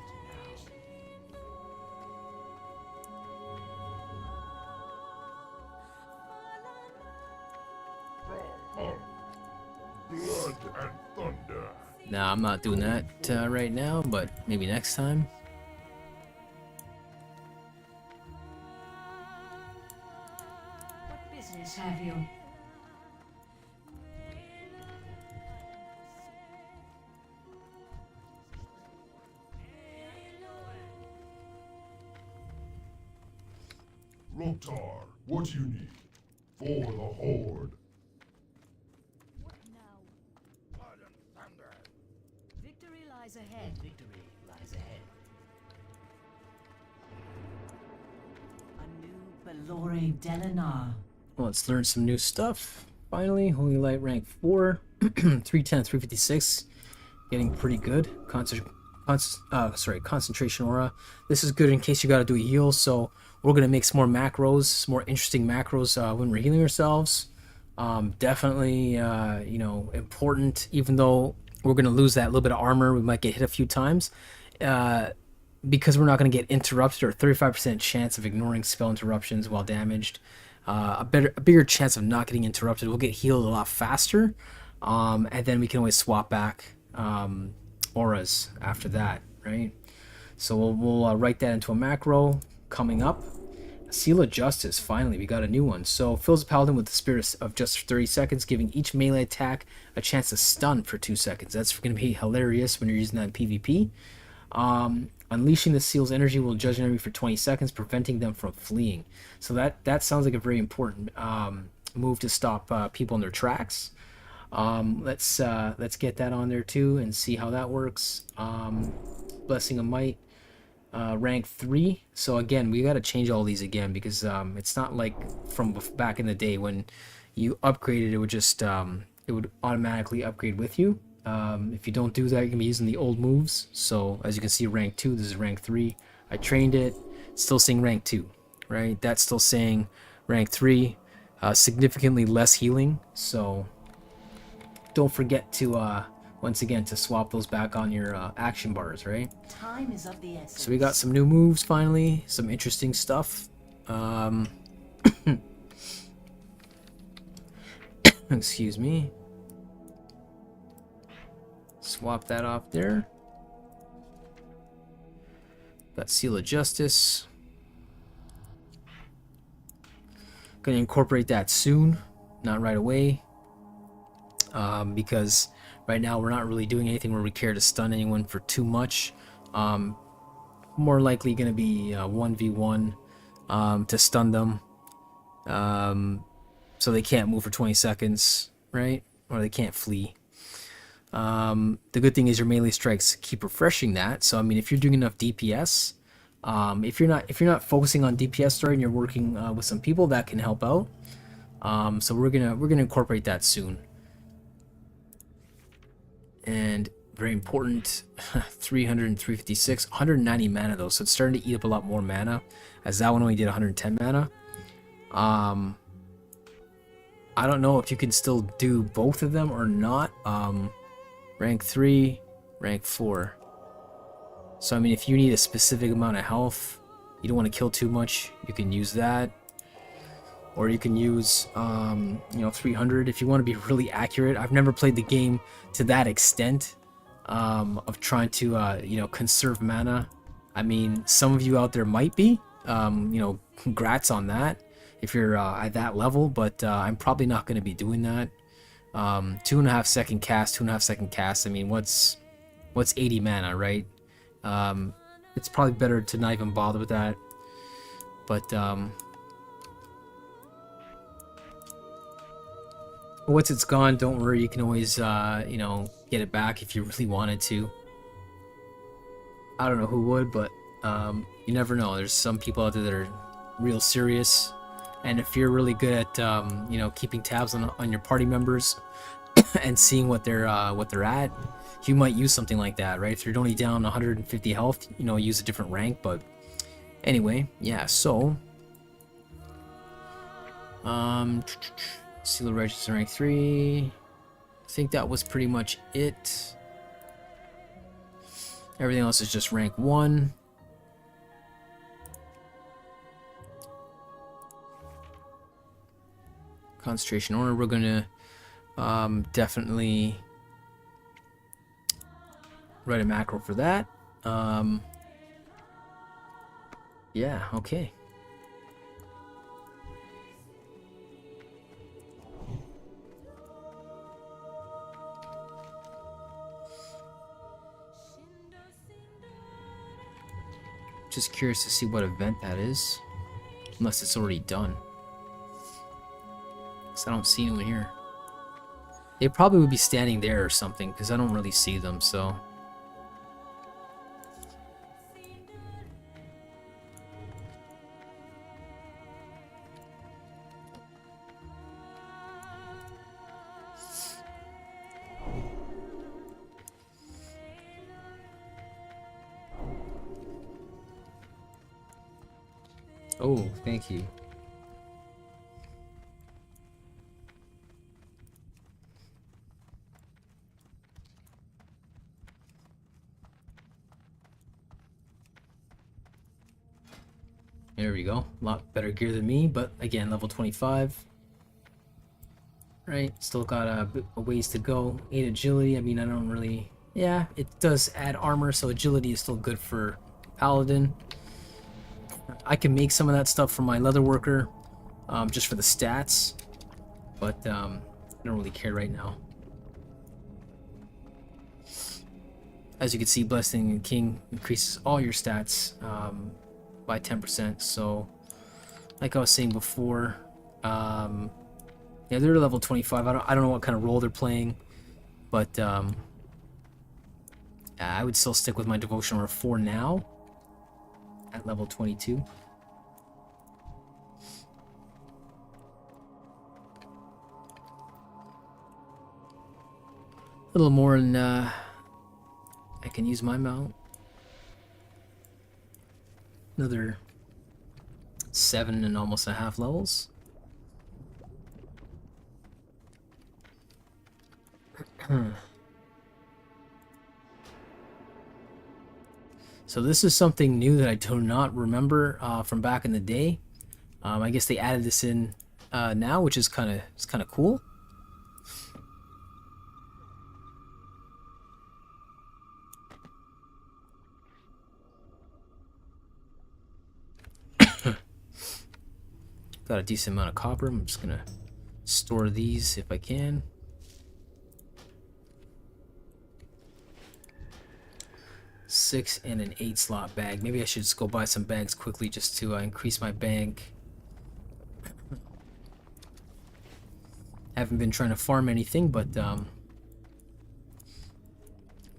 Blood and thunder. Nah, I'm not doing that right now, but maybe next time. What business have you? Loktar, what do you need? For the Horde. What now? Victory lies ahead. Victory lies ahead. A new Belore Delinar. Well, let's learn some new stuff. Finally, Holy Light rank 4, 310, 356, getting pretty good. Concentration Aura. This is good in case you got to do a heal. So we're gonna make some more macros, some more interesting macros when we're healing ourselves. Definitely, you know, important. Even though we're gonna lose that little bit of armor, we might get hit a few times. Because we're not going to get interrupted, or 35% chance of ignoring spell interruptions while damaged. A bigger chance of not getting interrupted. We'll get healed a lot faster, and then we can always swap back auras after that, right? So we'll write that into a macro coming up. Seal of Justice, finally, we got a new one. So fills a paladin with the spirit of just 30 seconds, giving each melee attack a chance to stun for 2 seconds. That's going to be hilarious when you're using that in PvP. Unleashing the seal's energy will judge an enemy for 20 seconds, preventing them from fleeing. So that sounds like a very important move to stop people in their tracks. Let's get that on there too and see how that works. Blessing of Might, rank 3. So again, we got to change all these again because it's not like from back in the day when you upgraded, it would just it would automatically upgrade with you. If you don't do that, you're gonna be using the old moves. So as you can see, rank 2, this is rank 3. I trained it, still saying rank 2, right? That's still saying rank 3, significantly less healing. So don't forget to once again to swap those back on your action bars, right? Time is of the essence. So we got some new moves finally, some interesting stuff. Excuse me. Swap that off there. Got Seal of Justice. Gonna incorporate that soon, not right away. Because right now we're not really doing anything where we care to stun anyone for too much. More likely gonna be 1v1 to stun them. So they can't move for 20 seconds, right? Or they can't flee. The good thing is your melee strikes keep refreshing that. So I mean, if you're doing enough DPS, if you're not focusing on DPS story and you're working with some people, that can help out. So we're gonna incorporate that soon. And very important, 300 and 356, 190 mana though, so it's starting to eat up a lot more mana, as that one only did 110 mana. I don't know if you can still do both of them or not. Rank 3, rank 4. So I mean, if you need a specific amount of health, you don't want to kill too much, you can use that. Or you can use, you know, 300 if you want to be really accurate. I've never played the game to that extent of trying to, you know, conserve mana. I mean, some of you out there might be, you know, congrats on that if you're at that level, but I'm probably not going to be doing that. 2.5 second cast, 2.5 second cast. I mean, what's 80 mana, right? It's probably better to not even bother with that. But once it's gone, don't worry. You can always, you know, get it back if you really wanted to. I don't know who would, but you never know. There's some people out there that are real serious. And if you're really good at, you know, keeping tabs on your party members and seeing what they're at, you might use something like that, right? If you're only down 150 health, you know, use a different rank. But anyway, yeah. So, Seal of Righteousness rank 3. I think that was pretty much it. Everything else is just rank 1. Concentration Order, we're gonna definitely write a macro for that. Yeah, okay. Just curious to see what event that is. Unless it's already done. Because I don't see anyone here. They probably would be standing there or something, because I don't really see them, so... Oh, thank you. There we go. A lot better gear than me, but again, level 25. Right, still got a ways to go. 8 agility, I mean, I don't really... Yeah, it does add armor, so agility is still good for Paladin. I can make some of that stuff from my leatherworker, just for the stats, but I don't really care right now. As you can see, Blessing and King increases all your stats by 10%, so like I was saying before, yeah, they're level 25. I don't know what kind of role they're playing, but I would still stick with my devotion order for now at level 22. A little more and I can use my mount. Another 7 and almost a half levels. So this is something new that I do not remember from back in the day. I guess they added this in now, which is kind of cool. Got a decent amount of copper. I'm just gonna store these if I can. Six and an 8 slot bag. Maybe I should just go buy some bags quickly just to increase my bank. Haven't been trying to farm anything, but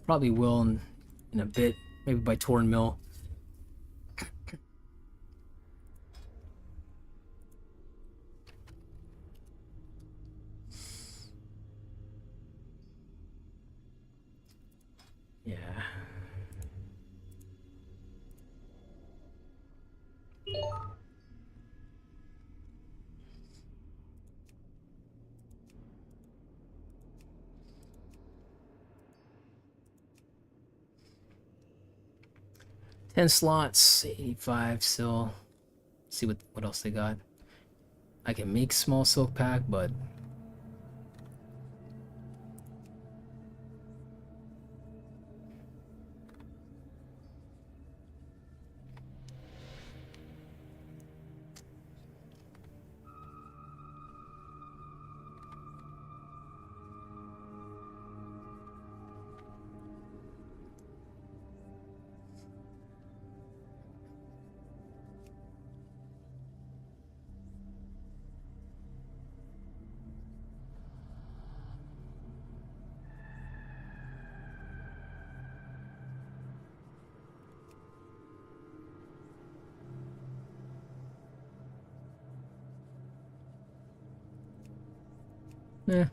probably will in a bit. Maybe by Torn Mill. Yeah. Ten slots, 85 still. See what else they got. I can make small silk pack, but eh.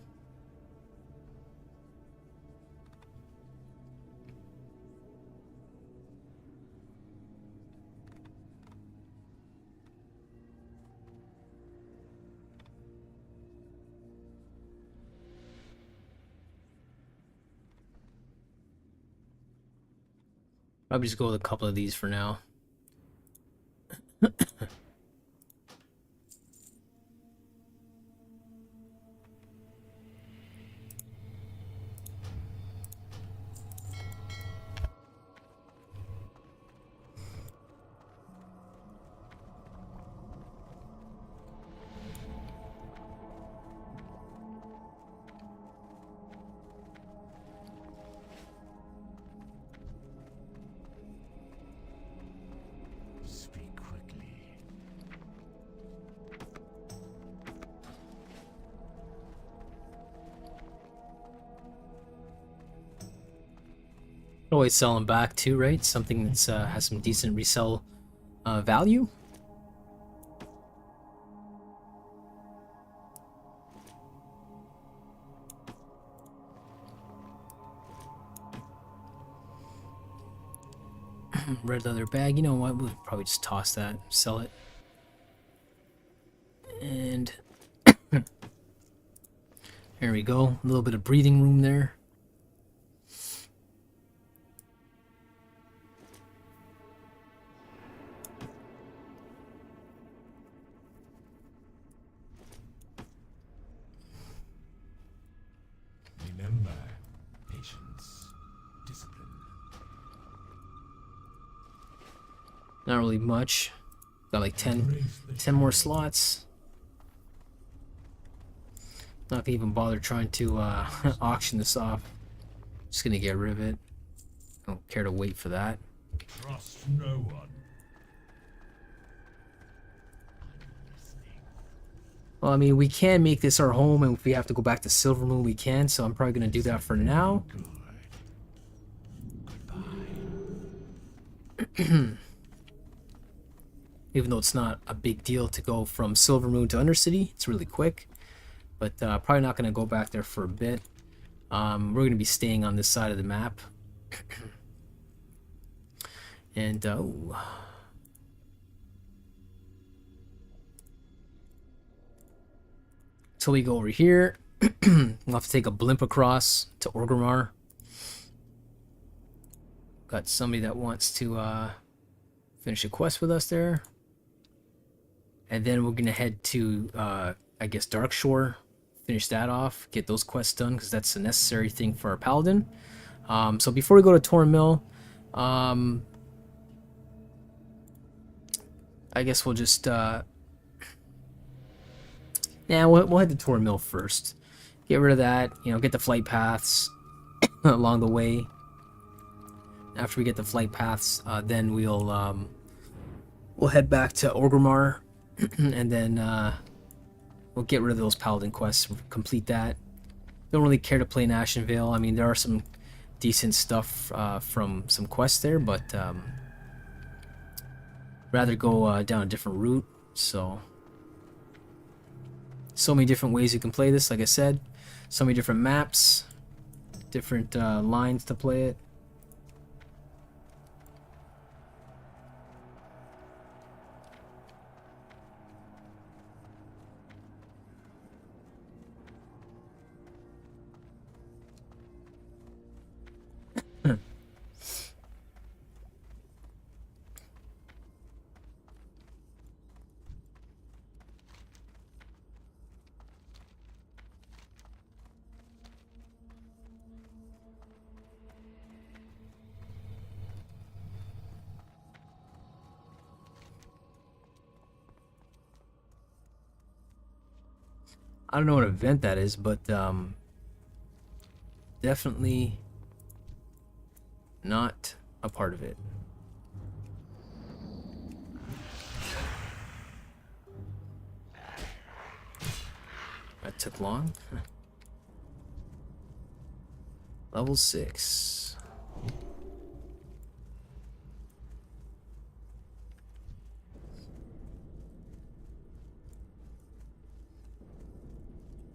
Probably just go with a couple of these for now. Speak quickly. Always sell them back too, right? Something that's has some decent resell value. Red leather bag. You know what? We'll probably just toss that, sell it. And there we go. A little bit of breathing room there. Remember, patience, discipline. Not really much. Got like 10 more slots. Not to even bother trying to auction this off. Just gonna get rid of it. Don't care to wait for that. Trust no one. Well, I mean, we can make this our home, and if we have to go back to Silvermoon, we can. So I'm probably gonna do that for now. Even though it's not a big deal to go from Silvermoon to Undercity, it's really quick. But probably not going to go back there for a bit. We're going to be staying on this side of the map. And, so we go over here. We'll have to take a blimp across to Orgrimmar. Got somebody that wants to finish a quest with us there. And then we're going to head to, I guess, Darkshore. Finish that off, get those quests done, because that's a necessary thing for our paladin. So before we go to Torn Mill, I guess we'll just we'll head to Torn Mill first. Get rid of that, you know, get the flight paths along the way. After we get the flight paths, then we'll head back to Orgrimmar, and then we'll get rid of those paladin quests, complete that. Don't really care to play in Ashenvale. I mean, there are some decent stuff from some quests there, but rather go down a different route. So many different ways you can play this, like I said. So many different maps, different lines to play it. I don't know what event that is, but definitely not a part of it. That took long. Level 6.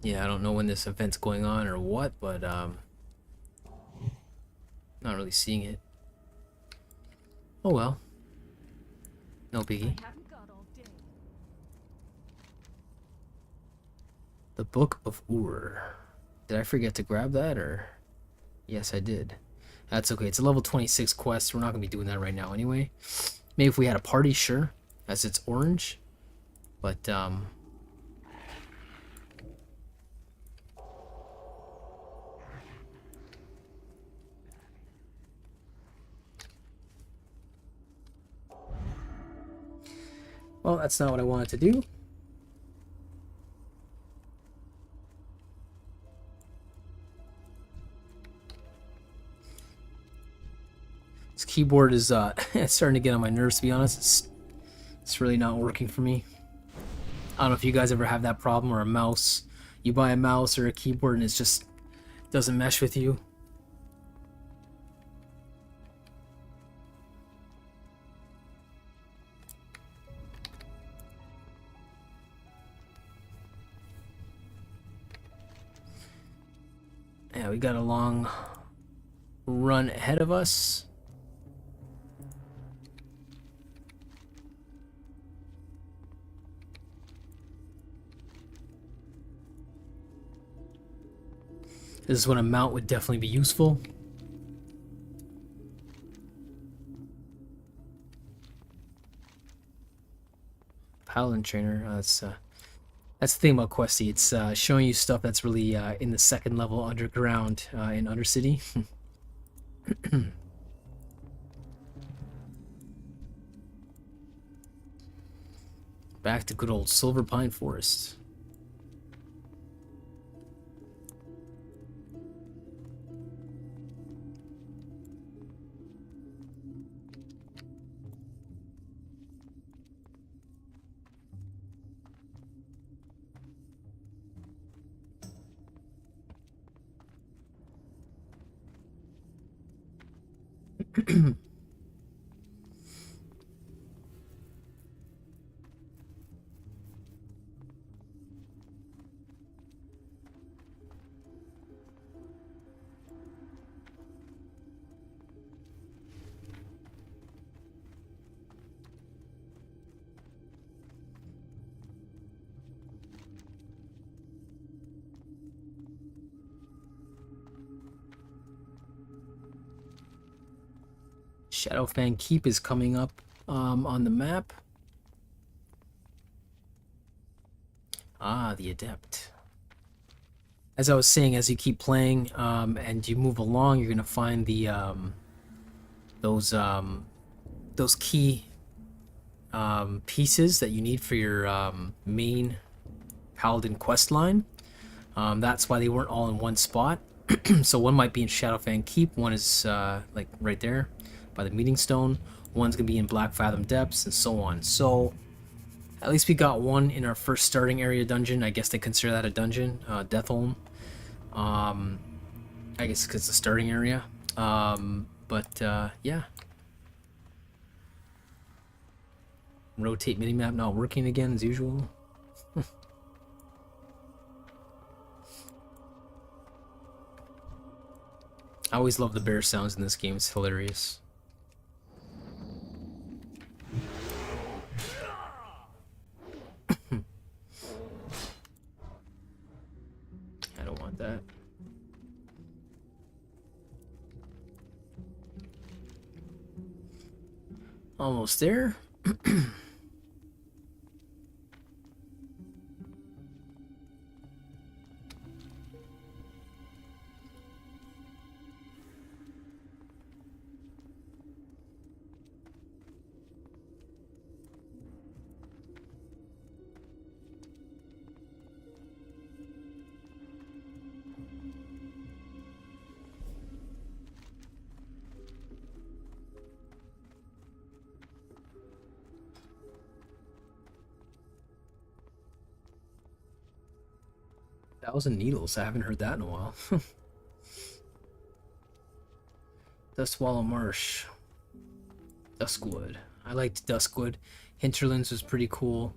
Yeah, I don't know when this event's going on or what, but not really seeing it. Oh well. No biggie. The Book of Ur. Did I forget to grab that, or? Yes, I did. That's okay. It's a level 26 quest. We're not going to be doing that right now anyway. Maybe if we had a party, sure, as it's orange. But, well, that's not what I wanted to do. This keyboard is it's starting to get on my nerves, to be honest. It's really not working for me. I don't know if you guys ever have that problem, or a mouse. You buy a mouse or a keyboard and it just doesn't mesh with you. Yeah, we got a long run ahead of us. This is when a mount would definitely be useful. Paladin trainer. That's the thing about Questy. It's showing you stuff that's really in the second level underground in Undercity. Back to good old Silver Pine Forest. Shadowfang Keep is coming up on the map. Ah, the Adept. As I was saying, as you keep playing and you move along, you're gonna find the those key pieces that you need for your main Paladin quest line. That's why they weren't all in one spot. So one might be in Shadowfang Keep, one is like right there by the meeting stone, one's gonna be in Black Fathom Depths, and so on. So at least we got one in our first starting area dungeon. I guess they consider that a dungeon, Deathholm. I guess because it's the starting area. Yeah. Rotate minimap not working again as usual. I always love the bear sounds in this game. It's hilarious. I don't want that. Almost there. 1,000 needles. I haven't heard that in a while. Dustwallow Marsh. Duskwood. I liked Duskwood. Hinterlands was pretty cool.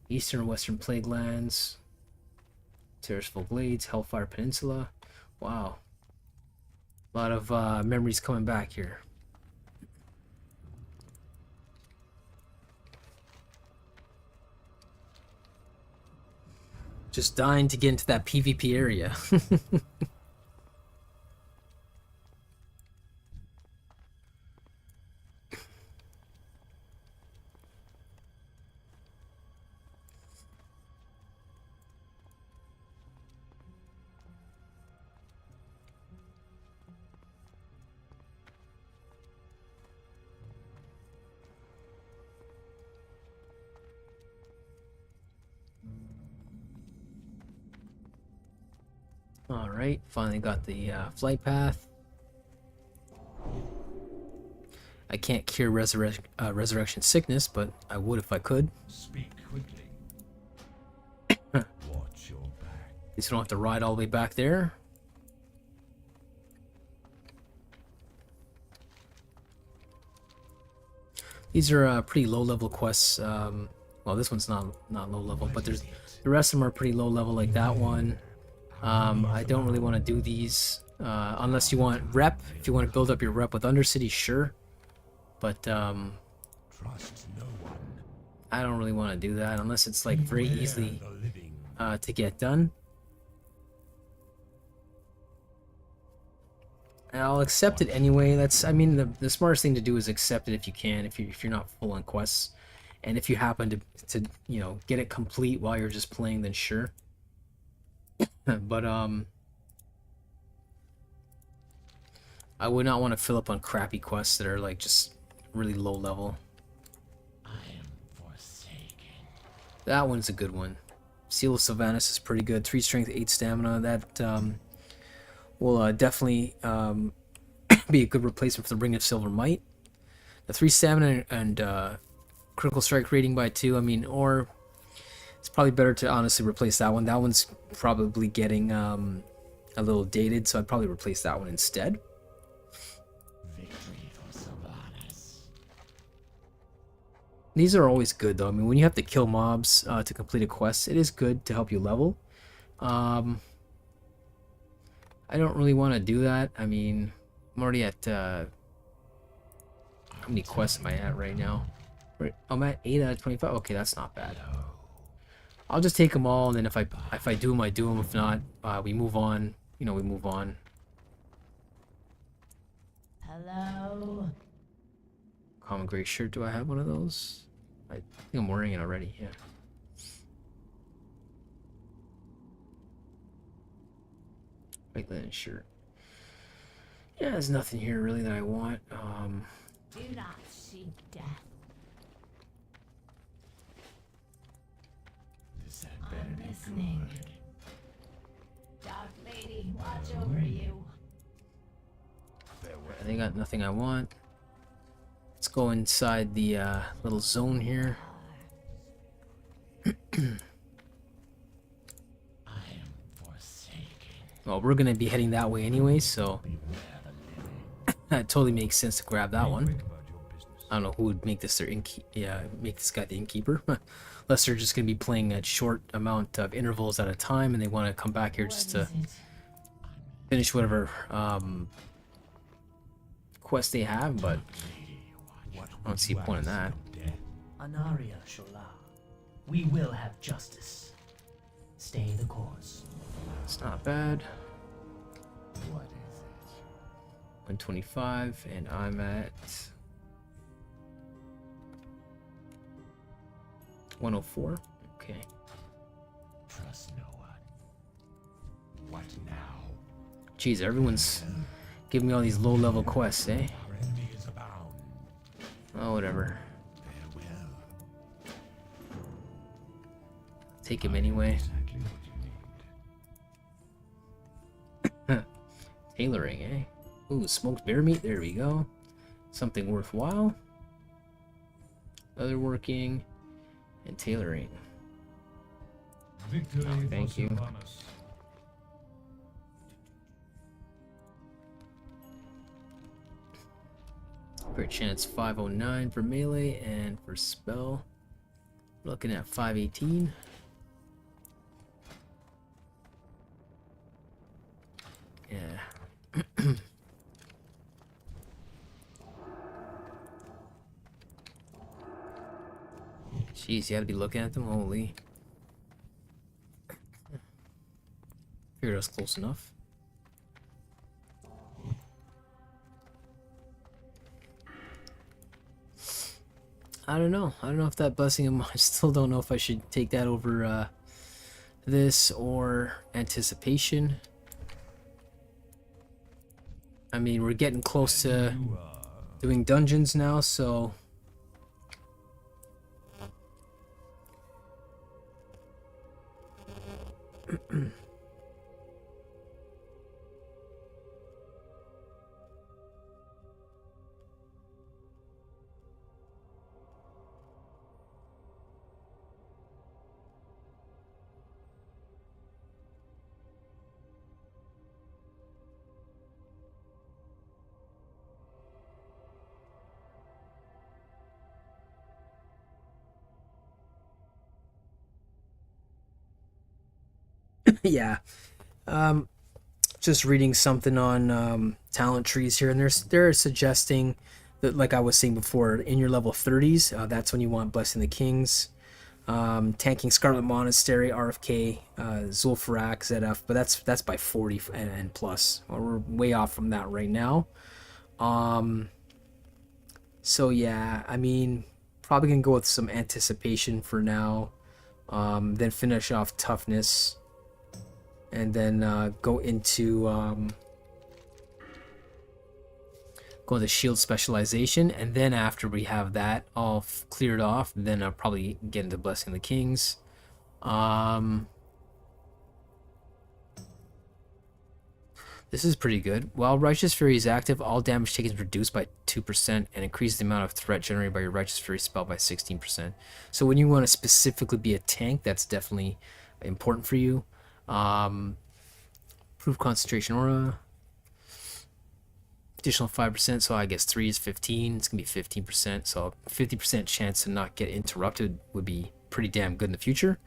Eastern and Western Plaguelands. Terraceful Glades. Hellfire Peninsula. Wow. A lot of memories coming back here. Just dying to get into that PvP area. Alright, finally got the flight path. I can't cure resurrection sickness, but I would if I could. Speak quickly. Watch your back. At least I don't have to ride all the way back there. These are pretty low level quests. Well, this one's not low level, but The rest of them are pretty low level, like that one. I don't really want to do these unless you want rep. If you want to build up your rep with Undercity, sure. But Trust no one. I don't really want to do that unless it's like very easily to get done. And I'll accept it anyway. That's, I mean, the smartest thing to do is accept it if you can, if you're not full on quests, and if you happen to you know, get it complete while you're just playing, then sure. But I would not want to fill up on crappy quests that are like just really low level. I am forsaken. That one's a good one. Seal of Sylvanas is pretty good. 3 strength, 8 stamina. That will definitely be a good replacement for the Ring of Silver Might. The 3 stamina and critical strike rating by 2. I mean, or it's probably better to honestly replace that one. That one's probably getting a little dated, so I'd probably replace that one instead. Victory for Sylvanas. These are always good though. I mean, when you have to kill mobs to complete a quest, it is good to help you level. I don't really want to do that. I mean, I'm already at how many quests am I at right now? I'm at 8 out of 25. Okay, that's not bad. I'll just take them all, and then if I do them, I do them. If not, we move on. You know, we move on. Hello? Common gray shirt. Do I have one of those? I think I'm wearing it already. Yeah. White linen shirt. Yeah, there's nothing here really that I want. Do not seek death. This had better I'm be listening. good. Dark Lady, watch over you. They got nothing I want. Let's go inside the little zone here. I am forsaken. Well, we're gonna be heading that way anyway, so that totally makes sense to grab that one. I don't know who would make this their make this guy the innkeeper, unless they're just gonna be playing a short amount of intervals at a time, and they want to come back here just to finish whatever quest they have. But I don't see a point in that. Anaria Shola. We will have justice. Stay the course. It's not bad. What is it? 125, and I'm at 104. Okay. Trust no one. What now? Jeez, everyone's giving me all these low-level quests, eh? Our enemy is abound. Oh, whatever. Farewell. Take him anyway. Exactly what you need. Tailoring, eh? Ooh, smoked bear meat. There we go. Something worthwhile. Other working. And tailoring. Victory Thank for you. Sylvanas. For chance 509 for melee, and for spell, we're looking at 518. Yeah. Jeez, you gotta be looking at them. Holy. Figured us close enough. I don't know. I don't know if that blessing, I still don't know if I should take that over this or anticipation. I mean, we're getting close to doing dungeons now, so Yeah. Just reading something on talent trees here, and they're suggesting that, like I was saying before, in your level 30s, that's when you want Blessing the Kings, tanking Scarlet Monastery, RFK, Zul'Farrak, ZF, but that's by 40 and plus. Well, we're way off from that right now. So yeah, I mean, probably gonna go with some anticipation for now, then finish off toughness, and then go into shield specialization, and then after we have that all cleared off, then I'll probably get into Blessing the Kings. This is pretty good. While Righteous Fury is active, all damage taken is reduced by 2% and increases the amount of threat generated by your Righteous Fury spell by 16%. So when you want to specifically be a tank, that's definitely important for you. Proof concentration aura. Additional 5%, so I guess 3 is 15. It's going to be 15%, so 50% chance to not get interrupted would be pretty damn good in the future.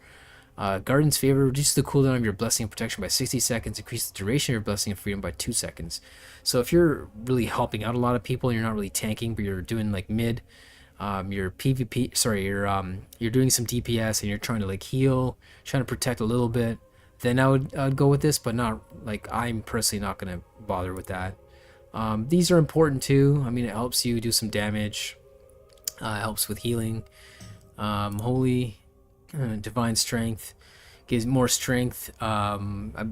Guardian's Favor reduces the cooldown of your Blessing of Protection by 60 seconds, increases the duration of your Blessing of Freedom by 2 seconds. So if you're really helping out a lot of people, you're not really tanking, but you're doing like mid, your PvP, sorry, you're doing some DPS and you're trying to like heal, trying to protect a little bit, then I'd go with this, but not like, I'm personally not going to bother with that. These are important too. I mean, it helps you do some damage, helps with healing. Holy, Divine Strength gives more strength. I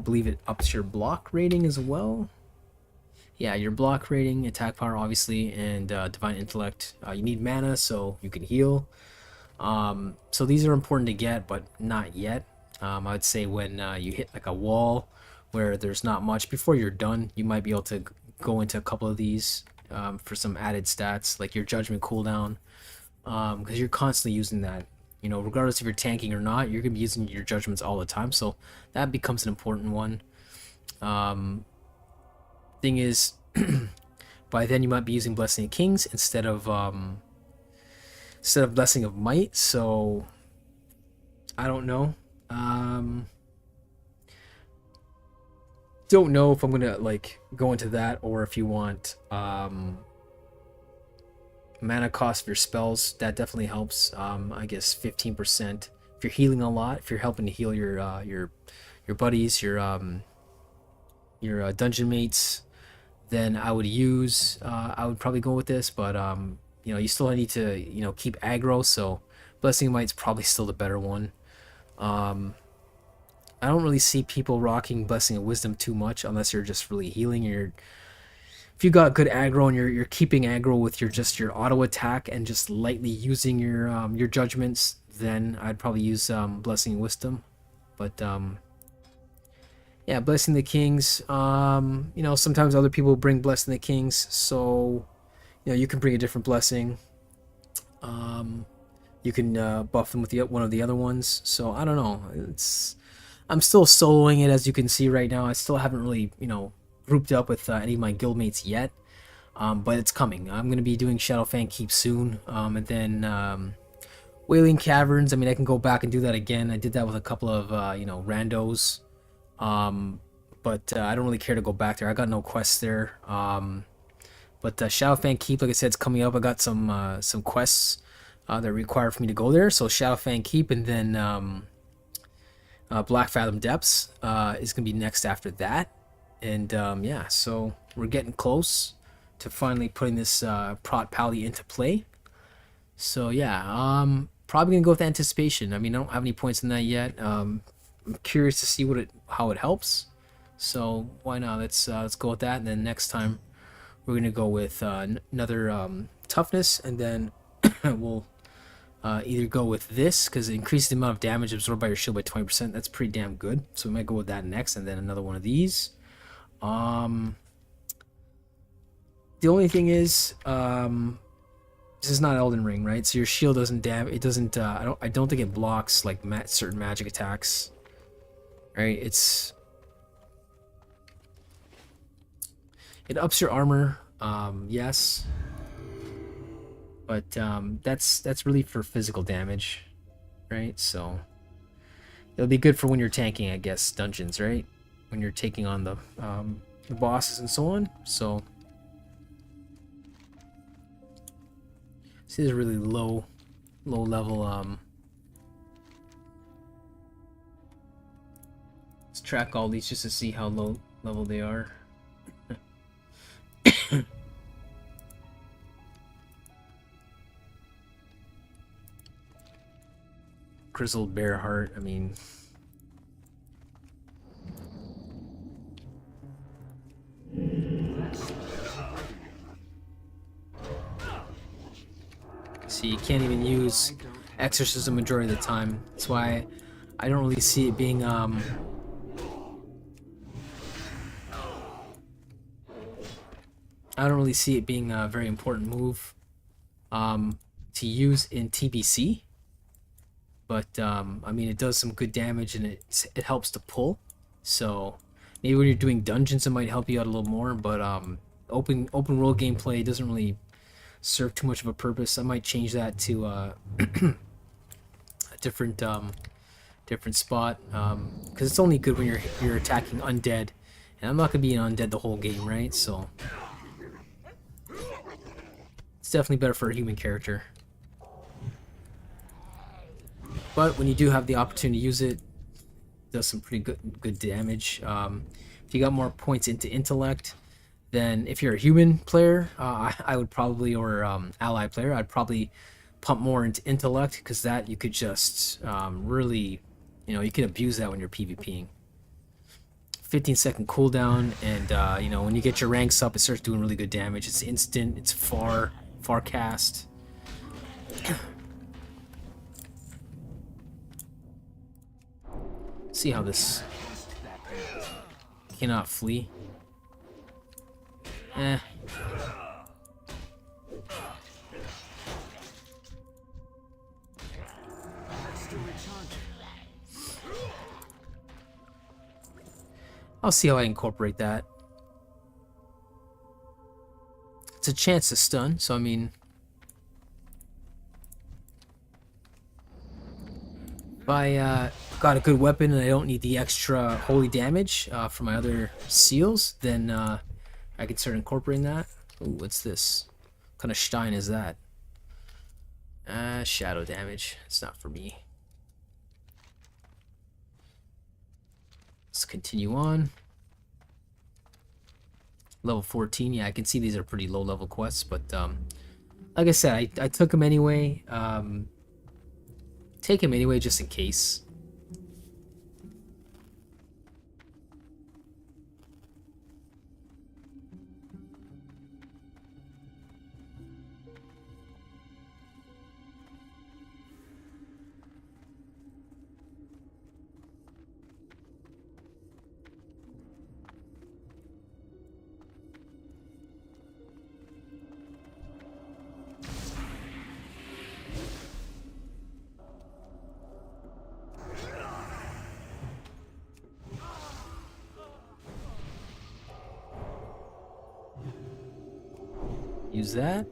believe it ups your block rating as well. Yeah, your block rating, attack power obviously, and Divine Intellect. You need mana so you can heal. So these are important to get, but not yet. I would say when you hit like a wall where there's not much, before you're done, you might be able to go into a couple of these for some added stats, like your Judgment cooldown, because you're constantly using that. You know, regardless if you're tanking or not, you're gonna be using your Judgments all the time, so that becomes an important one. Thing is, by then you might be using Blessing of Kings instead of Blessing of Might, so I don't know. Don't know if I'm gonna like go into that, or if you want mana cost for your spells. That definitely helps. I guess 15% if you're healing a lot, if you're helping to heal your buddies, your dungeon mates, then I would probably go with this, but you know, you still need to, you know, keep aggro, so Blessing of Might's probably still the better one. I don't really see people rocking Blessing of Wisdom too much unless you're just really healing. If you got good aggro and you're keeping aggro with your auto attack and just lightly using your judgments, then I'd probably use Blessing of Wisdom. But yeah, Blessing the Kings. You know, sometimes other people bring Blessing the Kings, so you know, you can bring a different blessing. You can buff them with one of the other ones. So I don't know. I'm still soloing it, as you can see right now. I still haven't really, you know, grouped up with any of my guildmates yet, but it's coming. I'm going to be doing Shadowfang Keep soon, and then Wailing Caverns. I mean, I can go back and do that again. I did that with a couple of, you know, randos, but I don't really care to go back there. I got no quests there, but Shadowfang Keep, like I said, it's coming up. I got some quests that are required for me to go there, so Shadowfang Keep, and then Black Fathom Depths is going to be next after that. And yeah, so we're getting close to finally putting this Prot Pally into play. So yeah, probably gonna go with Anticipation. I mean, I don't have any points in that yet. I'm curious to see how it helps. So why not? Let's go with that. And then next time we're gonna go with another Toughness, and then we'll either go with this, because it increases the amount of damage absorbed by your shield by 20%. That's pretty damn good. So we might go with that next, and then another one of these. The only thing is, this is not Elden Ring, right? So your shield doesn't I don't think it blocks like certain magic attacks, right? It ups your armor, yes, but that's really for physical damage, right? So It'll be good for when you're tanking, I guess, dungeons, right? When you're taking on the bosses and so on. So, see, there's really low level. Let's track all these just to see how low level they are. Grizzled Bear Heart, I mean... See, you can't even use Exorcism majority of the time. That's why I don't really see it being, I don't really see it being a very important move to use in TBC. But I mean, it does some good damage and it helps to pull. So maybe when you're doing dungeons, it might help you out a little more. But open world gameplay doesn't really serve too much of a purpose. I might change that to a different spot because it's only good when you're attacking undead, and I'm not gonna be an undead the whole game, right? So it's definitely better for a human character. But when you do have the opportunity to use it, it does some pretty good damage. If you got more points into intellect, then if you're a human player, I would probably, or ally player, I'd probably pump more into intellect, because that you could just really, you can abuse that when you're PvPing. 15-second cooldown, and when you get your ranks up, it starts doing really good damage. It's instant. It's far cast. See how this cannot flee. I'll see how I incorporate that. It's a chance to stun, so I mean, if I got a good weapon and I don't need the extra holy damage for my other seals, then I can start incorporating that. Ooh, what's this? What kind of Stein is that? Shadow damage. It's not for me. Let's continue on. Level 14. Yeah, I can see these are pretty low level quests, but like I said, I took them anyway. Take them anyway just in case. Use that.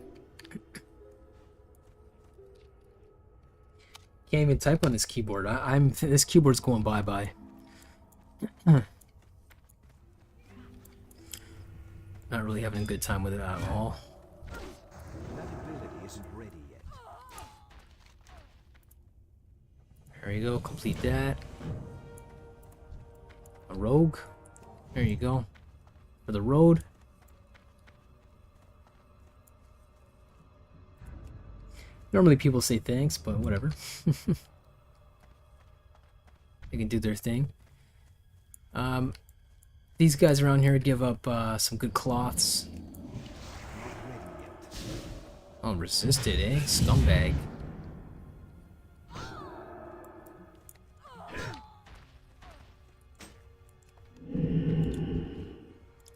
Can't even type on this keyboard. This keyboard's going bye-bye. Not really having a good time with it at all. That ability isn't ready yet. There you go, complete that. A rogue. There you go. For the road. Normally people say thanks, but whatever. They can do their thing. These guys around here give up some good cloths. Oh, resisted, eh? Scumbag.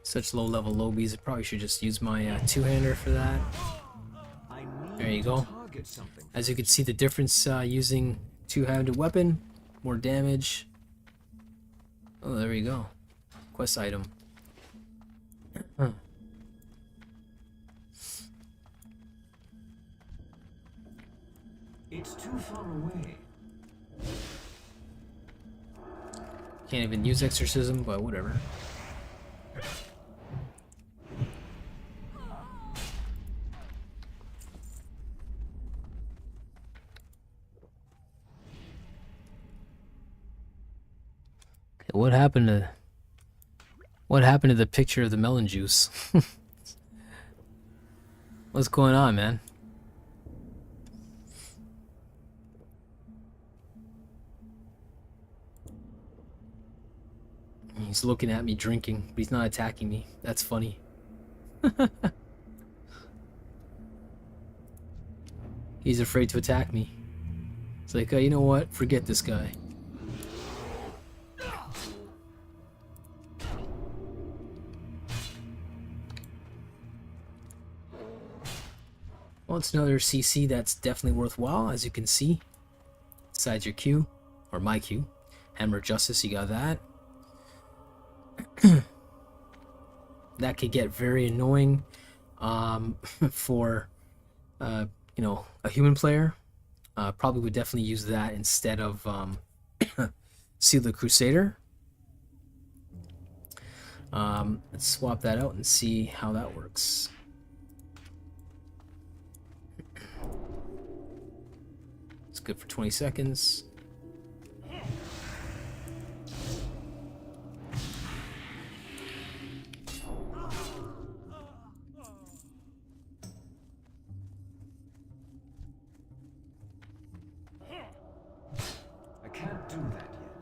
Such low level lobies. I probably should just use my two-hander for that. There you go. As you can see the difference using two-handed weapon, more damage. Oh, there you go. Quest item. It's too far away. Can't even use exorcism, but whatever. Okay, what happened to the picture of the melon juice? What's going on, man? He's looking at me drinking, but he's not attacking me. That's funny. He's afraid to attack me. It's like, you know what? Forget this guy. Well, it's another CC that's definitely worthwhile, as you can see. Besides your Q, or my Q. Hammer of Justice, you got that. That could get very annoying for you know, a human player. Probably would definitely use that instead of Seal the Crusader. Let's swap that out and see how that works. It's good for 20 seconds. I can't do that yet.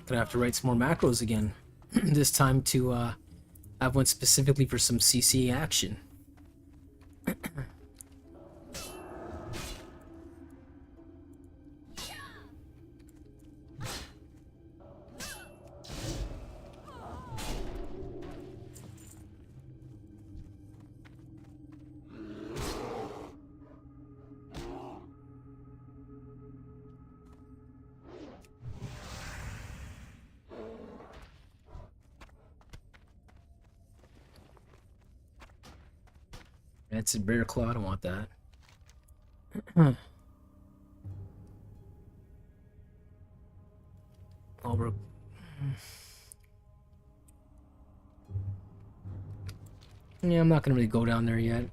Gonna have to write some more macros again. This time to have one specifically for some CC action. That's a rare claw. I don't want that. Oh, we're... Yeah, I'm not gonna really go down there yet.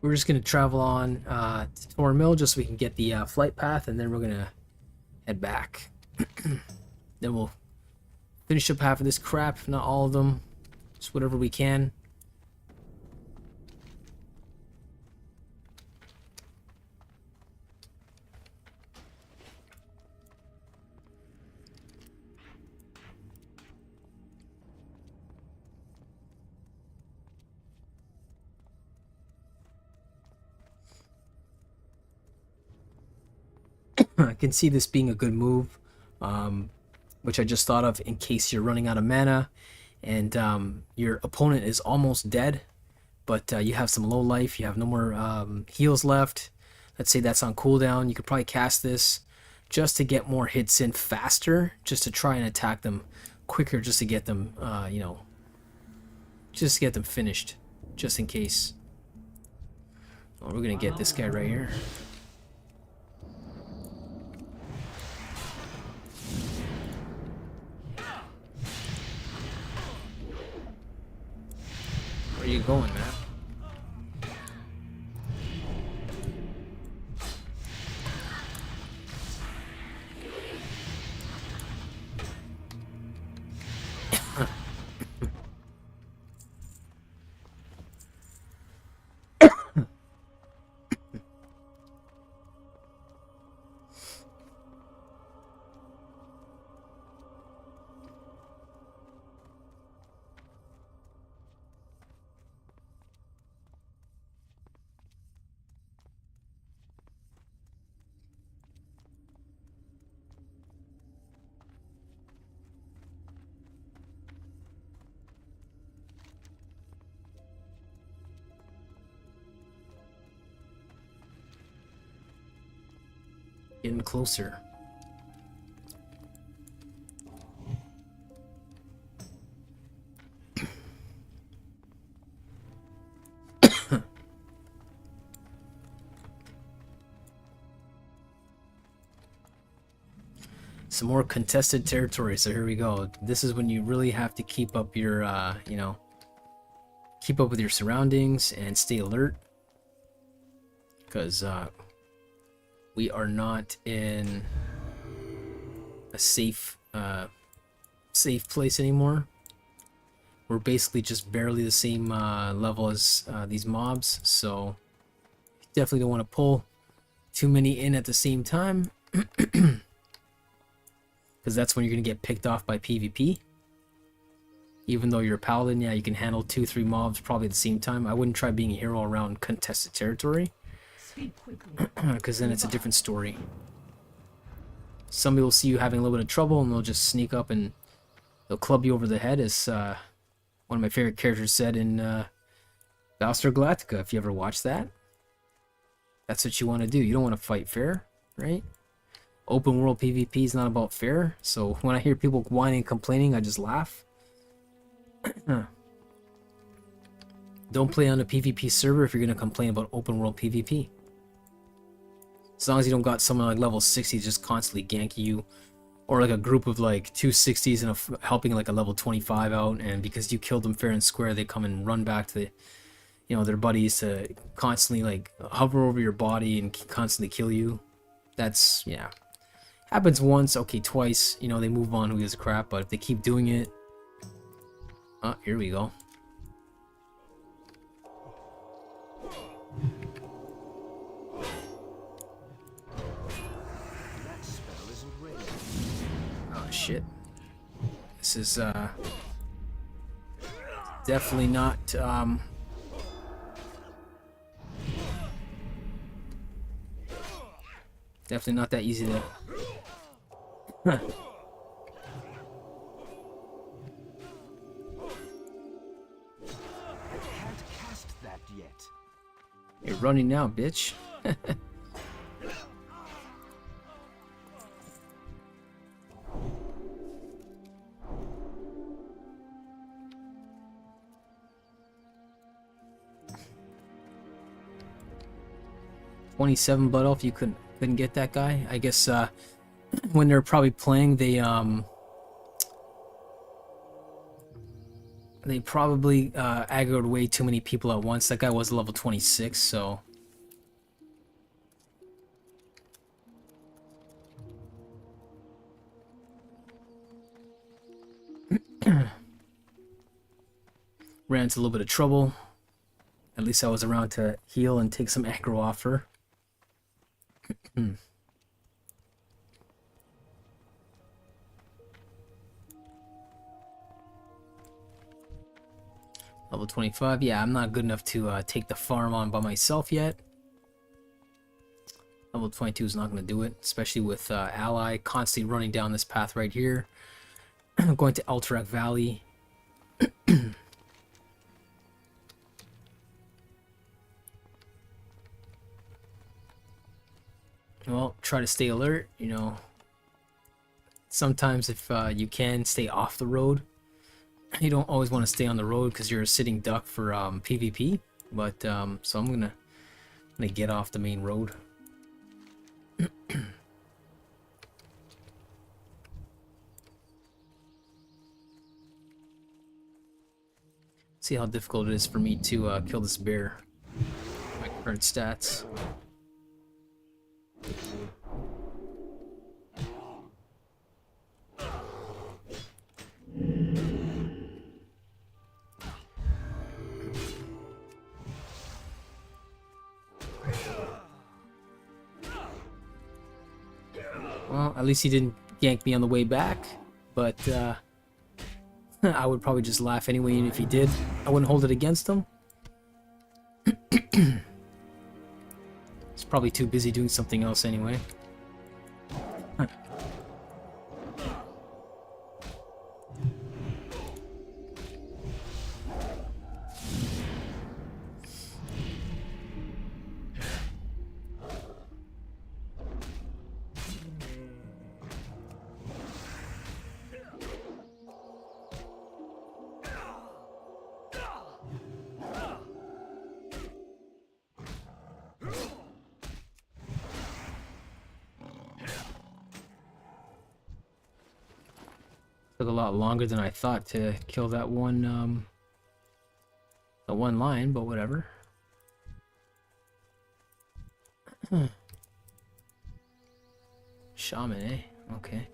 We're just gonna travel on to Tor Mill just so we can get the flight path, and then we're gonna head back. Then we'll finish up half of this crap, not all of them, just whatever we can. I can see this being a good move, which I just thought of in case you're running out of mana and your opponent is almost dead, but you have some low life, you have no more heals left. Let's say that's on cooldown. You could probably cast this just to get more hits in faster, just to try and attack them quicker, just to get them, you know, just to get them finished, just in case. Oh, we're gonna get this guy right here. Where are you going, man? Getting closer. Some more contested territory. So here we go. This is when you really have to keep up your, you know, keep up with your surroundings and stay alert. Because we are not in a safe place anymore. We're basically just barely the same level as these mobs, so you definitely don't want to pull too many in at the same time, because that's when you're gonna get picked off by PvP. Even though you're a paladin, yeah, you can handle 2-3 mobs probably at the same time. I wouldn't try being a hero around contested territory, because then it's a different story. Somebody will see you having a little bit of trouble and they'll just sneak up and they'll club you over the head, as one of my favorite characters said in Battlestar Galactica, if you ever watched that. That's what you want to do. You don't want to fight fair, right? Open world PvP is not about fair, so when I hear people whining and complaining, I just laugh. Don't play on a PvP server if you're going to complain about open world PvP. As long as you don't got someone like level 60 just constantly ganking you, or like a group of like 260s and helping like a level 25 out, and because you killed them fair and square, they come and run back to, you know, their buddies to constantly like hover over your body and constantly kill you. That's, yeah, happens once, okay, twice, you know, they move on, who gives a crap. But if they keep doing it, oh, here we go. Oh shit. This is definitely not definitely not that easy to I can't cast that yet. You're running now, bitch. 27 Blood Elf, you couldn't get that guy. I guess when they're probably playing, they probably aggroed way too many people at once. That guy was level 26, so ran into a little bit of trouble. At least I was around to heal and take some aggro off her. Level 25. Yeah, I'm not good enough to take the farm on by myself yet. Level 22 is not going to do it, especially with Ally constantly running down this path right here. Going to Alterac Valley. Well, try to stay alert, you know. Sometimes if you can, stay off the road. You don't always want to stay on the road because you're a sitting duck for PvP. But, so I'm gonna get off the main road. See how difficult it is for me to kill this bear. My current stats. Well, at least he didn't gank me on the way back, but I would probably just laugh anyway, and if he did, I wouldn't hold it against him. He's probably too busy doing something else anyway. Took a lot longer than I thought to kill that one lion, but whatever. Shaman, eh? Okay.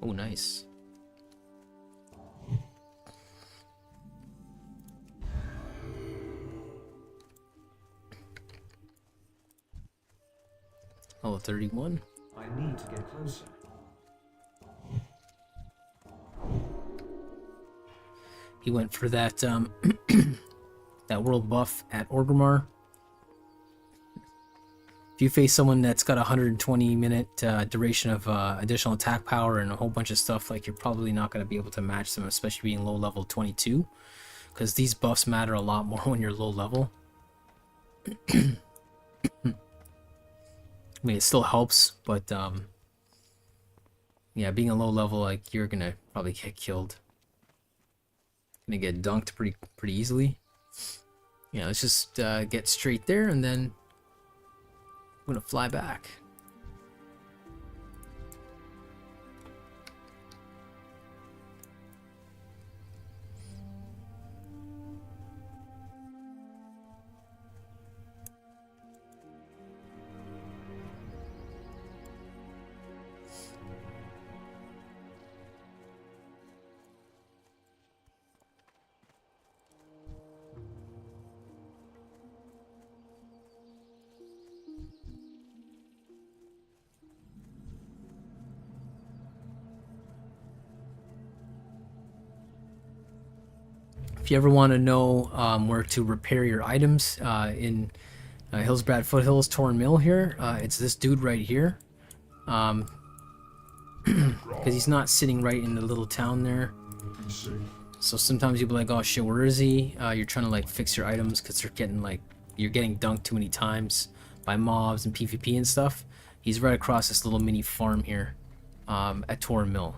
Oh, nice. Level 31. I need to get closer. He went for that that world buff at Orgrimmar. If you face someone that's got a 120-minute duration of additional attack power and a whole bunch of stuff, like, you're probably not going to be able to match them, especially being low level 22, because these buffs matter a lot more when you're low level. I mean, it still helps, but yeah, being a low level, like, you're gonna probably get killed. Gonna get dunked pretty easily. Yeah, let's just get straight there, and then I'm gonna fly back. If you ever want to know where to repair your items in Hillsbrad Foothills Torn Mill here, it's this dude right here. Because he's not sitting right in the little town there. So sometimes you'll be like, oh shit, where is he? You're trying to like fix your items because they're getting like, you're getting dunked too many times by mobs and PvP and stuff. He's right across this little mini farm here at Torn Mill.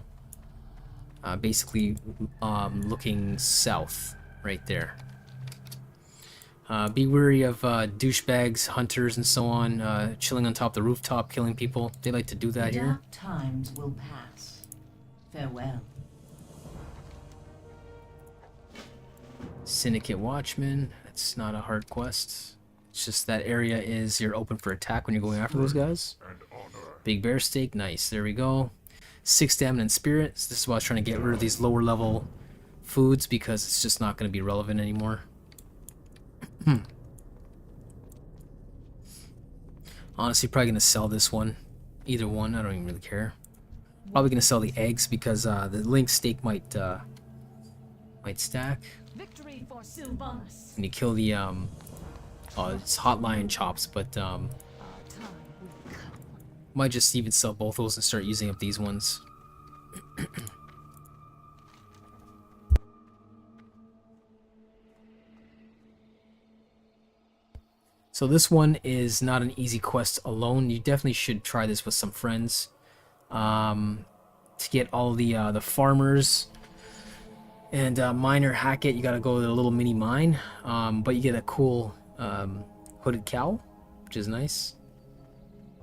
Basically looking south right there. Be wary of douchebags, hunters, and so on, chilling on top of the rooftop, killing people. They like to do that here. Dark times will pass. Farewell. Syndicate Watchman. That's not a hard quest. It's just that area is you're open for attack when you're going after those guys. Big Bear Steak. Nice. There we go. 6 stamina and spirit. So this is why I was trying to get rid of these lower level foods, because it's just not going to be relevant anymore. Honestly, probably going to sell this one. Either one. I don't even really care. Probably going to sell the eggs because the link steak might stack. Victory for Sylvanas. And you kill the it's hot lion chops, but Our time will come. might just even sell both those and start using up these ones. So this one is not an easy quest alone. You definitely should try this with some friends to get all the farmers and miner Hackett. You gotta go to the little mini mine, but you get a cool hooded cow, which is nice.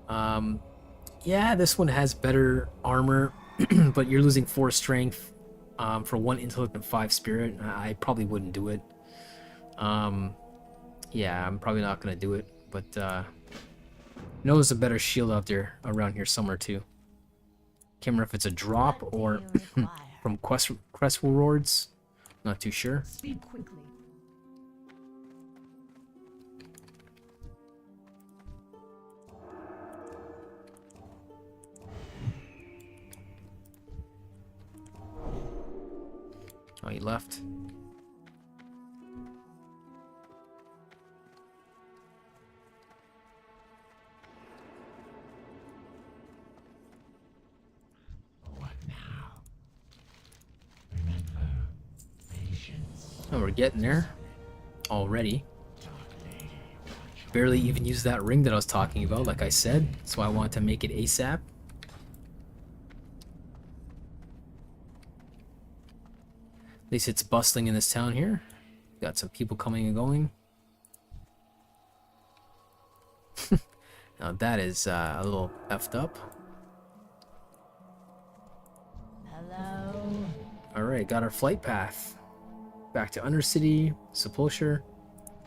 Yeah, this one has better armor, but you're losing 4 strength for 1 intellect and 5 spirit. I probably wouldn't do it. Yeah, I'm probably not gonna do it, but I know there's a better shield out there around here somewhere too. Can't remember if it's a drop or from quest rewards. Not too sure. Speak quickly. Oh, he left. What now? Remember, patience. Oh, we're getting there already. Dark lady, watch Barely even used that ring that I was talking about, like I said. That's why I wanted to make it ASAP. At least it's bustling in this town here. Got some people coming and going. Now that is a little effed up. Hello. Alright, got our flight path. Back to Undercity, Sepulchre,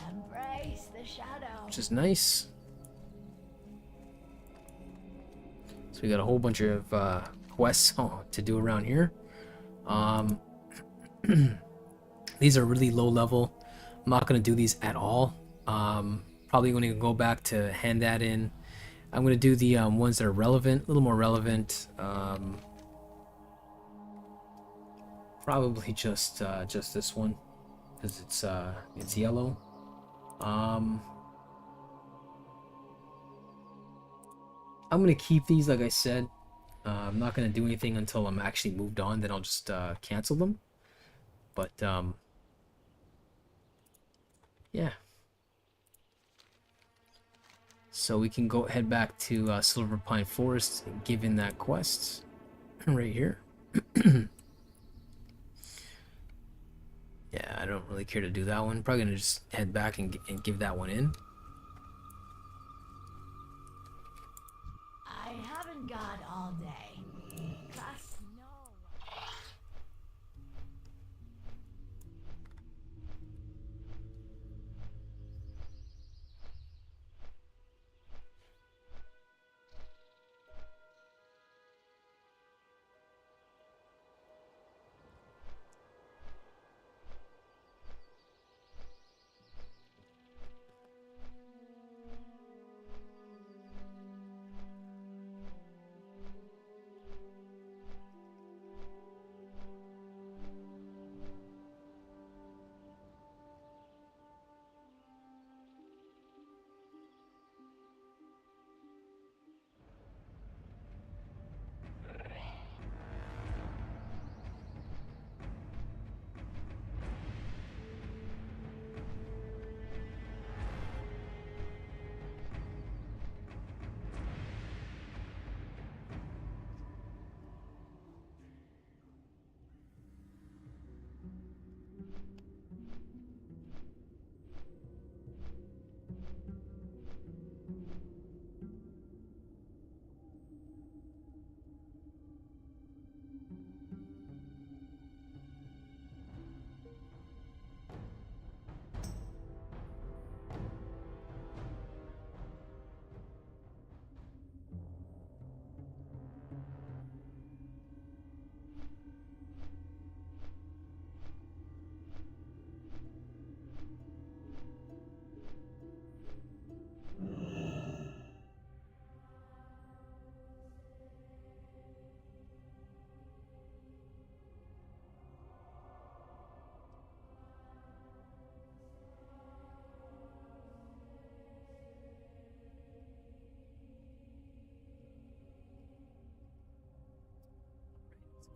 Embrace the shadow. which is nice. So we got a whole bunch of quests to do around here. These are really low level. I'm not going to do these at all. Probably going to go back to hand that in. I'm going to do the ones that are relevant, a little more relevant. Probably just this one, because it's yellow. I'm gonna keep these, like I said. I'm not gonna do anything until I'm actually moved on. Then I'll just cancel them. But yeah. So we can head back to Silver Pine Forest, given that quest right here. Yeah, I don't really care to do that one. Probably gonna just head back and give that one in. I haven't got all day. Class, no.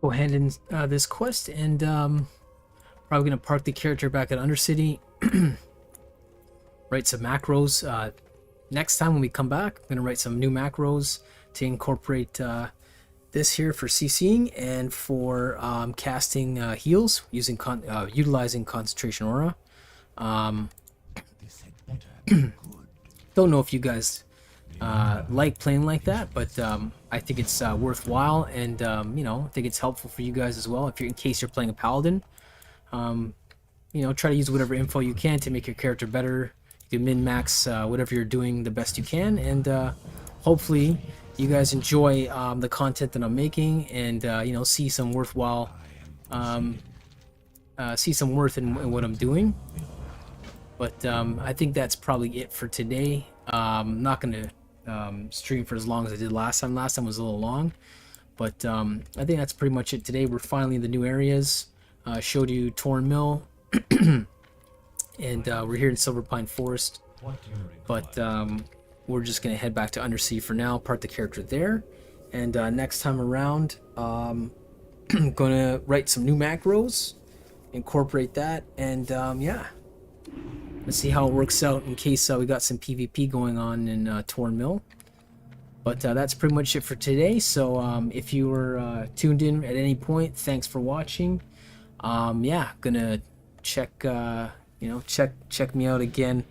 Go ahead and this quest, and probably gonna park the character back at Undercity. Write some macros. Next time when we come back, I'm gonna write some new macros to incorporate this here for CCing and for casting heals using utilizing concentration aura. Don't know if you guys like playing like that, but I think it's worthwhile, and you know, I think it's helpful for you guys as well. If you're in case you're playing a paladin, you know, try to use whatever info you can to make your character better. You can min-max whatever you're doing the best you can, and hopefully you guys enjoy the content that I'm making, and you know, see some worthwhile, see some worth in what I'm doing. But I think that's probably it for today. I'm not gonna stream for as long as I did last time. Last time was a little long, but I think that's pretty much it today. We're finally in the new areas. Showed you Torn Mill, and we're here in Silver Pine Forest. But we're just gonna head back to Undersea for now. Part the character there, and next time around, I'm gonna write some new macros, incorporate that, and yeah. Let's see how it works out in case we got some PvP going on in Torn Mill. But that's pretty much it for today. So if you were tuned in at any point, thanks for watching. Yeah, gonna check check me out again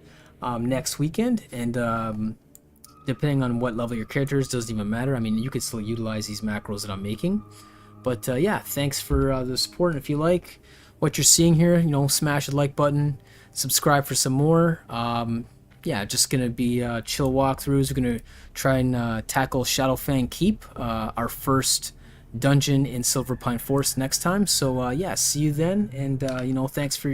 next weekend, and depending on what level your character is, doesn't even matter. I mean, you could still utilize these macros that I'm making. But yeah, thanks for the support. And if you like what you're seeing here, you know, smash the like button, subscribe for some more. Yeah, just gonna be chill walkthroughs. We're gonna try and tackle Shadowfang Keep, our first dungeon in Silver Pine Forest next time. So yeah, see you then, and you know, thanks for